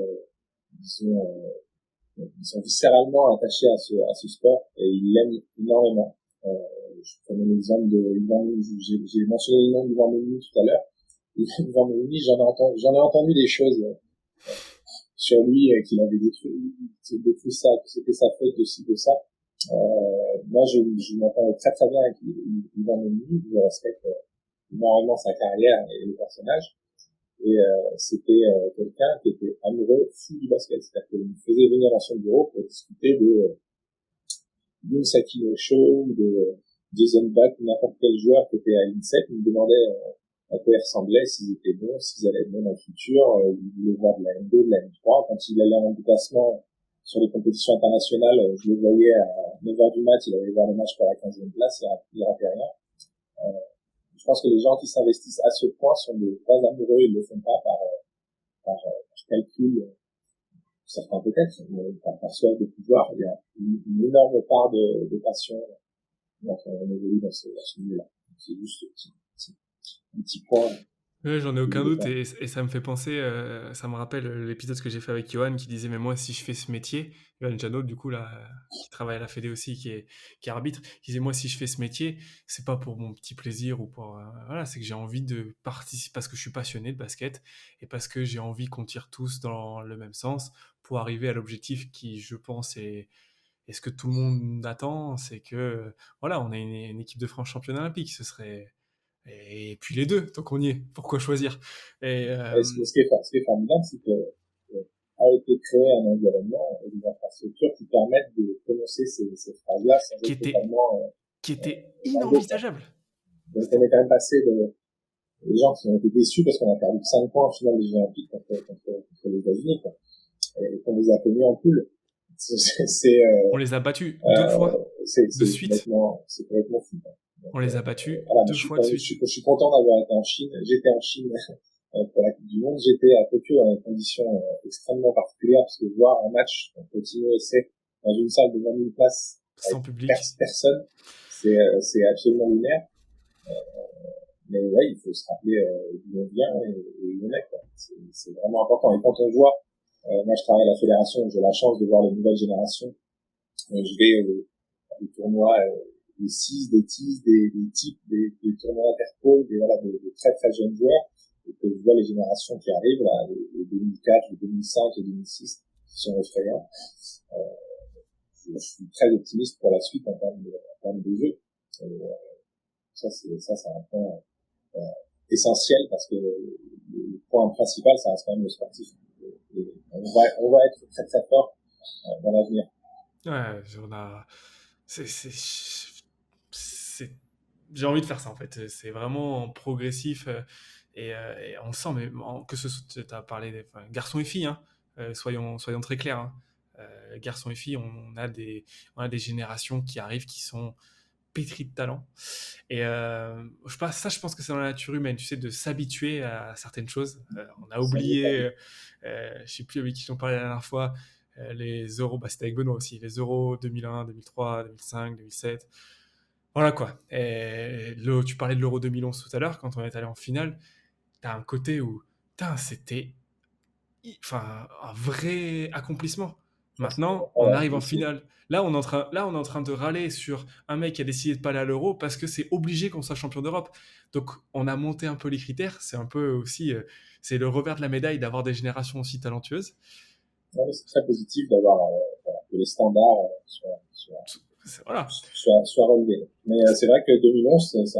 [SPEAKER 2] ils sont viscéralement attachés à ce sport et ils l'aiment énormément. Je prenais l'exemple de Ivan Minni, j'ai mentionné le nom d'Ivan Minni tout à l'heure. Ivan Minni, j'en ai entendu des choses sur lui, qu'il avait détruit ça, que c'était sa faute de ci, de ça. Moi, je m'entends très très bien avec Ivan Minni, je respecte énormément sa carrière et le personnage. Et c'était quelqu'un qui était amoureux, fou du basket. C'est-à-dire qu'il me faisait venir dans son bureau pour discuter de Sakino Show, de Jason Buck, n'importe quel joueur qui était à l'INSEP. Il me demandait à quoi ils ressemblaient, s'ils étaient bons, s'ils allaient être bons dans le futur. Il voulait voir de la N2, de la N3. Quand il allait en déplacement sur les compétitions internationales, je le voyais à 9h du mat, il allait voir le match pour la 15e place, il ratait rien. Je pense que les gens qui s'investissent à ce point sont des vrais amoureux, ils le font pas par calcul, certains peut-être, mais par soif de pouvoir. Il y a une énorme part de passion quand on évolue dans ce milieu-là. C'est juste un petit point.
[SPEAKER 1] Ouais, j'en ai aucun doute et ça me fait penser, ça me rappelle l'épisode que j'ai fait avec Johan qui disait mais moi si je fais ce métier, Johan Janot du coup là, qui travaille à la Fédé aussi, qui est arbitre, qui disait moi si je fais ce métier, c'est pas pour mon petit plaisir ou pour voilà, c'est que j'ai envie de participer parce que je suis passionné de basket et parce que j'ai envie qu'on tire tous dans le même sens pour arriver à l'objectif qui je pense est ce que tout le monde attend, c'est que voilà, on est une équipe de France championne olympique, ce serait et puis les deux, tant qu'on y est, pourquoi choisir? Et
[SPEAKER 2] Ce qui est formidable, c'est que a été créé un environnement et des infrastructures qui permettent de prononcer ces phrases-là sans
[SPEAKER 1] qui
[SPEAKER 2] être
[SPEAKER 1] était,
[SPEAKER 2] totalement
[SPEAKER 1] qui était
[SPEAKER 2] dingo, quoi.
[SPEAKER 1] inenvisageable.
[SPEAKER 2] Donc on est quand même passé de les gens qui ont été déçus parce qu'on a perdu 5 points en finale des Jeux Olympiques contre les États-Unis, quoi. Et qu'on les a connus en poule.
[SPEAKER 1] On les a battus 2 fois de suite.
[SPEAKER 2] C'est complètement fou, quoi. Donc,
[SPEAKER 1] On les a battus
[SPEAKER 2] voilà,
[SPEAKER 1] deux fois de suite.
[SPEAKER 2] je suis content d'avoir été en Chine. J'étais en Chine pour la Coupe du Monde. J'étais à Tokyo dans des conditions extrêmement particulières parce que voir un match contre Timo Essay dans une salle de 20 000 places
[SPEAKER 1] Sans
[SPEAKER 2] avec
[SPEAKER 1] public.
[SPEAKER 2] personne, c'est absolument lunaire. Mais ouais, il faut se rappeler d'où on vient et où on est, quoi. C'est vraiment important. Et quand on voit, moi je travaille à la fédération, j'ai la chance de voir les nouvelles générations. Je vais aux tournois des 6, des TIS, des types, des tournois interpol, voilà, de très très jeunes joueurs. Et que je vois les générations qui arrivent, là, les 2004, les 2005, les 2006, qui sont effrayants. Je suis très optimiste pour la suite en termes de jeu. Et, ça, c'est un point essentiel parce que le point principal, ça reste quand même le sportif. Et on va être très très fort dans l'avenir.
[SPEAKER 1] Ouais, j'ai envie de faire ça en fait. C'est vraiment progressif et on sent, mais que ce soit, tu as parlé des garçons et filles, hein, soyons très clairs. Hein. Garçons et filles, on a des générations qui arrivent qui sont pétries de talent. Et je pense que c'est dans la nature humaine, tu sais, de s'habituer à certaines choses. On a oublié, je sais plus avec qui j'en parlais la dernière fois, les euros, bah, c'était avec Benoît aussi, les euros 2001, 2003, 2005, 2007. Voilà quoi. Tu parlais de l'euro 2011 tout à l'heure, quand on est allé en finale, t'as un côté où, putain, c'était un vrai accomplissement. Maintenant, on arrive en finale. Là, on est en train de râler sur un mec qui a décidé de pas aller à l'Euro parce que c'est obligé qu'on soit champion d'Europe. Donc, on a monté un peu les critères. C'est un peu aussi, c'est le revers de la médaille d'avoir des générations aussi talentueuses.
[SPEAKER 2] C'est très positif d'avoir que les standards
[SPEAKER 1] Voilà.
[SPEAKER 2] soient relevés. Mais c'est vrai que 2011, c'est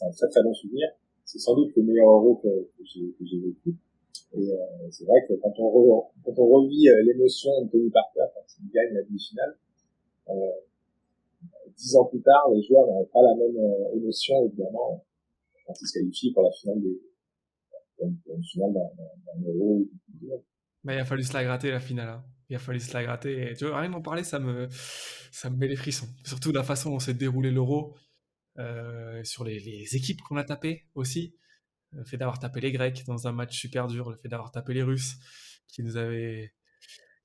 [SPEAKER 2] un très très bon souvenir. C'est sans doute le meilleur Euro que j'ai vécu. Et c'est vrai que quand on revit l'émotion de Tony Parker quand il gagne la demi-finale, 10 ans plus tard, les joueurs n'avaient pas la même émotion, évidemment, quand ils se qualifient pour la finale pour une finale d'un Euro.
[SPEAKER 1] Bah, il a fallu se la gratter la finale. Hein. Il a fallu se la gratter. Et tu vois, rien d'en parler, ça me met les frissons. Surtout la façon dont s'est déroulé l'Euro, sur les équipes qu'on a tapées aussi. Le fait d'avoir tapé les Grecs dans un match super dur, le fait d'avoir tapé les Russes qui nous avaient,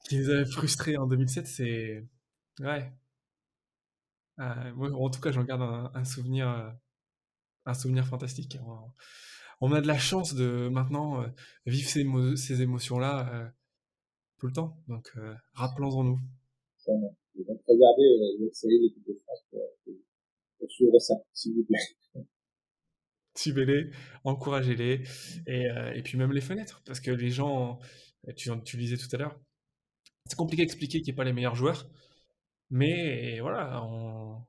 [SPEAKER 1] qui nous avaient frustrés en 2007, c'est. Ouais. Moi, en tout cas, j'en garde un souvenir fantastique. On a de la chance de maintenant vivre ces émotions-là tout le temps. Donc, rappelons-en-nous.
[SPEAKER 2] Et donc, regardez notre série d'équipe de France pour suivre ça, s'il vous plaît.
[SPEAKER 1] Suivez-les, encouragez-les, et puis même les fenêtres, parce que les gens, tu le disais tout à l'heure, c'est compliqué d'expliquer qu'il n'y ait pas les meilleurs joueurs, mais voilà,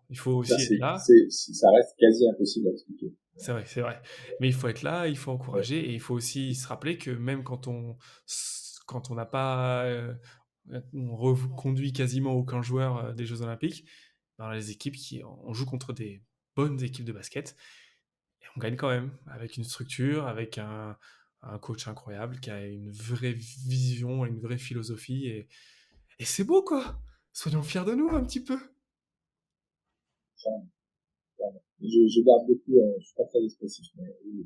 [SPEAKER 1] il faut
[SPEAKER 2] Ça,
[SPEAKER 1] aussi être là.
[SPEAKER 2] ça reste quasi impossible à expliquer.
[SPEAKER 1] C'est vrai, c'est vrai. Mais il faut être là, il faut encourager et il faut aussi se rappeler que même quand on n'a pas, on reconduit quasiment aucun joueur des Jeux Olympiques, ben, on a les équipes on joue contre des bonnes équipes de basket et on gagne quand même avec une structure, avec un coach incroyable qui a une vraie vision, une vraie philosophie et c'est beau quoi. Soyons fiers de nous un petit peu.
[SPEAKER 2] Enfin, voilà. Je garde beaucoup, je suis pas très expressif, mais oui,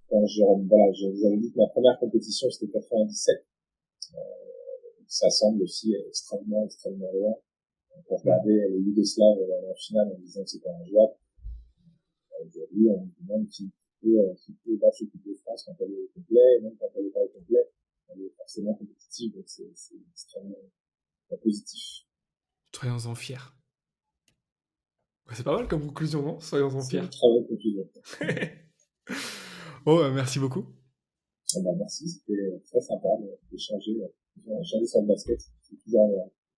[SPEAKER 2] quand voilà, j'avais dit que ma première compétition c'était 97, ça semble aussi extrêmement loin. On
[SPEAKER 1] Mm.
[SPEAKER 2] regardait les Yougoslaves en finale en disant que c'était injouable. Aujourd'hui, on nous demande qui peut battre l'équipe de France quand elle est complète, et même quand elle est pas complète, elle est forcément compétitive, donc c'est extrêmement positif.
[SPEAKER 1] Soyons-en fiers. Ouais, c'est pas mal comme conclusion, non? Soyons-en
[SPEAKER 2] C'est
[SPEAKER 1] fiers.
[SPEAKER 2] une très bonne conclusion.
[SPEAKER 1] Oh, merci beaucoup.
[SPEAKER 2] Ah bah, merci, c'était très sympa d'échanger sur le basket. C'est toujours agréable.